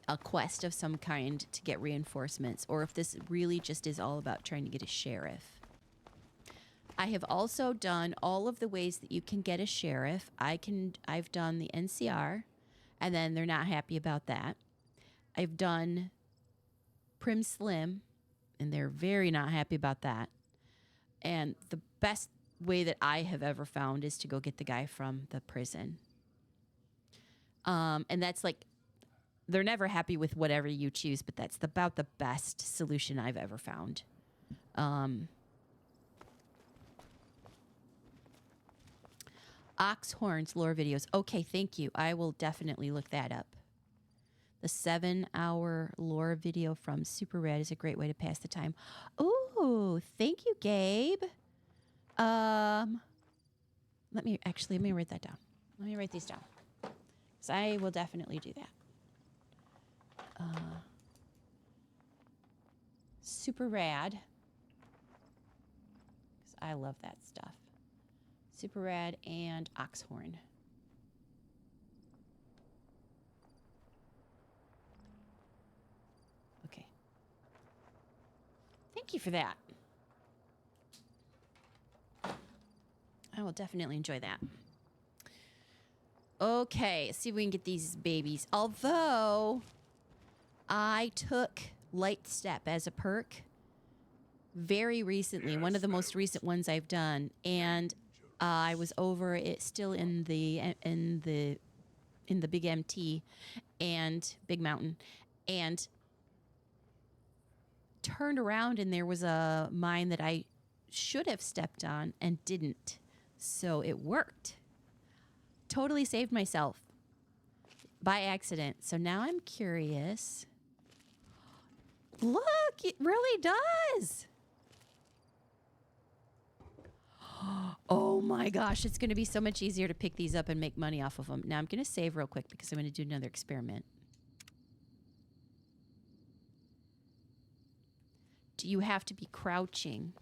a quest of some kind to get reinforcements, or if this really just is all about trying to get a sheriff. I have also done all of the ways that you can get a sheriff. I've done the NCR, and then they're not happy about that. I've done Prim Slim, and they're very not happy about that. And the best way that I have ever found is to go get the guy from the prison. And that's like, they're never happy with whatever you choose, but that's about the best solution I've ever found. Ox horns lore videos. Okay, thank you. I will definitely look that up. The 7-hour lore video from Super Rad is a great way to pass the time. Ooh, thank you, Gabe. Let me write that down. Let me write these down. Because I will definitely do that. Super Rad. Because I love that stuff. Super Rad and Oxhorn. Okay. Thank you for that. I will definitely enjoy that. Okay, see if we can get these babies. Although I took Light Step as a perk very recently, one of the most recent ones I've done, and I was over it still in the Big MT and Big Mountain, and turned around and there was a mine that I should have stepped on and didn't. So it worked. Totally saved myself by accident. So now I'm curious. Look, it really does. Oh my gosh, it's going to be so much easier to pick these up and make money off of them. Now I'm going to save real quick because I'm going to do another experiment. Do you have to be crouching?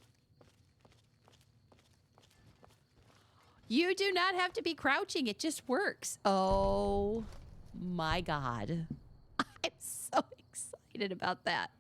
You do not have to be crouching. It just works. Oh my God. I'm so excited about that.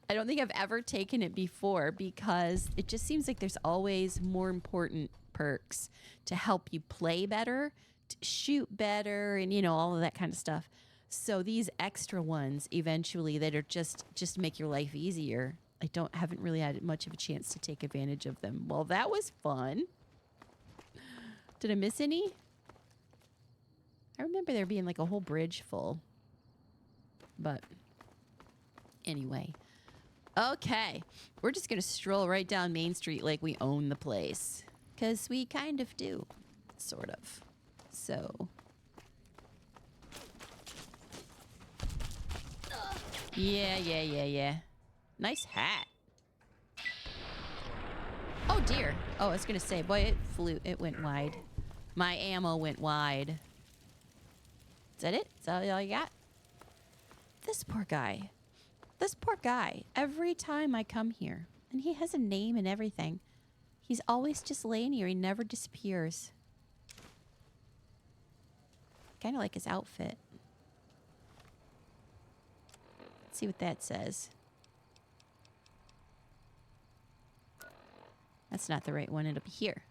I don't think I've ever taken it before because it just seems like there's always more important perks to help you play better, to shoot better, and you know, all of that kind of stuff. So these extra ones eventually that are just make your life easier. I haven't really had much of a chance to take advantage of them. Well, that was fun. Did I miss any? I remember there being like a whole bridge full. But anyway. Okay. We're just going to stroll right down Main Street like we own the place. Because we kind of do. Sort of. So. Yeah. Nice hat. Oh, dear. Oh, I was going to say, boy, it flew. It went wide. My ammo went wide. Is that it? Is that all you got? This poor guy. This poor guy. Every time I come here, and he has a name and everything, he's always just laying here. He never disappears. Kind of like his outfit. Let's see what that says. That's not the right one. It'll be here.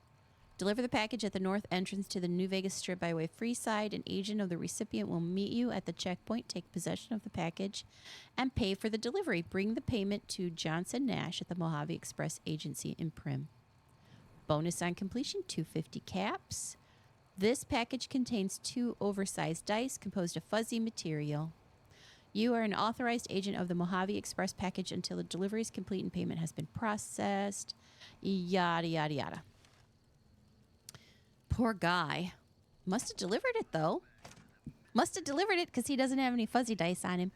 Deliver the package at the north entrance to the New Vegas Strip Byway Freeside. An agent of the recipient will meet you at the checkpoint. Take possession of the package and pay for the delivery. Bring the payment to Johnson Nash at the Mojave Express Agency in Prim. Bonus on completion, 250 caps. This package contains 2 oversized dice composed of fuzzy material. You are an authorized agent of the Mojave Express package until the delivery is complete and payment has been processed. Yada, yada, yada. Poor guy. Must have delivered it, though. Must have delivered it because he doesn't have any fuzzy dice on him.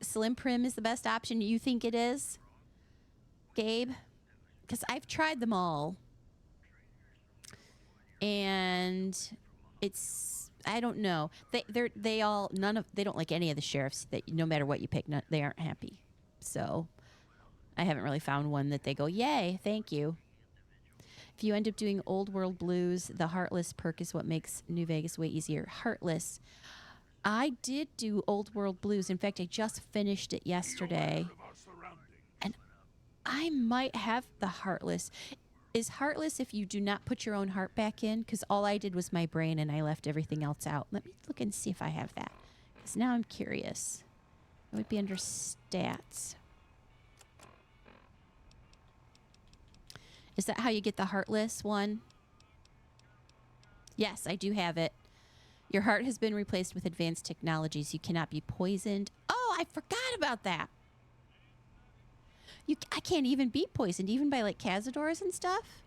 Slim Prim is the best option. You think it is, Gabe? Because I've tried them all, and it's, I don't know. They don't like any of the sheriffs. That no matter what you pick, they aren't happy. So I haven't really found one that they go, yay, thank you. If you end up doing Old World Blues, the Heartless perk is what makes New Vegas way easier. Heartless. I did do Old World Blues. In fact, I just finished it yesterday. And I might have the Heartless. Is Heartless if you do not put your own heart back in? Because all I did was my brain and I left everything else out. Let me look and see if I have that. Because now I'm curious. It would be under stats. Is that how you get the Heartless one? Yes, I do have it. Your heart has been replaced with advanced technologies. You cannot be poisoned. Oh, I forgot about that. I can't even be poisoned, even by like Cazadors and stuff.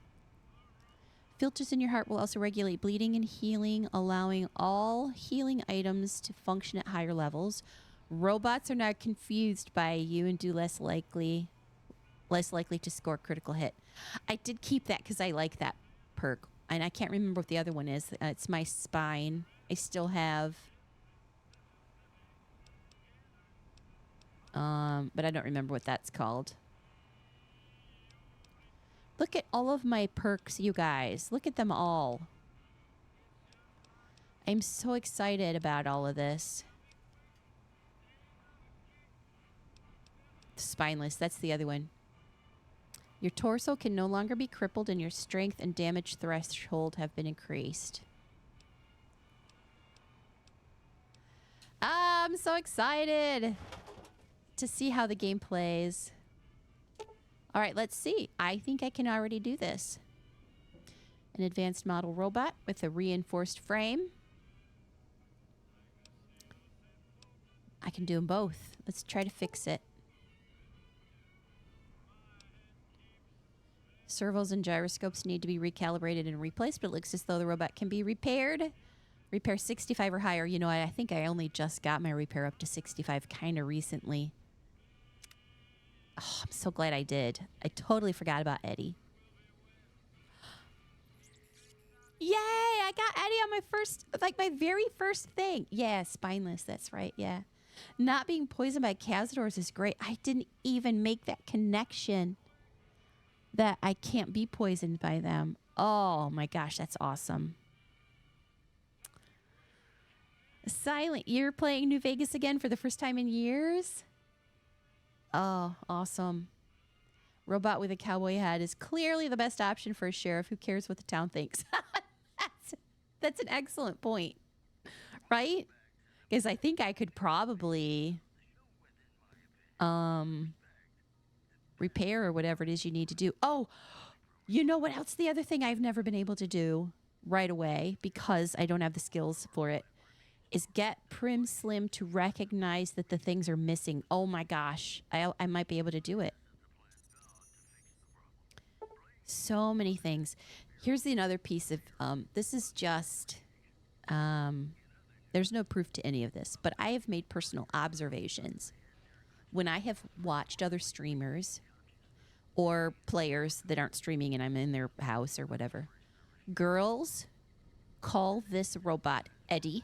Filters in your heart will also regulate bleeding and healing, allowing all healing items to function at higher levels. Robots are not confused by you and do less likely to score critical hit. I did keep that because I like that perk. And I can't remember what the other one is. It's my spine. I still have... but I don't remember what that's called. Look at all of my perks, you guys. Look at them all. I'm so excited about all of this. Spineless, that's the other one. Your torso can no longer be crippled and your strength and damage threshold have been increased. I'm so excited to see how the game plays. All right, let's see. I think I can already do this. An advanced model robot with a reinforced frame. I can do them both. Let's try to fix it. Servos and gyroscopes need to be recalibrated and replaced, but it looks as though the robot can be repaired. Repair 65 or higher. You know, I think I only just got my repair up to 65 kind of recently. Oh, I'm so glad I did. I totally forgot about Eddie. Yay! I got Eddie on my first, like my very first thing. Yeah, spineless. That's right. Yeah. Not being poisoned by Cazadors is great. I didn't even make that connection that I can't be poisoned by them. Oh my gosh, that's awesome. Silent, you're playing New Vegas again for the first time in years? Oh, awesome. Robot with a cowboy hat is clearly the best option for a sheriff. Who cares what the town thinks? That's an excellent point. Right? Because I think I could probably repair or whatever it is you need to do. Oh, you know what else? The other thing I've never been able to do right away because I don't have the skills for it is get Prim Slim to recognize that the things are missing. Oh my gosh. I might be able to do it. So many things. Here's another piece of, this is just, there's no proof to any of this, but I have made personal observations. When I have watched other streamers or players that aren't streaming and I'm in their house or whatever, girls call this robot Eddie.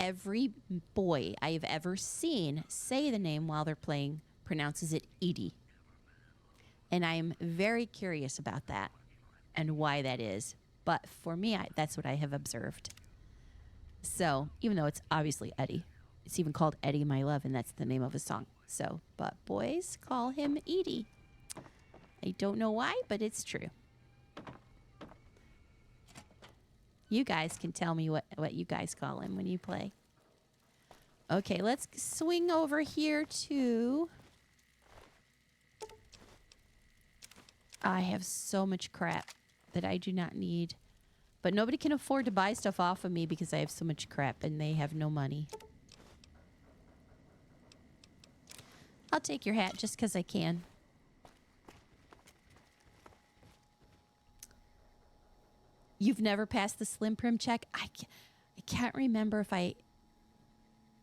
Every boy I have ever seen say the name while they're playing pronounces it Edie. And I'm very curious about that and why that is. But for me, that's what I have observed. So, even though it's obviously Eddie, it's even called Eddie My Love, and that's the name of a song. So, but boys call him Edie. I don't know why, but it's true. You guys can tell me what you guys call him when you play. Okay, let's swing over here to... I have so much crap that I do not need. But nobody can afford to buy stuff off of me because I have so much crap and they have no money. I'll take your hat just because I can. You've never passed the Slim Prim check? I can't remember if I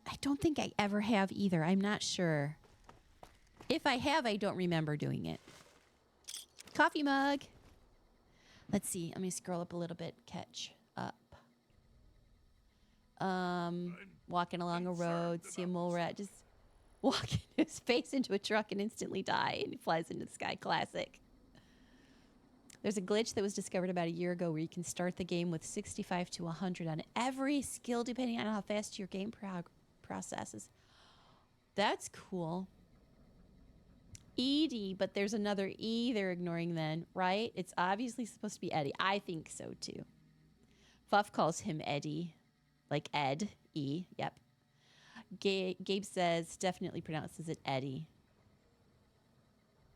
I don't think I ever have either. I'm not sure. If I have, I don't remember doing it. Coffee mug. Let's see. Let me scroll up a little bit. Catch up. Walking along a road, see a mole rat just walking his face into a truck and instantly die, and he flies into the sky. Classic. There's a glitch that was discovered about a year ago where you can start the game with 65 to 100 on every skill depending on how fast your game processes. That's cool. Edie, but there's another E they're ignoring then, right? It's obviously supposed to be Eddie. I think so too. Fuff calls him Eddie, like Ed, E, yep. Gabe says definitely pronounces it Eddie.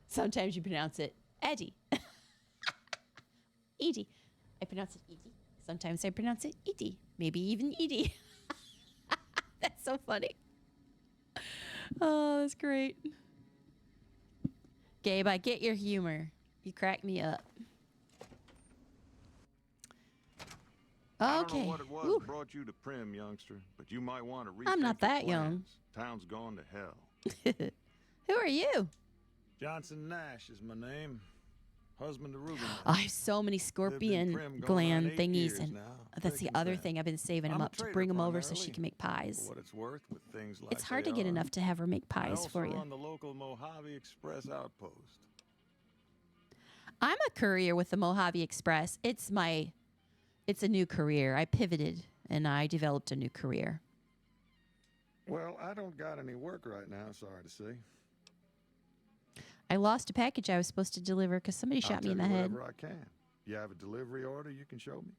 Sometimes you pronounce it Eddie. Edie. I pronounce it Edie. Sometimes I pronounce it Edie. Maybe even Edie. That's so funny. Oh, that's great. Gabe, I get your humor. You crack me up. Okay. I don't know what it was that brought you to Prim, youngster, but you might want to rethink I'm not your that young. plans. Town's gone to hell. Who are you? Johnson Nash is my name. Husband to Ruben. I have so many scorpion gland thingies, and that's the other thing. I've been saving them up to bring them over so she can make pies. For what it's worth, with things like It's hard to get enough to have her make pies for you. On the local Mojave Express outpost. I'm a courier with the Mojave Express. It's a new career. I pivoted and I developed a new career. Well, I don't got any work right now, sorry to say. I lost a package I was supposed to deliver because somebody shot me in the head. Whatever I can. You have a delivery order you can show me?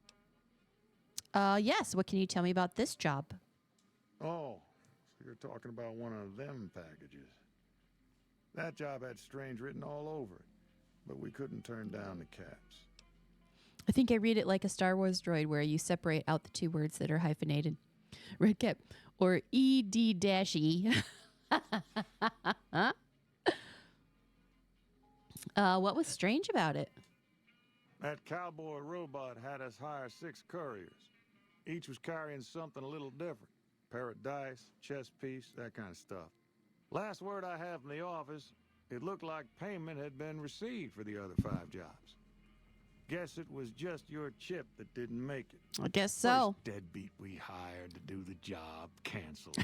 Yes. What can you tell me about this job? Oh, so you're talking about one of them packages. That job had strange written all over it, but we couldn't turn down the caps. I think I read it like a Star Wars droid where you separate out the two words that are hyphenated. Red cap or ED-E. What was strange about it? That cowboy robot had us hire 6 couriers. Each was carrying something a little different. Pair of dice, chess piece, that kind of stuff. Last word I have from the office, it looked like payment had been received for the other 5 jobs. Guess it was just your chip that didn't make it. I guess so. First deadbeat we hired to do the job canceled.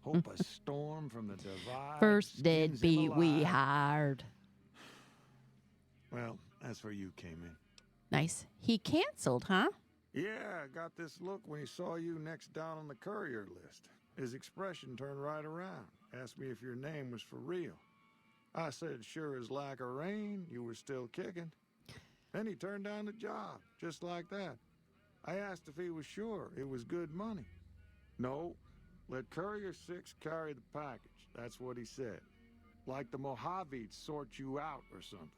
Hope a storm from the divide. First deadbeat we hired. Well, that's where you came in. Nice. He canceled, huh? Yeah, I got this look when he saw you next down on the courier list. His expression turned right around. Asked me if your name was for real. I said, sure as like a rain, you were still kicking. Then he turned down the job, just like that. I asked if he was sure it was good money. No, let Courier 6 carry the package. That's what he said. Like the Mojave'd sort you out or something.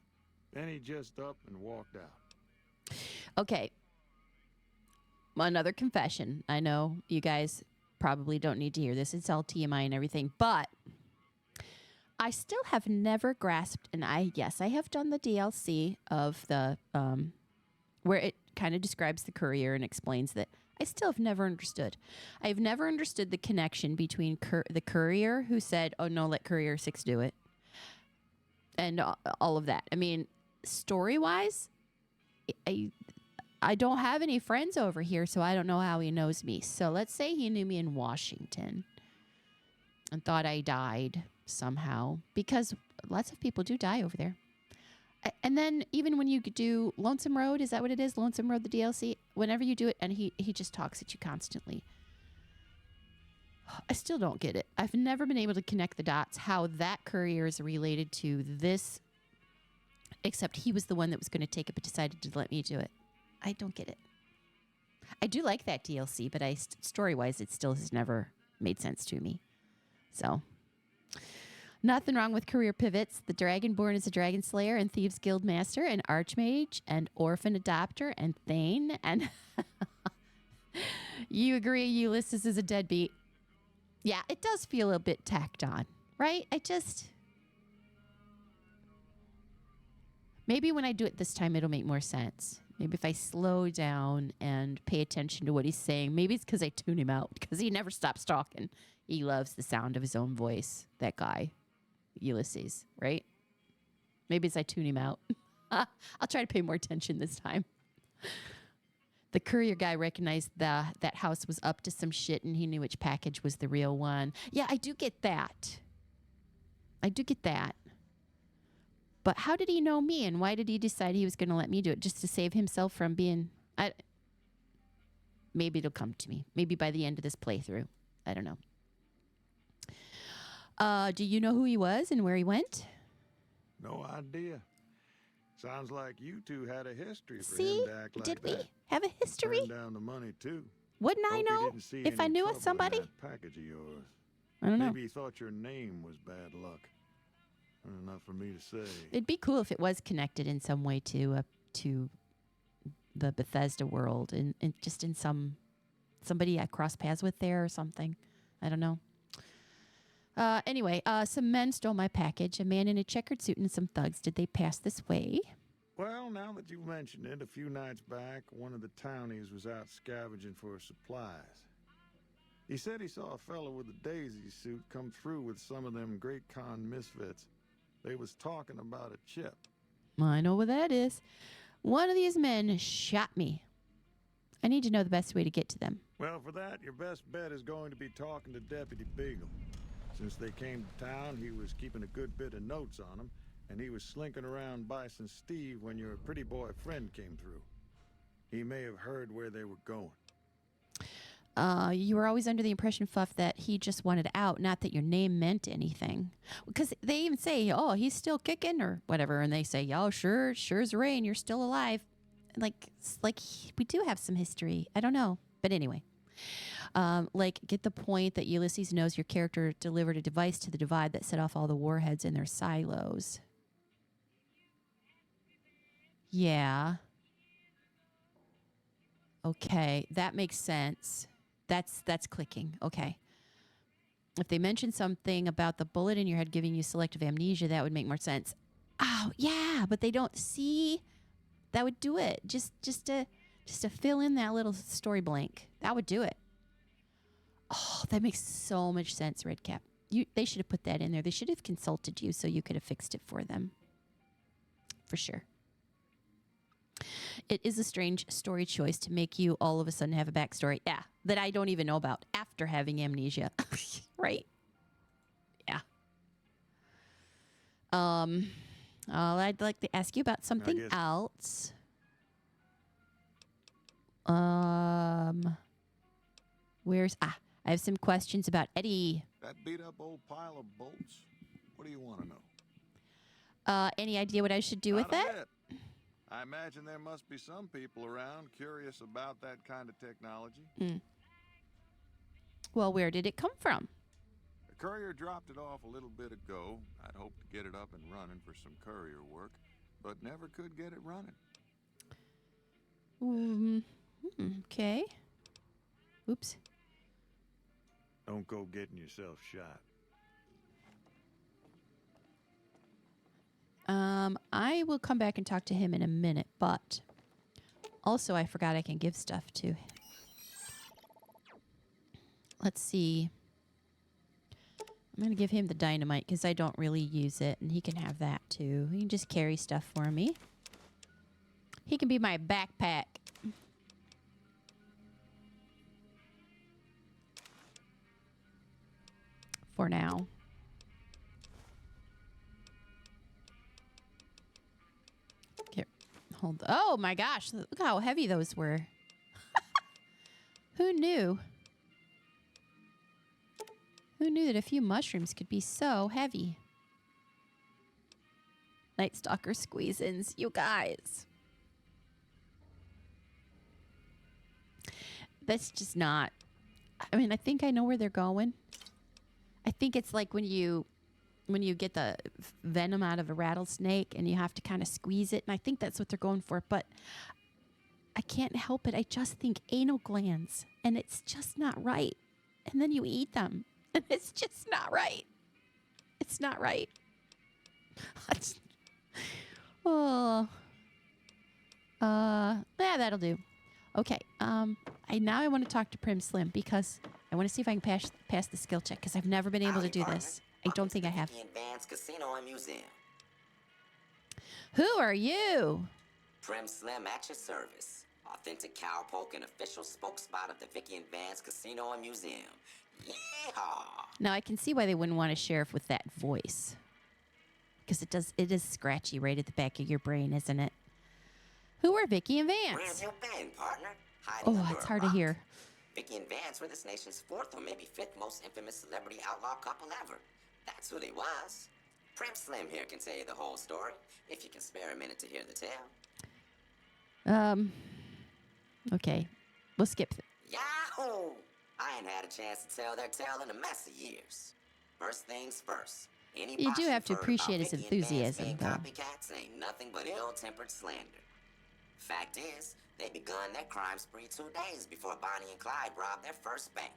Then he just up and walked out. Okay. Another confession. I know you guys probably don't need to hear this. It's all TMI and everything, but I still have never grasped, and I have done the DLC of the, where it kind of describes the courier and explains that. I still have never understood. I've never understood the connection between the courier who said, oh no, let Courier 6 do it. And all of that. I mean, story-wise, I don't have any friends over here, so I don't know how he knows me. So let's say he knew me in Washington and thought I died somehow, because lots of people do die over there. And then even when you do Lonesome Road, is that what it is? Lonesome Road, the DLC? Whenever you do it, and he just talks at you constantly. I still don't get it. I've never been able to connect the dots, how that courier is related to this, except he was the one that was going to take it but decided to let me do it. I don't get it. I do like that DLC, but story-wise, it still has never made sense to me. So, nothing wrong with career pivots. The Dragonborn is a Dragon Slayer and Thieves Guild Master and Archmage and Orphan Adopter and Thane. And you agree Ulysses is a deadbeat. Yeah, it does feel a bit tacked on, right? Maybe when I do it this time, it'll make more sense. Maybe if I slow down and pay attention to what he's saying. Maybe it's because I tune him out, because he never stops talking. He loves the sound of his own voice, that guy, Ulysses, right? Maybe it's I tune him out. I'll try to pay more attention this time. The courier guy recognized that house was up to some shit, and he knew which package was the real one. Yeah, I do get that. But how did he know me, and why did he decide he was going to let me do it? Just to save himself from being... Maybe it'll come to me. Maybe by the end of this playthrough. I don't know. Do you know who he was and where he went? No idea. Sounds like you two had a history for See? him to act like Did we that. have a history? Turned down the money, too. Wouldn't I Hope he know didn't see if I any knew trouble in somebody? that package of yours. I don't know. Maybe he thought your name was bad luck. Enough for me to say. It'd be cool if it was connected in some way to the Bethesda world, and just in somebody I crossed paths with there or something. I don't know. Anyway, some men stole my package. A man in a checkered suit and some thugs. Did they pass this way? Well, now that you mentioned it, a few nights back, one of the townies was out scavenging for supplies. He said he saw a fellow with a daisy suit come through with some of them Great Con misfits. They was talking about a chip. I know what that is. One of these men shot me. I need to know the best way to get to them. Well, for that, your best bet is going to be talking to Deputy Beagle. Since they came to town, he was keeping a good bit of notes on them, and he was slinking around Bison Steve when your pretty boy friend came through. He may have heard where they were going. You were always under the impression, Fuff, that he just wanted out, not that your name meant anything. Because they even say, oh, he's still kicking or whatever, and they say, oh, sure as rain, you're still alive. Like we do have some history. I don't know. But anyway. Get the point that Ulysses knows your character delivered a device to the Divide that set off all the warheads in their silos. Yeah. Okay, that makes sense. That's clicking. Okay. If they mention something about the bullet in your head giving you selective amnesia, that would make more sense. Oh, yeah, but they don't see. That would do it. Just to fill in that little story blank. That would do it. Oh, that makes so much sense, Redcap. They should have put that in there. They should have consulted you so you could have fixed it for them. For sure. It is a strange story choice to make you all of a sudden have a backstory. Yeah, that I don't even know about after having amnesia. Right? Yeah. I'd like to ask you about something else. Where's... I have some questions about Eddie. That beat up old pile of bolts? What do you want to know? Any idea what I should do with it? I imagine there must be some people around curious about that kind of technology. Well, where did it come from? The courier dropped it off a little bit ago. I'd hoped to get it up and running for some courier work, but never could get it running. Okay. Oops. Don't go getting yourself shot. I will come back and talk to him in a minute, but also I forgot I can give stuff to him. Let's see. I'm going to give him the dynamite because I don't really use it, and he can have that too. He can just carry stuff for me. He can be my backpack. For now. Hold. Oh my gosh! Look how heavy those were. Who knew? Who knew that a few mushrooms could be so heavy? Night Stalker squeeze-ins, you guys. That's just not. I mean, I think I know where they're going. I think it's like when you get the venom out of a rattlesnake and you have to kind of squeeze it. And I think that's what they're going for. But I can't help it. I just think anal glands. And it's just not right. And then you eat them. And it's just not right. It's not right. Yeah, that'll do. Okay. I want to talk to Prim Slim because I want to see if I can pass the skill check because I've never been able to do this. I don't think I have. Advanced Casino and Museum. Who are you? Prim Slim at your service. Authentic cowpoke and official spokesspot of the Vicky and Vance Casino and Museum. Yeehaw! Now I can see why they wouldn't want a sheriff with that voice. Because it is scratchy right at the back of your brain, isn't it? Who are Vicky and Vance? Where have you been, partner? Hiding Oh, under it's a hard to rock. hear. Vicky and Vance were this nation's fourth or maybe fifth most infamous celebrity outlaw couple ever. That's who they was. Prim Slim here can tell you the whole story, if you can spare a minute to hear the tale. Okay. We'll skip. Yahoo! I ain't had a chance to tell their tale in a mess of years. First things first. Any You do boss have to you've heard appreciate about his Vicky and Vance enthusiasm, being though. Copycats ain't nothing but ill-tempered slander. Fact is, they begun their crime spree 2 days before Bonnie and Clyde robbed their first bank.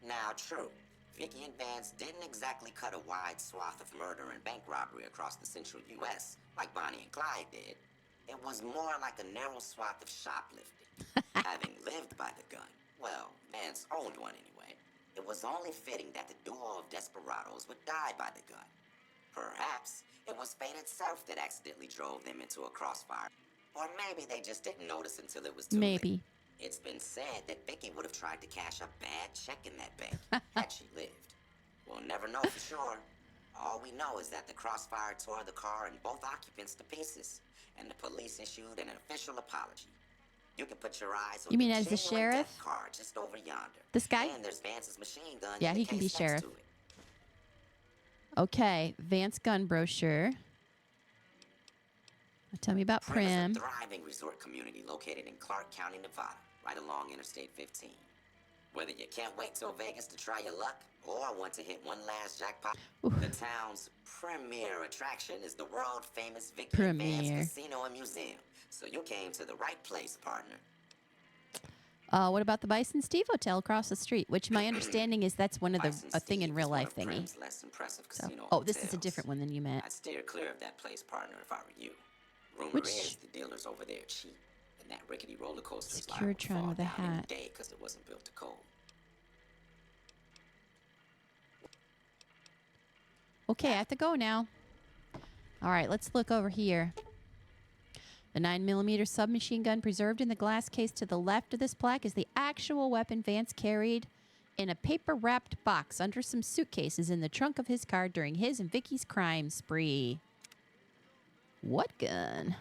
Now, true, Vicky and Vance didn't exactly cut a wide swath of murder and bank robbery across the central U.S. like Bonnie and Clyde did. It was more like a narrow swath of shoplifting. Having lived by the gun, well, Vance owned one anyway, it was only fitting that the duo of desperados would die by the gun. Perhaps it was fate itself that accidentally drove them into a crossfire. Or maybe they just didn't notice until it was too late. Maybe. It's been said that Vicky would have tried to cash a bad check in that bank had she lived. We'll never know for sure. All we know is that the crossfire tore the car and both occupants to pieces, and the police issued an official apology. You can put your eyes on You mean the as the genuine sheriff? death car just over yonder. This guy? And there's Vance's machine gun. Yeah, in the he can be case next sheriff. to it. Okay. Vance gun brochure. Tell me about Prim. Is a thriving resort community located in Clark County, Nevada, right along Interstate 15. Whether you can't wait till Vegas to try your luck or want to hit one last jackpot, the town's premier attraction is the world-famous Vicky and Vance Casino and Museum. So you came to the right place, partner. What about the Bison Steve Hotel across the street? Which my understanding is that's one of the a thing in real life thingy. Prim's less impressive So, casino this is a hotels. different one than you meant. I'd steer clear of that place, partner, if I were you. Rumor Which- is the dealers over there cheap, and that rickety roller coaster is Secure Tron with a hat. day because it wasn't built to cold. Okay, I have to go now. All right, let's look over here. The 9mm submachine gun preserved in the glass case to the left of this plaque is the actual weapon Vance carried in a paper-wrapped box under some suitcases in the trunk of his car during his and Vicky's crime spree. What gun?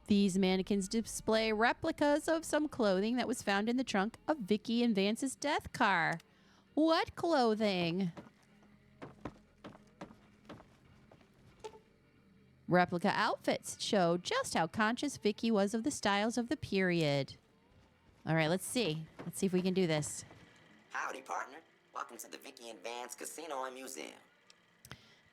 These mannequins display replicas of some clothing that was found in the trunk of Vicky and Vance's death car. What clothing? Replica outfits show just how conscious Vicky was of the styles of the period. All right, let's see. Let's see if we can do this. Howdy, partner. Welcome to the Vicky and Vance Casino and Museum.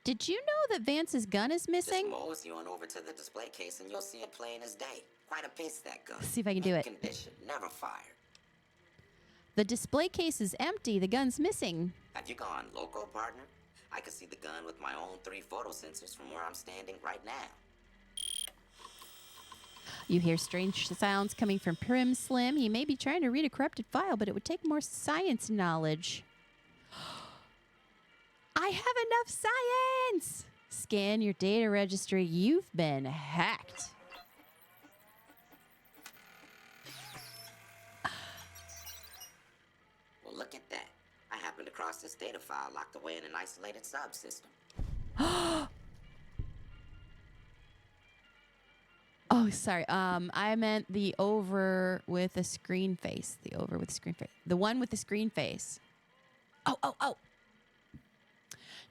Did you know that Vance's gun is missing? Just mosey on over to the display case and you'll see it plain as day. Quite a piece, that gun. Let's see if I can do it. Condition, never fired. The display case is empty. The gun's missing. Have you gone local, partner? I can see the gun with my own 3 photo sensors from where I'm standing right now. You hear strange sounds coming from Prim Slim. He may be trying to read a corrupted file, but it would take more science knowledge. I have enough science! Scan your data registry. You've been hacked. Well, look at that. I happened across this data file locked away in an isolated subsystem. Oh, sorry. I meant the over with a screen face. The over with screen face. The one with the screen face. Oh.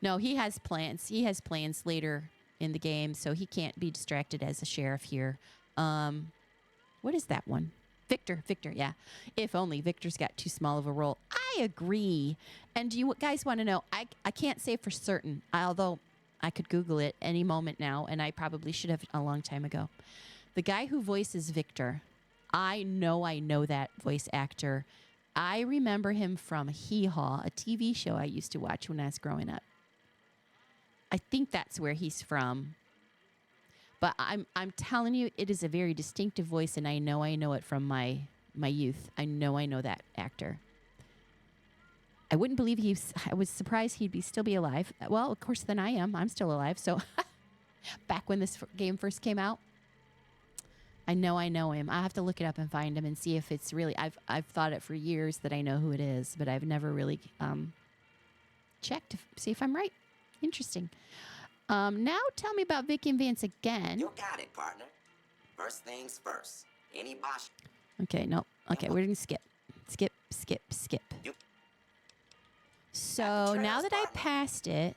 No, he has plans. He has plans later in the game, so he can't be distracted as a sheriff here. What is that one? Victor, yeah. If only Victor's got too small of a role. I agree. And do you guys want to know? I can't say for certain, although I could Google it any moment now, and I probably should have a long time ago. The guy who voices Victor, I know that voice actor. I remember him from Hee Haw, a TV show I used to watch when I was growing up. I think that's where he's from. But I'm telling you, it is a very distinctive voice, and I know it from my youth. I know that actor. I wouldn't believe I was surprised he'd still be alive. Well, of course, then I am. I'm still alive. So back when this game first came out, I know him. I have to look it up and find him and see if it's really. I've thought it for years that I know who it is, but I've never really checked to see if I'm right. Interesting. Now tell me about Vicky and Vance again. You got it, partner. First things first. Any boss. Okay, no. Okay, we're going to skip. Skip. So now that I passed it,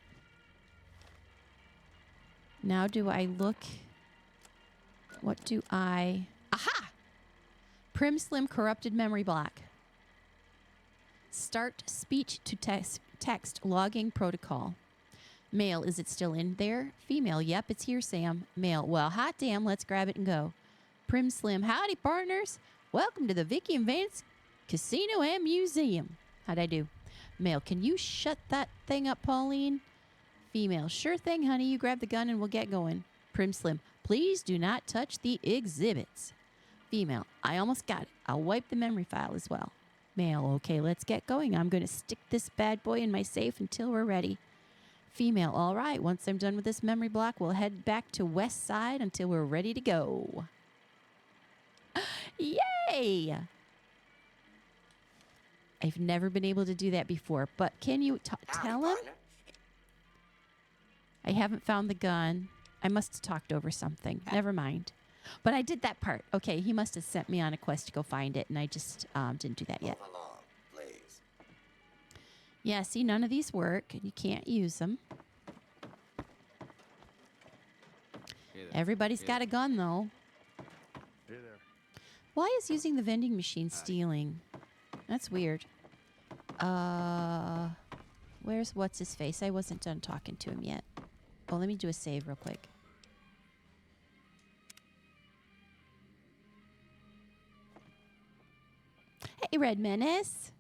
now do I look... What do I... Aha! Prim Slim Corrupted Memory Block. Start speech to text logging protocol. Male, is it still in there? Female, yep, it's here, Sam. Male, well, hot damn, let's grab it and go. Prim Slim, howdy, partners. Welcome to the Vicky and Vance Casino and Museum. How'd I do? Male, can you shut that thing up, Pauline? Female, sure thing, honey. You grab the gun and we'll get going. Prim Slim, please do not touch the exhibits. Female, I almost got it. I'll wipe the memory file as well. Male, okay, let's get going. I'm going to stick this bad boy in my safe until we're ready. Female, all right. Once I'm done with this memory block, we'll head back to West Side until we're ready to go. Yay! I've never been able to do that before, but can you tell him? I haven't found the gun. I must have talked over something. Never mind. But I did that part. Okay, he must have sent me on a quest to go find it, and I just didn't do that yet. Move along, please. Yeah, see, none of these work. You can't use them. Everybody's got a gun, though. Hey there. Why is using the vending machine stealing? That's weird. Where's what's-his-face? I wasn't done talking to him yet. Oh, let me do a save real quick. Hey, Red Menace.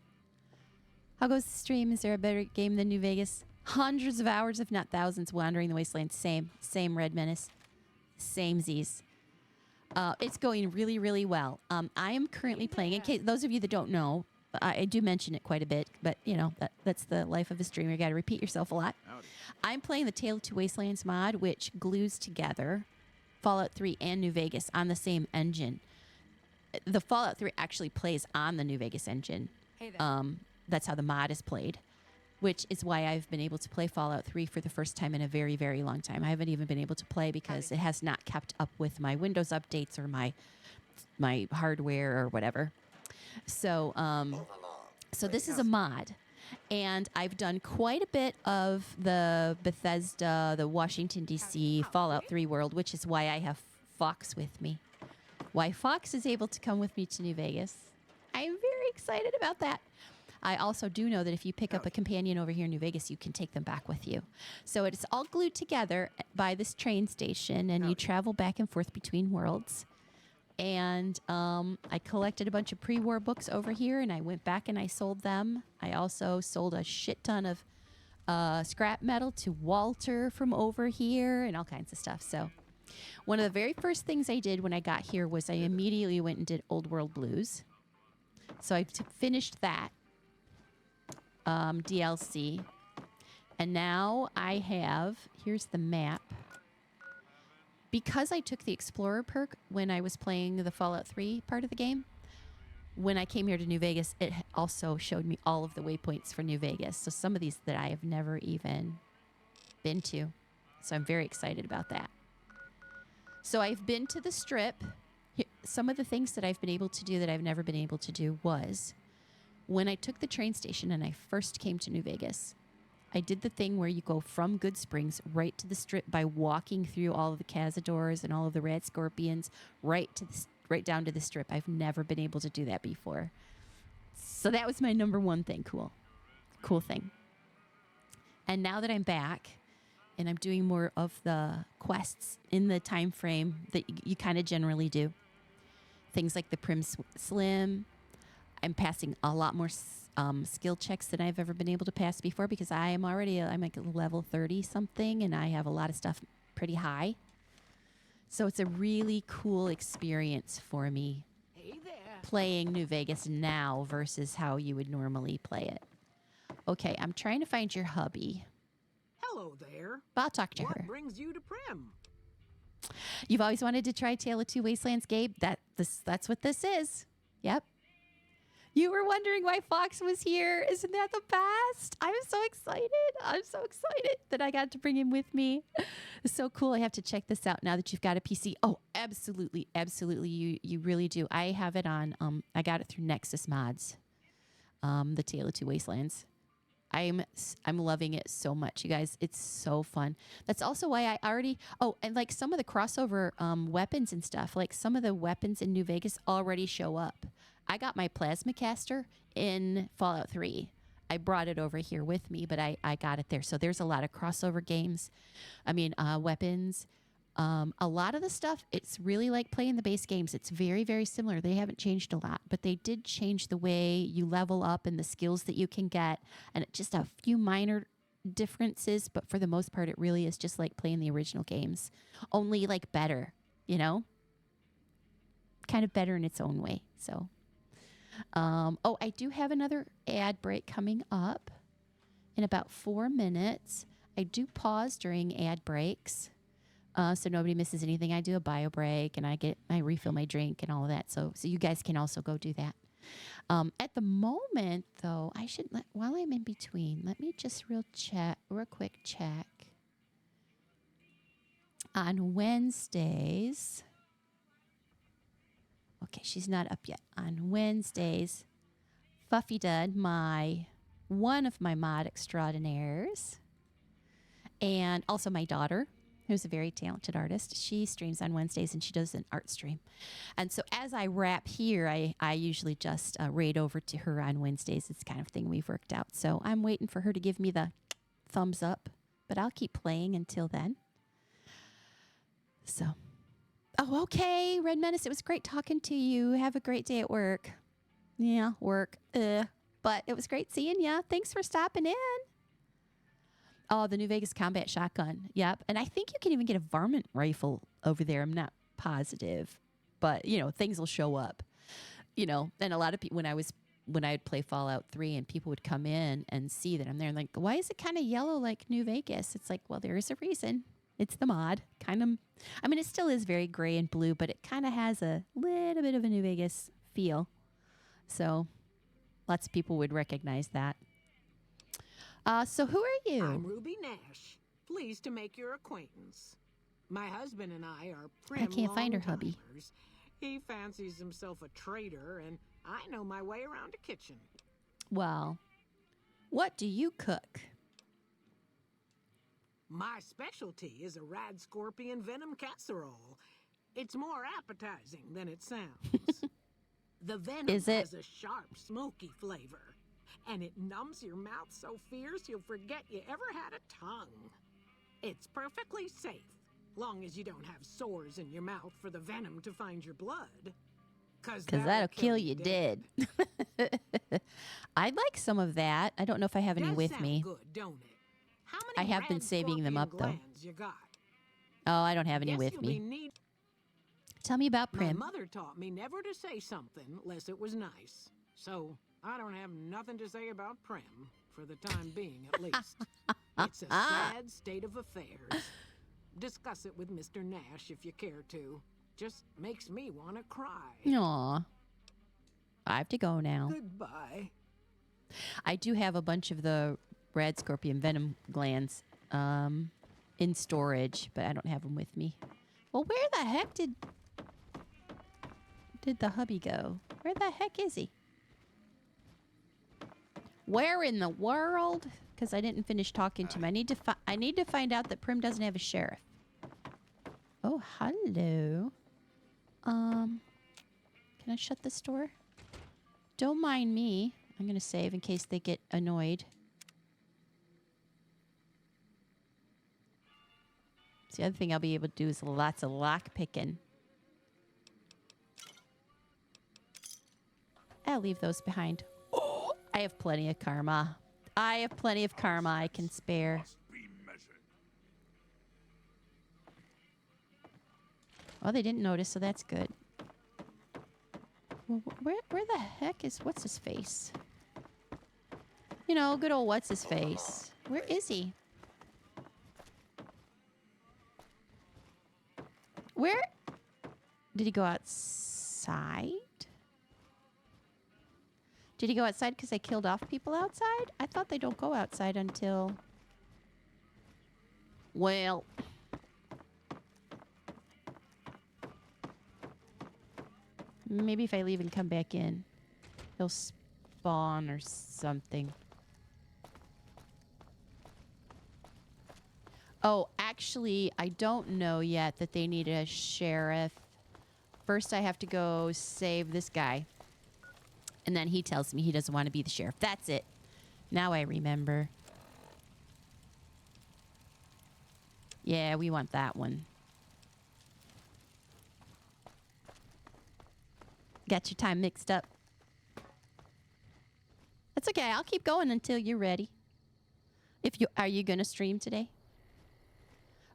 How goes the stream? Is there a better game than New Vegas? Hundreds of hours, if not thousands, wandering the wasteland. Same, Red Menace. Same Z's. It's going really, really well. I am currently playing, in case those of you that don't know, I do mention it quite a bit, but you know, that's the life of a streamer. You got to repeat yourself a lot. Howdy. I'm playing the Tale of Two Wastelands mod, which glues together Fallout 3 and New Vegas on the same engine. The Fallout 3 actually plays on the New Vegas engine. Hey there. That's how the mod is played, which is why I've been able to play Fallout 3 for the first time in a very, very long time. I haven't even been able to play because it has not kept up with my Windows updates or my hardware or whatever. So, so this is a mod, and I've done quite a bit of the Bethesda, the Washington, D.C. Fallout 3 world, which is why I have Fox with me. Why Fox is able to come with me to New Vegas. I'm very excited about that. I also do know that if you pick up a companion over here in New Vegas, you can take them back with you. So it's all glued together by this train station, and you travel back and forth between worlds. And I collected a bunch of pre-war books over here, and I went back and I sold them. I also sold a shit ton of scrap metal to Walter from over here and all kinds of stuff. So one of the very first things I did when I got here was I immediately went and did Old World Blues. So I finished that DLC. And now I have, here's the map. Because I took the Explorer perk when I was playing the Fallout 3 part of the game, when I came here to New Vegas, it also showed me all of the waypoints for New Vegas. So some of these that I have never even been to. So I'm very excited about that. So I've been to the Strip. Some of the things that I've been able to do that I've never been able to do was when I took the train station and I first came to New Vegas, I did the thing where you go from Good Springs right to the Strip by walking through all of the Cazadors and all of the Red Scorpions right down to the Strip. I've never been able to do that before. So that was my number one thing. Cool thing. And now that I'm back and I'm doing more of the quests in the time frame that you kind of generally do, things like the Prim Slim, I'm passing a lot more skill checks than I've ever been able to pass before because I'm like level 30 something and I have a lot of stuff pretty high. So it's a really cool experience for me playing New Vegas now versus how you would normally play it. Okay, I'm trying to find your hubby. Hello there. I'll talk to her. What brings you to Prim? You've always wanted to try Tale of Two Wastelands, Gabe? That's what this is. Yep. You were wondering why Fox was here. Isn't that the best? I'm so excited. I'm so excited that I got to bring him with me. It's so cool. I have to check this out now that you've got a PC. Oh, absolutely. Absolutely. You really do. I have it on, I got it through Nexus Mods, the Tale of Two Wastelands. I'm loving it so much, you guys. It's so fun. That's also why I already, and like some of the crossover weapons and stuff, like some of the weapons in New Vegas already show up. I got my plasma caster in Fallout 3. I brought it over here with me, but I got it there. So there's a lot of crossover games. I mean, weapons. A lot of the stuff, it's really like playing the base games. It's very, very similar. They haven't changed a lot, but they did change the way you level up and the skills that you can get. And just a few minor differences, but for the most part, it really is just like playing the original games. Only like better, you know? Kind of better in its own way, so... I do have another ad break coming up in about 4 minutes. I do pause during ad breaks, so nobody misses anything. I do a bio break, and I refill my drink and all of that. So you guys can also go do that. At the moment, though, while I'm in between, let me just real quick check. On Wednesdays. Okay, she's not up yet. On Wednesdays, Fuffy Dud, one of my mod extraordinaires, and also my daughter, who's a very talented artist. She streams on Wednesdays, and she does an art stream. And so as I wrap here, I usually just raid over to her on Wednesdays. It's kind of thing we've worked out. So I'm waiting for her to give me the thumbs up, but I'll keep playing until then. So... Oh, okay, Red Menace. It was great talking to you. Have a great day at work. Yeah, work. But it was great seeing you. Thanks for stopping in. Oh, the New Vegas Combat Shotgun. Yep. And I think you can even get a varmint rifle over there. I'm not positive. But, things will show up. And a lot of people, when I would play Fallout 3 and people would come in and see that I'm there and like, why is it kind of yellow like New Vegas? It's like, well, there is a reason. It's the mod. It still is very gray and blue, but it kind of has a little bit of a New Vegas feel. So lots of people would recognize that. So who are you? I'm Ruby Nash. Pleased to make your acquaintance. My husband and I are Prim. I can't find her hubby. He fancies himself a trader, and I know my way around a kitchen. Well, what do you cook? My specialty is a rad scorpion venom casserole. It's more appetizing than it sounds. The venom has a sharp, smoky flavor, and it numbs your mouth so fierce you'll forget you ever had a tongue. It's perfectly safe, long as you don't have sores in your mouth for the venom to find your blood. Because that'll kill you dead. I'd like some of that. I don't know if I have any with me. Good, don't it? I have been saving them up, though. Oh, I don't have any with me. Tell me about Prim. My mother taught me never to say something unless it was nice. So I don't have nothing to say about Prim, for the time being at least. It's a sad state of affairs. Discuss it with Mr. Nash if you care to. Just makes me want to cry. Aw. I have to go now. Goodbye. I do have a bunch of the Rad Scorpion venom glands in storage, but I don't have them with me. Well, where the heck did the hubby go? Where the heck is he? Where in the world? Because I didn't finish talking to him. I need to find out that Prim doesn't have a sheriff. Oh, hello. Can I shut this door? Don't mind me. I'm going to save in case they get annoyed. The other thing I'll be able to do is lots of lock picking. I'll leave those behind. Oh, I have plenty of karma. I can spare. Oh, they didn't notice, so that's good. Well, where the heck is what's his face? You know, good old what's his face. Where is he? Where did he go outside? Did he go outside because I killed off people outside? I thought they don't go outside until... Well... Maybe if I leave and come back in, he'll spawn or something. Oh, actually, I don't know yet that they need a sheriff. First, I have to go save this guy. And then he tells me he doesn't want to be the sheriff. That's it. Now I remember. Yeah, we want that one. Got your time mixed up. That's okay. I'll keep going until you're ready. Are you going to stream today?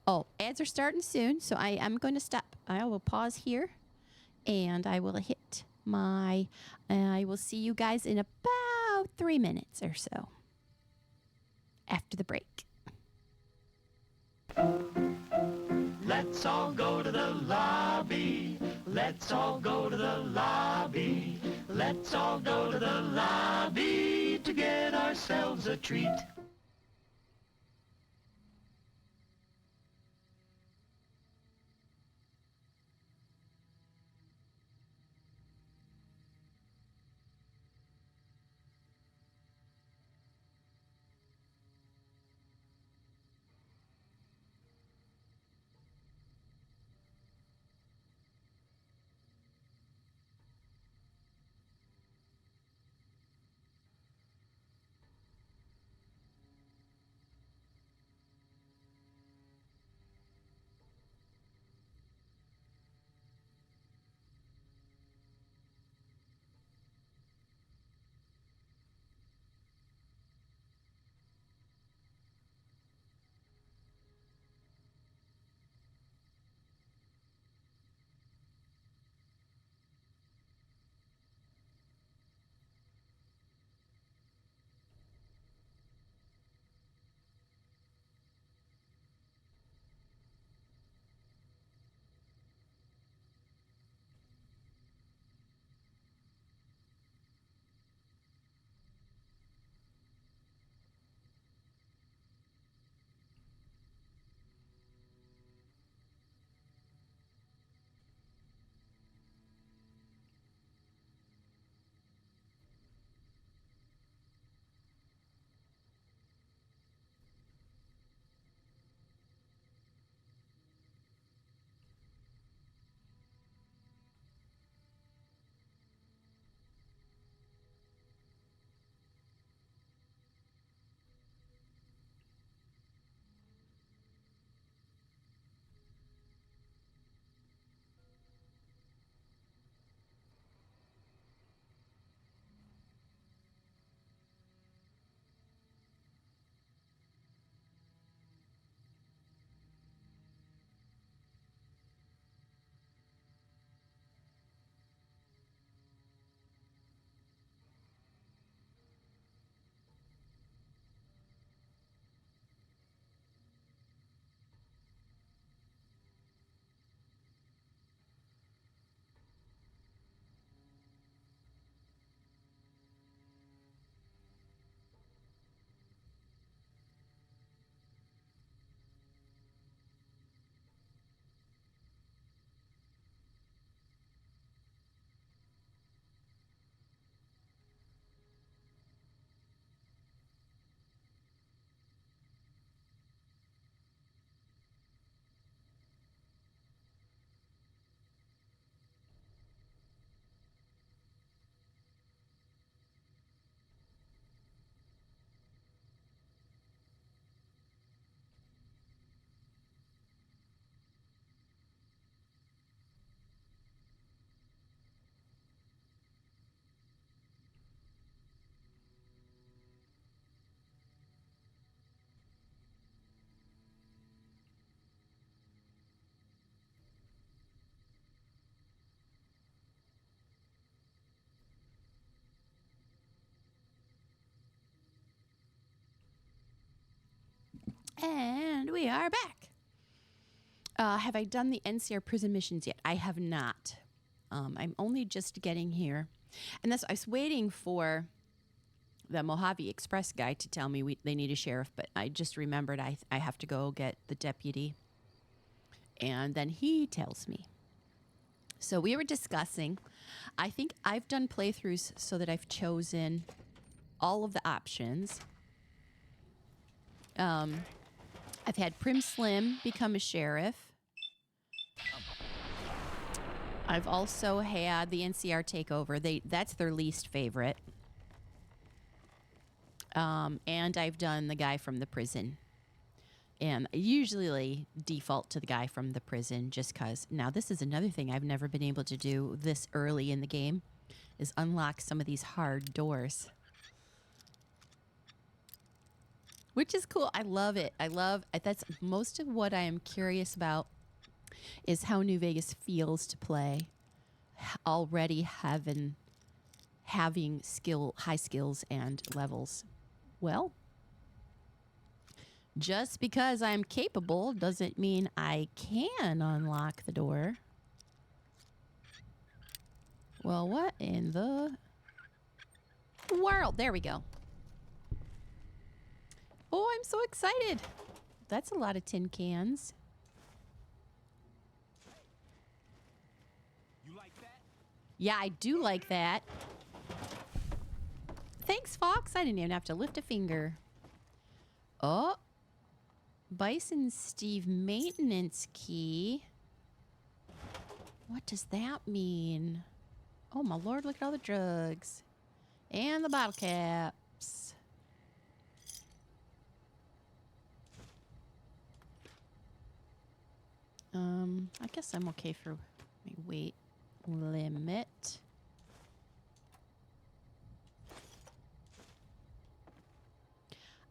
Oh, ads are starting soon, so I am going to stop. I will pause here, and I will hit my... I will see you guys in about 3 minutes or so after the break. Let's all go to the lobby. Let's all go to the lobby. Let's all go to the lobby to get ourselves a treat. are back. Have I done the NCR prison missions yet? I have not. I'm only just getting here. And I was waiting for the Mojave Express guy to tell me they need a sheriff, but I just remembered I have to go get the deputy. And then he tells me. So we were discussing. I think I've done playthroughs so that I've chosen all of the options. I've had Prim Slim become a sheriff. I've also had the NCR take over. That's their least favorite. And I've done the guy from the prison. And I usually default to the guy from the prison just because. Now, this is another thing I've never been able to do this early in the game, is unlock some of these hard doors. Which is cool. I love it. That's most of what I am curious about, is how New Vegas feels to play, already having high skills and levels. Well, just because I'm capable doesn't mean I can unlock the door. Well, what in the world? There we go. Oh, I'm so excited. That's a lot of tin cans. You like that? Yeah, I do like that. Thanks, Fox. I didn't even have to lift a finger. Oh. Bison Steve maintenance key. What does that mean? Oh, my Lord, look at all the drugs. And the bottle caps. I guess I'm okay for my weight limit.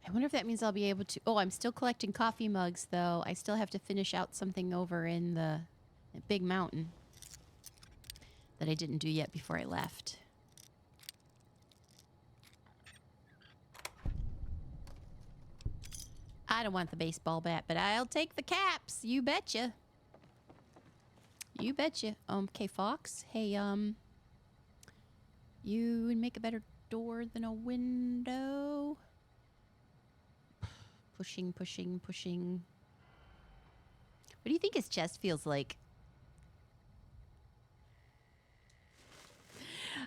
I wonder if that means I'll be able to... Oh, I'm still collecting coffee mugs, though. I still have to finish out something over in the Big Mountain that I didn't do yet before I left. I don't want the baseball bat, but I'll take the caps. You betcha. You betcha. Okay, Fox. Hey, you would make a better door than a window. Pushing, pushing, pushing. What do you think his chest feels like?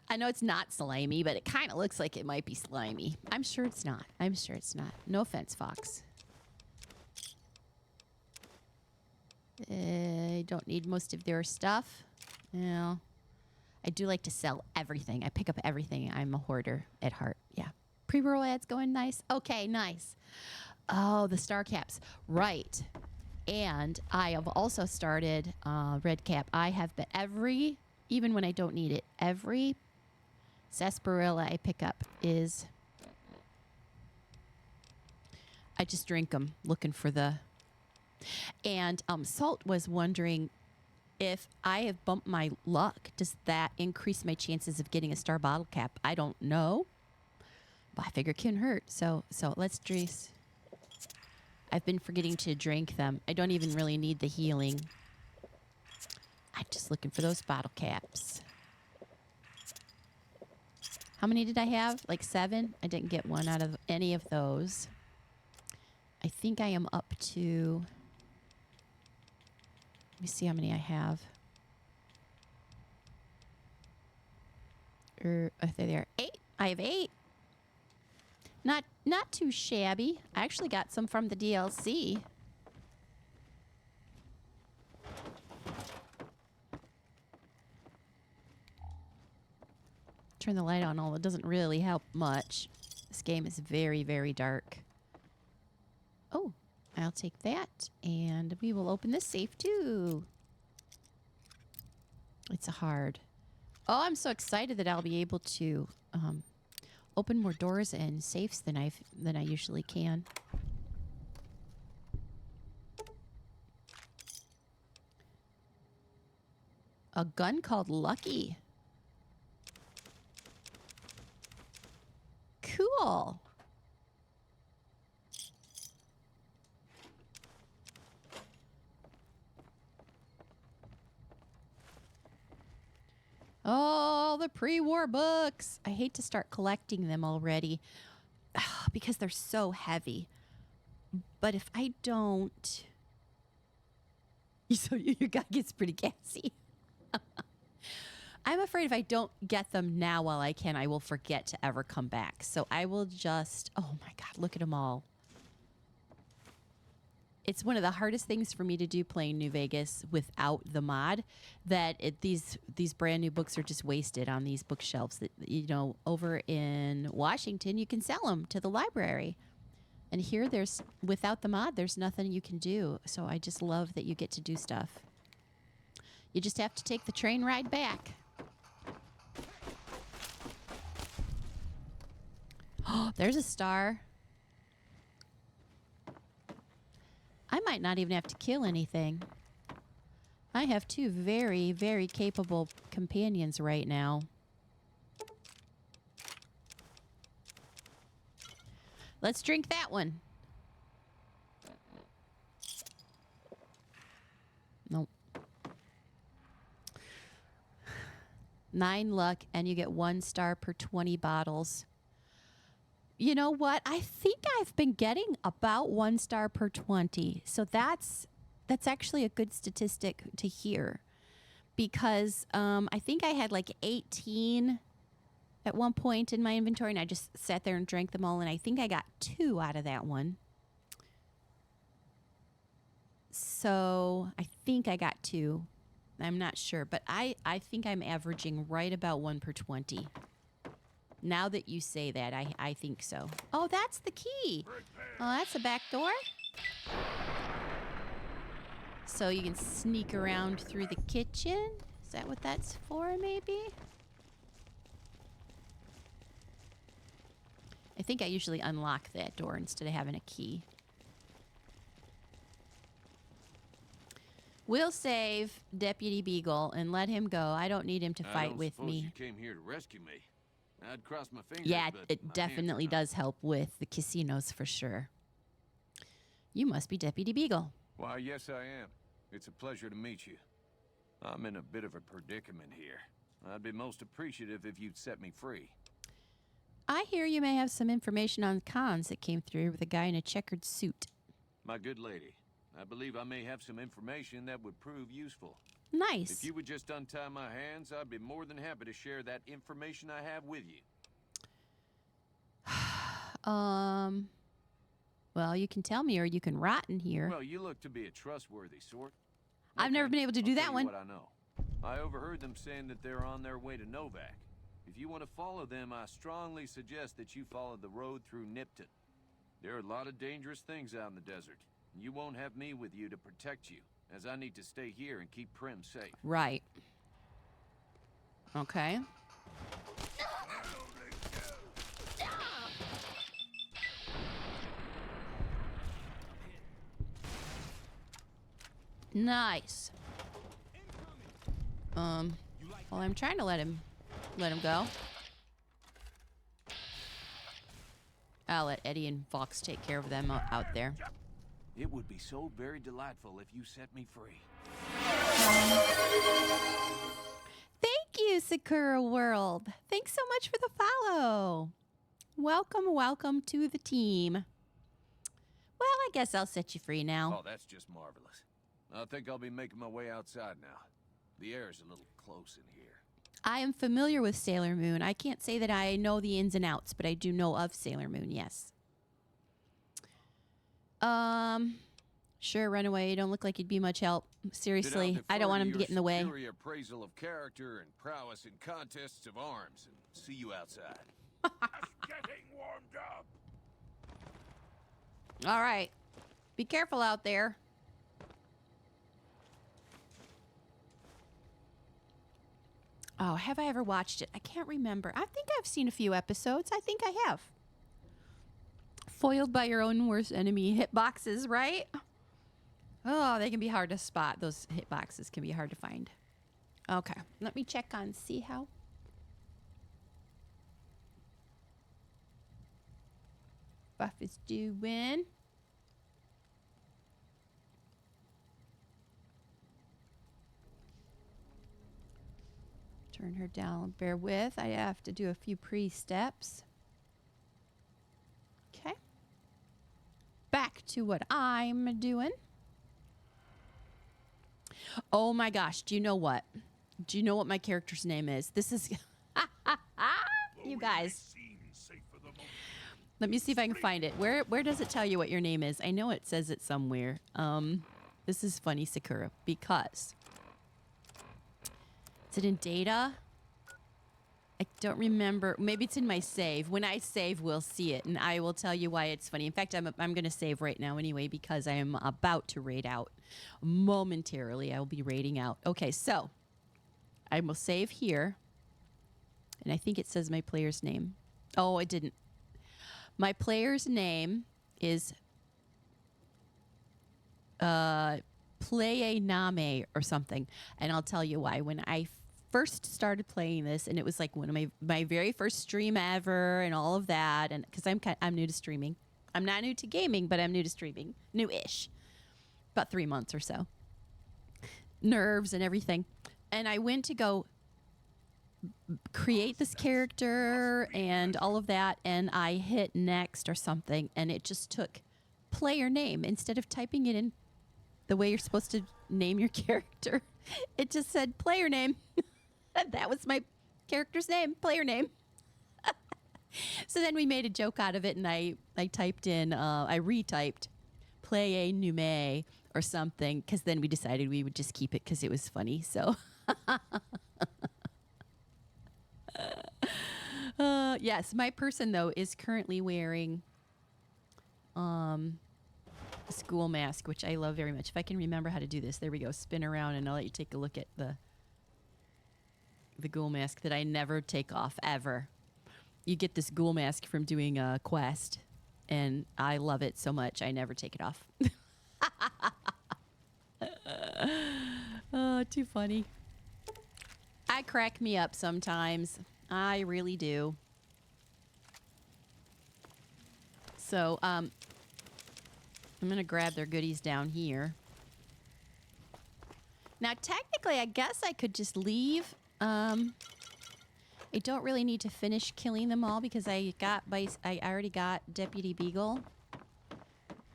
I know it's not slimy, but it kind of looks like it might be slimy. I'm sure it's not. I'm sure it's not. No offense, Fox. I don't need most of their stuff. No. I do like to sell everything. I pick up everything. I'm a hoarder at heart. Yeah. Pre-roll ads going nice. Okay, nice. Oh, the star caps. Right. And I have also started red cap. I have been even when I don't need it, every sarsaparilla I pick up is, I just drink them looking for the, and Salt was wondering if I have bumped my luck, does that increase my chances of getting a star bottle cap? I don't know, but I figure it can hurt. So let's drink. I've been forgetting to drink them. I don't even really need the healing. I'm just looking for those bottle caps. How many did I have? Like 7? I didn't get one out of any of those. I think I am up to... Let me see how many I have. There. 8. I have 8. Not too shabby. I actually got some from the DLC. Turn the light on, all it doesn't really help much. This game is very, very dark. Oh, I'll take that, and we will open this safe too. It's a hard. Oh, I'm so excited that I'll be able to open more doors and safes than I usually can. A gun called Lucky. Cool. Oh, the pre-war books. I hate to start collecting them already because they're so heavy. But if I don't... So your guy gets pretty gassy. I'm afraid if I don't get them now while I can, I will forget to ever come back. So I will just... Oh my God, look at them all. It's one of the hardest things for me to do playing New Vegas without the mod, that these brand new books are just wasted on these bookshelves. That, you know, over in Washington, you can sell them to the library. And here, without the mod, there's nothing you can do. So I just love that you get to do stuff. You just have to take the train ride back. Oh, there's a star. I might not even have to kill anything. I have two very, very capable companions right now. Let's drink that one. Nope. 9 luck, and you get 1 star per 20 bottles. You know what? I think I've been getting about 1 star per 20. So that's actually a good statistic to hear, because I think I had like 18 at one point in my inventory, and I just sat there and drank them all, and I think I got 2 out of that one. So I think I got 2. I'm not sure, but I think I'm averaging right about 1 per 20. Now that you say that, I think so. Oh, that's the key. Oh, that's the back door. So you can sneak around through the kitchen. Is that what that's for, maybe? I think I usually unlock that door instead of having a key. We'll save Deputy Beagle and let him go. I don't need him to fight with me. You came here to rescue me. I'd cross my fingers. Yeah, but it definitely does help with the casinos for sure. You must be Deputy Beagle. Why, yes, I am. It's a pleasure to meet you. I'm in a bit of a predicament here. I'd be most appreciative if you'd set me free. I hear you may have some information on cons that came through with a guy in a checkered suit. My good lady, I believe I may have some information that would prove useful. Nice. If you would just untie my hands, I'd be more than happy to share that information I have with you. Well, you can tell me, or you can rot in here. Well, you look to be a trustworthy sort. I've never been able to do that one. What I know. I overheard them saying that they're on their way to Novak. If you want to follow them, I strongly suggest that you follow the road through Nipton. There are a lot of dangerous things out in the desert. You won't have me with you to protect you, as I need to stay here and keep Prim safe. Right. Okay. Nice. Well, I'm trying to let him go. I'll let Eddie and Fox take care of them out there. It would be so very delightful if you set me free. Thank you, Sakura World. Thanks so much for the follow. Welcome, welcome to the team. Well, I guess I'll set you free now. Oh, that's just marvelous. I think I'll be making my way outside now. The air is a little close in here. I am familiar with Sailor Moon. I can't say that I know the ins and outs, but I do know of Sailor Moon, yes. Sure, run away. You don't look like you'd be much help. Seriously, I don't want him to get in the way. Superior appraisal of character and prowess in contests of arms, and see you outside. Getting warmed up. All right. Be careful out there. Oh, have I ever watched it? I can't remember. I think I've seen a few episodes. I think I have. Foiled by your own worst enemy. Hitboxes, right? Oh, they can be hard to spot. Those hitboxes can be hard to find. Okay, let me check on see how. Buff is doing. turn her down. Bear with. I have to do a few pre-steps. Okay. Back to what I'm doing. Oh my gosh. Do you know what? Do you know what my character's name is? This is... you guys. Let me see if I can find it. Where does it tell you what your name is? I know it says it somewhere. This is funny, Sakura, because... Is it in data? I don't remember. Maybe it's in my save. When I save, we'll see it, and I will tell you why it's funny. In fact, I'm going to save right now anyway because I am about to raid out. Momentarily, I will be raiding out. Okay, so I will save here, and I think it says my player's name. Oh, it didn't. My player's name is Play Name or something, and I'll tell you why. When I first started playing this, and it was like one of my very first stream ever and all of that, and because I'm new to streaming. I'm not new to gaming, but I'm new to streaming. New-ish. About 3 months or so. Nerves and everything. And I went to go create this character and all of that, and I hit next or something, and it just took player name instead of typing it in the way you're supposed to name your character. It just said player name. That was my character's name, player name. So then we made a joke out of it, and I typed in, I retyped Play Nume or something, because then we decided we would just keep it because it was funny. So, yes, my person, though, is currently wearing a school mask, which I love very much. If I can remember how to do this, there we go. Spin around, and I'll let you take a look at the ghoul mask that I never take off, ever. You get this ghoul mask from doing a quest, and I love it so much, I never take it off. Oh, too funny. I crack me up sometimes. I really do. So, I'm going to grab their goodies down here. Now, technically, I guess I could just leave. I don't really need to finish killing them all because I already got Deputy Beagle.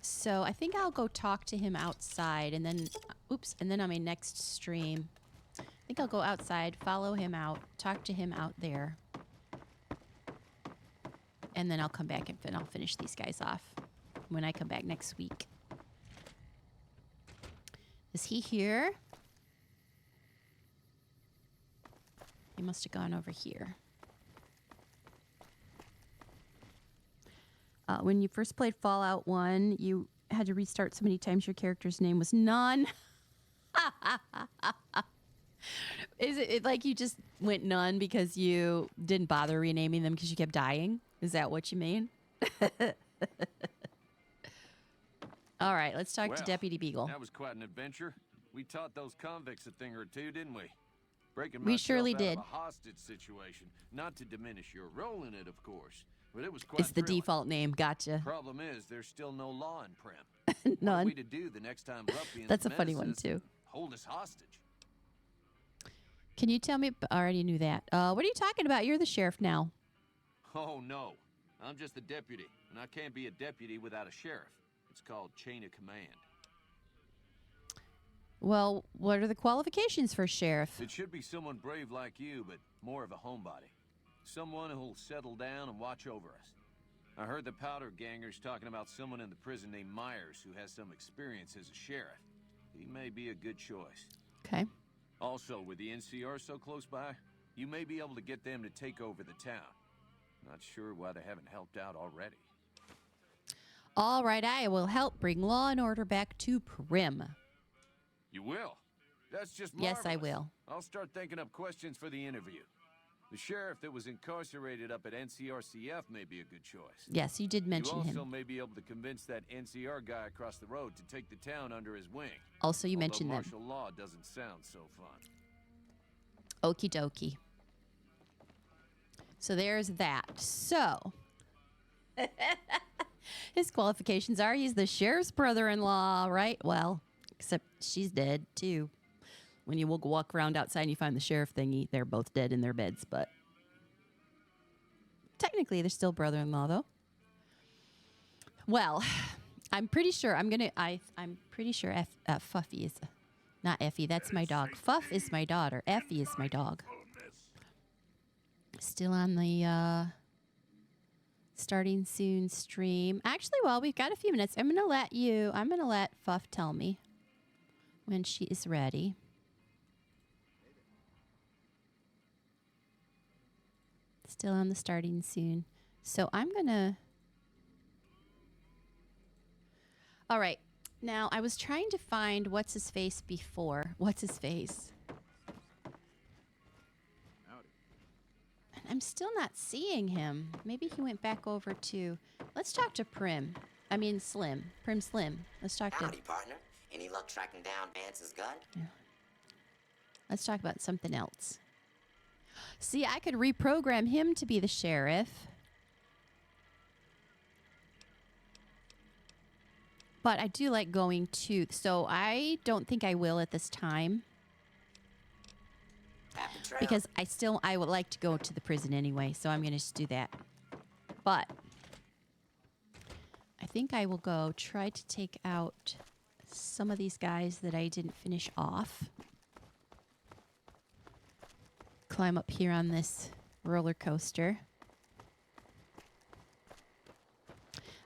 So I think I'll go talk to him outside, and then, and then on my next stream, I think I'll go outside, follow him out, talk to him out there, and then I'll come back and I'll finish these guys off when I come back next week. Is he here? He must have gone over here. When you first played Fallout 1, you had to restart so many times your character's name was none. Is it like you just went none because you didn't bother renaming them because you kept dying? Is that what you mean? All right, let's talk to Deputy Beagle. That was quite an adventure. We taught those convicts a thing or two, didn't we? Breaking we surely out did. Of a hostage situation. Not to diminish your role in it, of course, but it was quite It's the default name. Gotcha. Problem is, there's still no law in Prim. None. What are we to do the next time ruffians That's a funny one too. Hold us hostage. Can you tell me? I already knew that. What are you talking about? You're the sheriff now. Oh no, I'm just a deputy, and I can't be a deputy without a sheriff. It's called chain of command. Well, what are the qualifications for sheriff? It should be someone brave like you, but more of a homebody. Someone who'll settle down and watch over us. I heard the powder gangers talking about someone in the prison named Myers who has some experience as a sheriff. He may be a good choice. Okay. Also, with the NCR so close by, you may be able to get them to take over the town. Not sure why they haven't helped out already. All right, I will help bring law and order back to Prim. You will? That's just marvelous. Yes, I will. I'll start thinking up questions for the interview. The sheriff that was incarcerated up at NCRCF may be a good choice. Yes, you did mention him. You also may be able to convince that NCR guy across the road to take the town under his wing. Also, you mentioned that. Martial law doesn't sound so fun. Okie dokie. So there's that. So his qualifications are he's the sheriff's brother-in-law, right? Well, except she's dead too. When you walk around outside and you find the sheriff thingy, they're both dead in their beds, but technically they're still brother-in-law, though. Well, I'm pretty sure I'm pretty sure Fuffy is not Effie. That's my dog. Fuff is my daughter. Effie is my dog. Still on the starting soon stream. Actually, well, we've got a few minutes. I'm gonna let Fuff tell me when she is ready. Still on the starting soon. So I'm gonna. All right. Now, I was trying to find what's his face before. What's his face? And I'm still not seeing him. Maybe he went back over to. Let's talk to Prim. I mean Slim. Prim Slim. Let's talk Howdy, to. partner. Any luck tracking down Vance's gun? Yeah. Let's talk about something else. See, I could reprogram him to be the sheriff. But I do like going to, so I don't think I will at this time. Because I would like to go to the prison anyway, so I'm going to just do that. But I think I will go try to take out some of these guys that I didn't finish off. Climb up here on this roller coaster.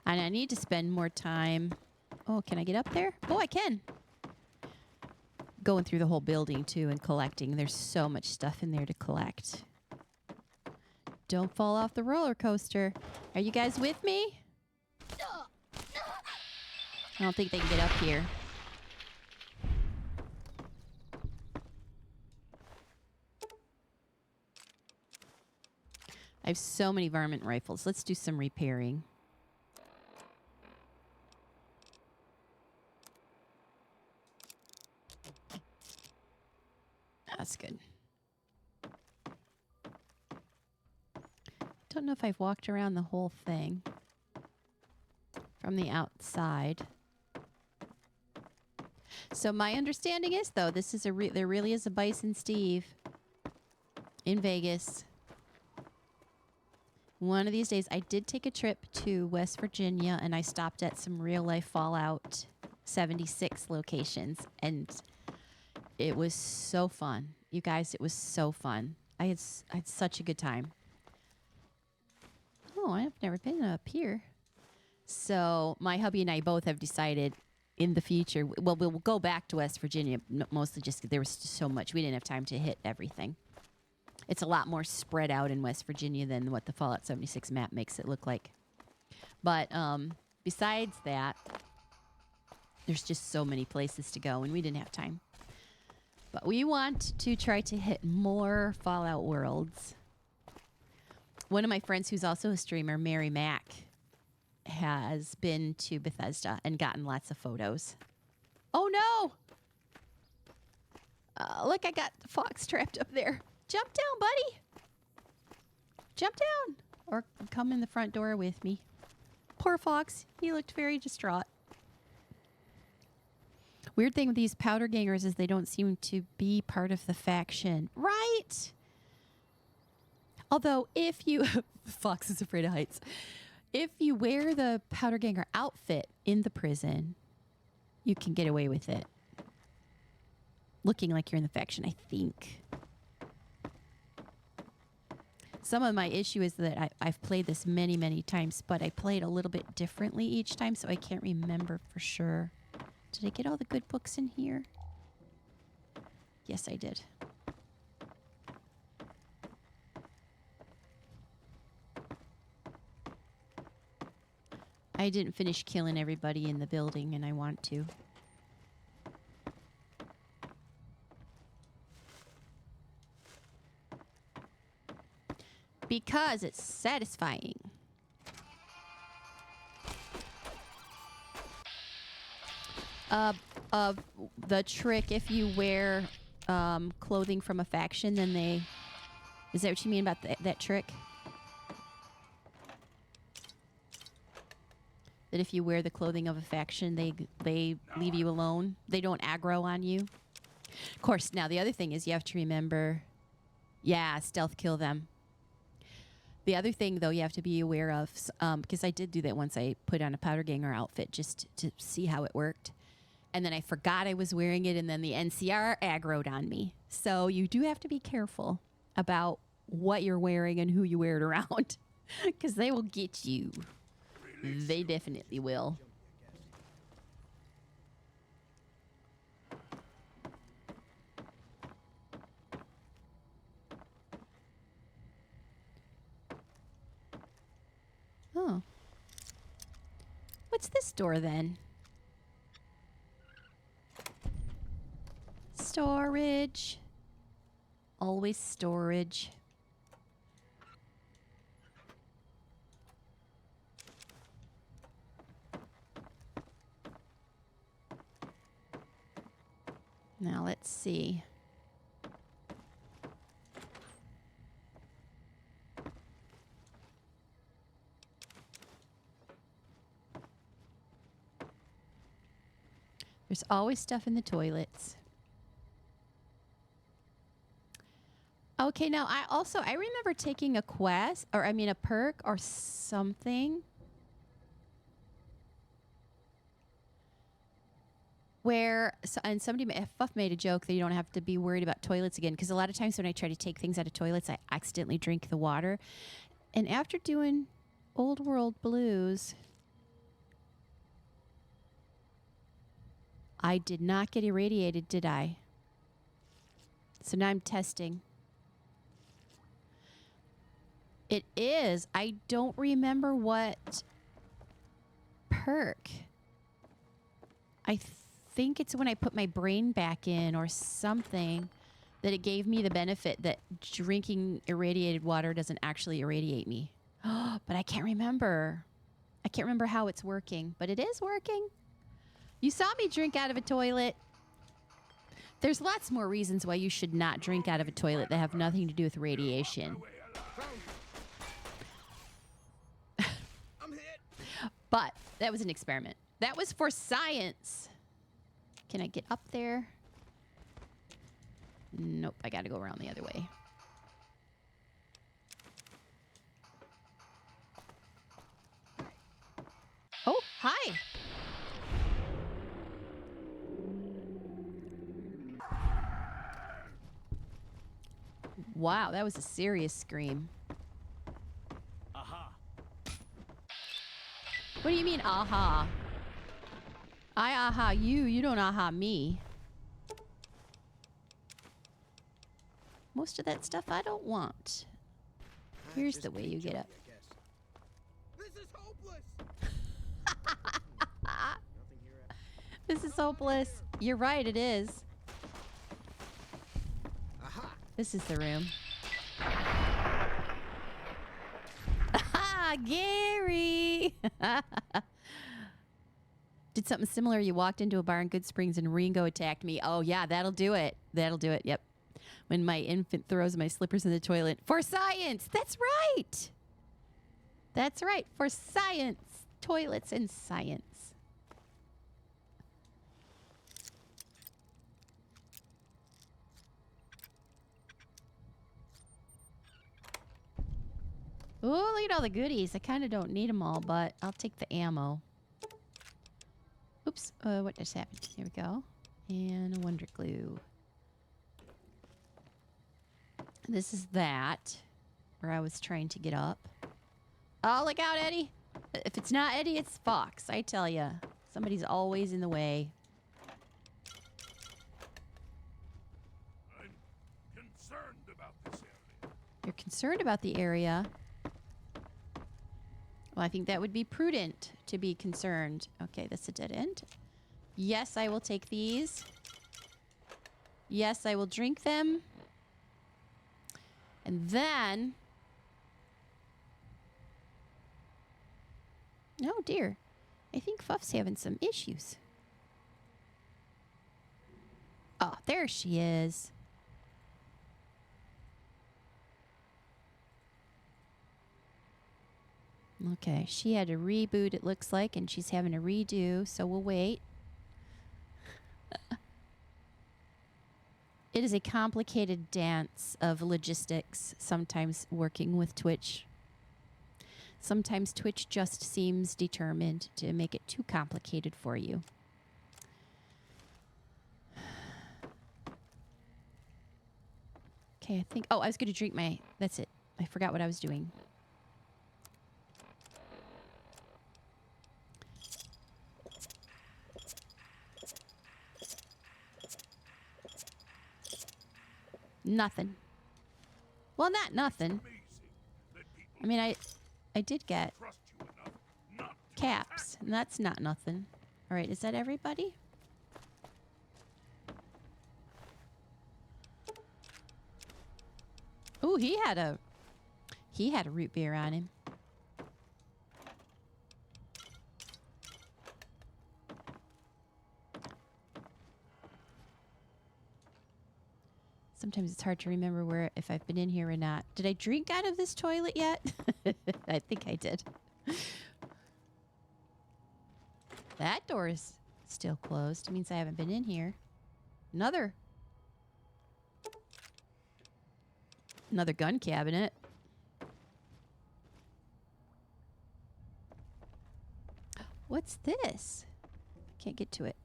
And I need to spend more time. Oh, can I get up there? Oh, I can. Going through the whole building, too, and collecting. There's so much stuff in there to collect. Don't fall off the roller coaster. Are you guys with me? I don't think they can get up here. I have so many varmint rifles. Let's do some repairing. That's good. Don't know if I've walked around the whole thing from the outside. So my understanding is, though, this is there really is a Bison Steve in Vegas. One of these days, I did take a trip to West Virginia, and I stopped at some real-life Fallout 76 locations, and it was so fun. You guys, it was so fun. I had such a good time. Oh, I've never been up here. So my hubby and I both have decided in the future, well, we'll go back to West Virginia, mostly just because there was so much. We didn't have time to hit everything. It's a lot more spread out in West Virginia than what the Fallout 76 map makes it look like. But besides that, there's just so many places to go, and we didn't have time. But we want to try to hit more Fallout worlds. One of my friends who's also a streamer, Mary Mack, has been to Bethesda and gotten lots of photos. Oh, no! Look, I got the fox trapped up there. Jump down, buddy. Jump down. Or come in the front door with me. Poor fox. He looked very distraught. Weird thing with these powder gangers is they don't seem to be part of the faction. Right? Although, if you... Fox is afraid of heights. If you wear the powder ganger outfit in the prison, you can get away with it. Looking like you're in the faction, I think. Some of my issue is that I've played this many, many times, but I played a little bit differently each time, so I can't remember for sure. Did I get all the good books in here? Yes, I did. I didn't finish killing everybody in the building, and I want to. Because it's satisfying. Of the trick, if you wear clothing from a faction, then they... Is that what you mean about that trick? That if you wear the clothing of a faction, they leave you alone? They don't aggro on you? Of course, now the other thing is you have to remember, yeah, stealth kill them. The other thing, though, you have to be aware of, because I did do that once. I put on a powder ganger outfit just to see how it worked. And then I forgot I was wearing it, and then the NCR aggroed on me. So you do have to be careful about what you're wearing and who you wear it around, because they will get you. They definitely will. Oh. What's this door then? Storage. Always storage. Now let's see. There's always stuff in the toilets. Okay, now I remember taking a quest, or I mean a perk or something, where, and Fuff made a joke that you don't have to be worried about toilets again, because a lot of times when I try to take things out of toilets, I accidentally drink the water. And after doing Old World Blues, I did not get irradiated, did I? So now I'm testing. It is. I don't remember what perk. I think it's when I put my brain back in or something that it gave me the benefit that drinking irradiated water doesn't actually irradiate me. But I can't remember. I can't remember how it's working, but it is working. You saw me drink out of a toilet. There's lots more reasons why you should not drink out of a toilet that have nothing to do with radiation. But that was an experiment. That was for science. Can I get up there? Nope, I gotta go around the other way. Oh, hi. Wow, that was a serious scream. Aha. What do you mean, aha? I aha you, you don't aha me. Most of that stuff I don't want. Here's the way you get up. This is hopeless. This is hopeless. You're right, it is. Aha. This is the room. Gary! Did something similar. You walked into a bar in Good Springs and Ringo attacked me. Oh, yeah, that'll do it. That'll do it. Yep. When my infant throws my slippers in the toilet. For science! That's right! That's right. For science. Toilets and science. Oh, look at all the goodies. I kind of don't need them all, but I'll take the ammo. Oops. What just happened? Here we go. And a Wonder Glue. This is that, where I was trying to get up. Oh, look out, Eddie. If it's not Eddie, it's Fox. I tell ya. Somebody's always in the way. I'm concerned about this area. You're concerned about the area? Well, I think that would be prudent to be concerned. Okay, that's a dead end. Yes, I will take these. Yes, I will drink them. And then... Oh, dear. I think Fuff's having some issues. Oh, there she is. Okay, she had a reboot, it looks like, and she's having a redo, so we'll wait. It is a complicated dance of logistics, sometimes working with Twitch. Sometimes Twitch just seems determined to make it too complicated for you. Okay, I think... Oh, I was going to drink my... That's it. I forgot what I was doing. Nothing. Well, not nothing. I mean, I did get caps, and that's not nothing. All right, is that everybody? Ooh, he had a root beer on him. Sometimes it's hard to remember if I've been in here or not. Did I drink out of this toilet yet? I think I did. That door is still closed. It means I haven't been in here. Another gun cabinet. What's this? Can't get to it.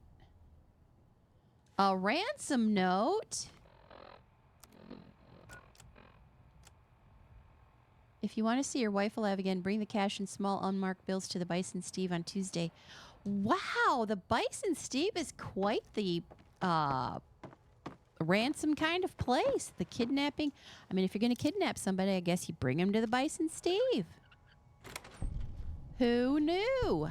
A ransom note. If you want to see your wife alive again, bring the cash and small unmarked bills to the Bison Steve on Tuesday. Wow, the Bison Steve is quite the ransom kind of place. The kidnapping. I mean, if you're going to kidnap somebody, I guess you bring him to the Bison Steve. Who knew?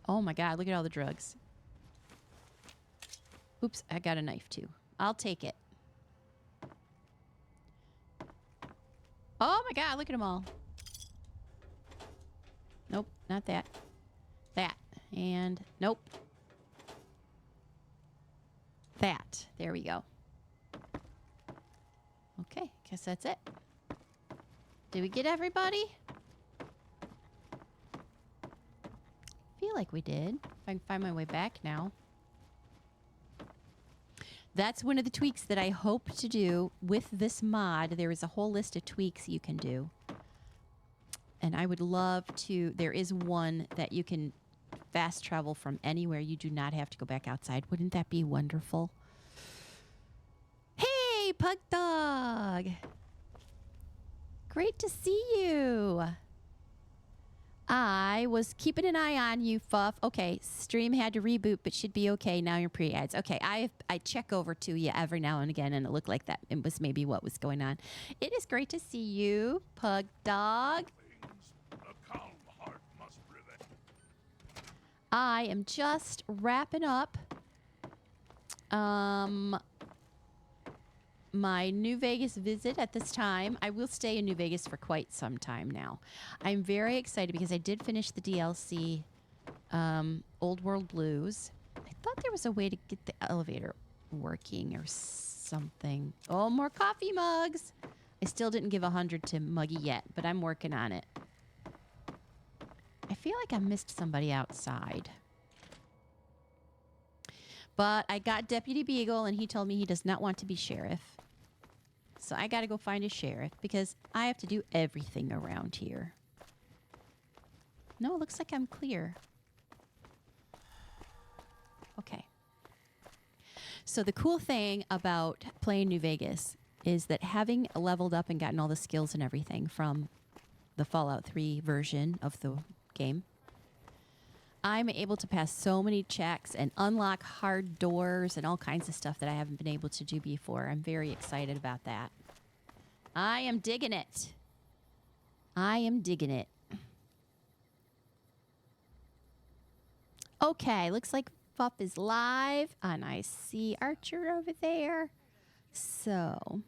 Oh my God, look at all the drugs. Oops, I got a knife too. I'll take it. Oh my God, look at them all. Nope, not that. That. And nope. That. There we go. Okay, guess that's it. Did we get everybody? Feel like we did. If I can find my way back now. That's one of the tweaks that I hope to do with this mod. There is a whole list of tweaks you can do. And I would love to... There is one that you can fast travel from anywhere. You do not have to go back outside. Wouldn't that be wonderful? Hey, Pug Dog! Great to see you. I was keeping an eye on you, Fuff. Okay, stream had to reboot, but should be okay. Now you're pre-ads. Okay, I check over to you every now and again, and it looked like that. It was maybe what was going on. It is great to see you, Pug Dog. I am just wrapping up my New Vegas visit at this time. I will stay in New Vegas for quite some time now. I'm very excited because I did finish the DLC Old World Blues. I thought there was a way to get the elevator working or something. Oh, more coffee mugs. I still didn't give 100 to Muggy yet, but I'm working on it. I feel like I missed somebody outside. But I got Deputy Beagle, and he told me he does not want to be sheriff. So I got to go find a sheriff because I have to do everything around here. No, it looks like I'm clear. Okay. So the cool thing about playing New Vegas is that having leveled up and gotten all the skills and everything from the Fallout 3 version of the game, I'm able to pass so many checks and unlock hard doors and all kinds of stuff that I haven't been able to do before. I'm very excited about that. I am digging it. I am digging it. Okay, looks like Fuff is live, and I see Archer over there. So,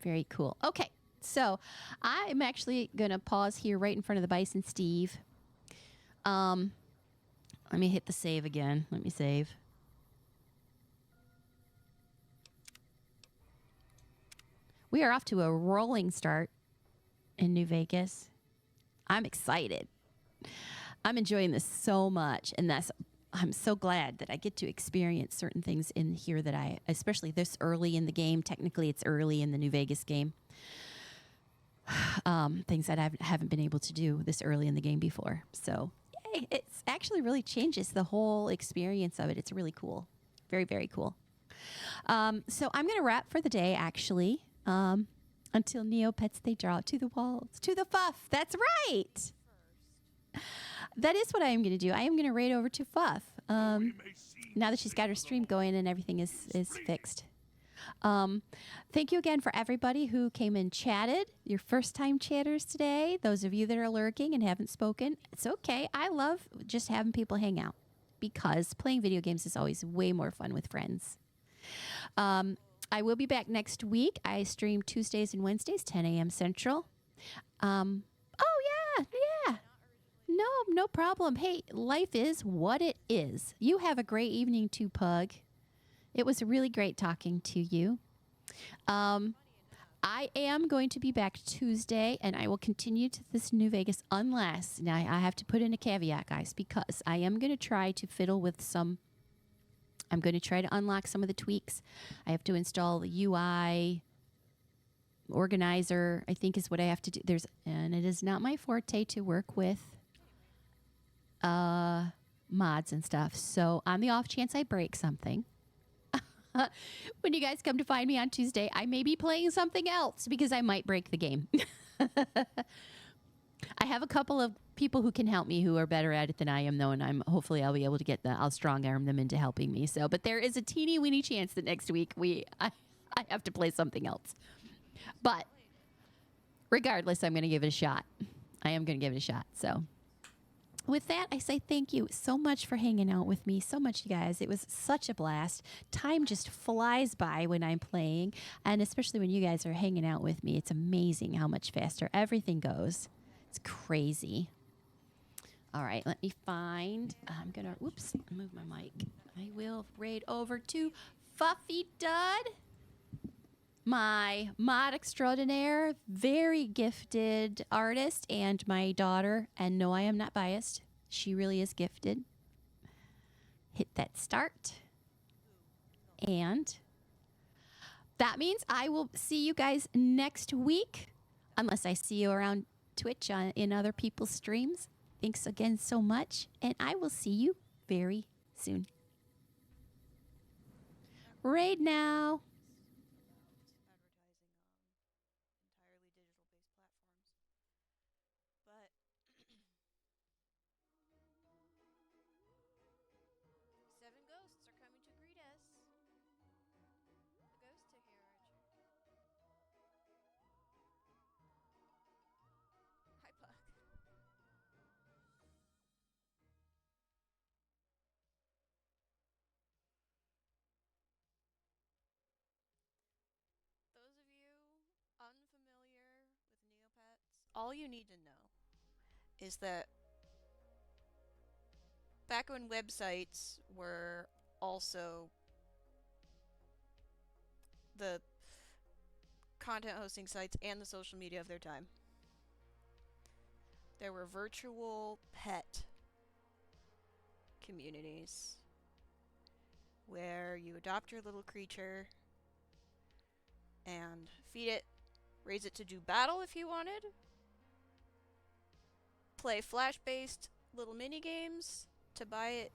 very cool. Okay, so I'm actually going to pause here right in front of the Bison Steve. Let me hit the save again. Let me save. We are off to a rolling start in New Vegas. I'm excited. I'm enjoying this so much, and I'm so glad that I get to experience certain things in here that especially this early in the game. Technically, it's early in the New Vegas game. Things that I haven't been able to do this early in the game before. So, yay, it's actually really changes the whole experience of it. It's really cool. Very, very cool. So I'm going to wrap for the day, actually, until Neopets, they draw to the walls, to the Fuff. That's right. That is what I am going to do. I am going to raid over to Fuff now that she's got her stream going and everything is fixed. Thank you again for everybody who came and chatted. Your first-time chatters today. Those of you that are lurking and haven't spoken, it's okay. I love just having people hang out because playing video games is always way more fun with friends. I will be back next week. I stream Tuesdays and Wednesdays, 10 a.m. Central. Oh, yeah. No problem. Hey, life is what it is. You have a great evening too, Pug. It was really great talking to you. I am going to be back Tuesday, and I will continue to this New Vegas unless, now I have to put in a caveat, guys, because I am going to try to fiddle with I'm going to try to unlock some of the tweaks. I have to install the UI organizer, I think is what I have to do. And it is not my forte to work with mods and stuff. So on the off chance I break something, when you guys come to find me on Tuesday, I may be playing something else because I might break the game. I have a couple of people who can help me who are better at it than I am, though, and hopefully I'll be able to I'll strong arm them into helping me. So, but there is a teeny weeny chance that next week I have to play something else. But regardless, I'm going to give it a shot. I am going to give it a shot. So with that, I say thank you so much for hanging out with me. So much, you guys. It was such a blast. Time just flies by when I'm playing, and especially when you guys are hanging out with me. It's amazing how much faster everything goes. It's crazy. All right, let me find. I'm going to, move my mic. I will raid over to Fuffy Dud, my mod extraordinaire, very gifted artist, and my daughter. And no, I am not biased. She really is gifted. Hit that start. And that means I will see you guys next week, unless I see you around Twitch in other people's streams. Thanks again so much, and I will see you very soon. Raid now. All you need to know is that back when websites were also the content hosting sites and the social media of their time, there were virtual pet communities where you adopt your little creature and feed it, raise it to do battle if you wanted, play Flash-based little mini games to buy it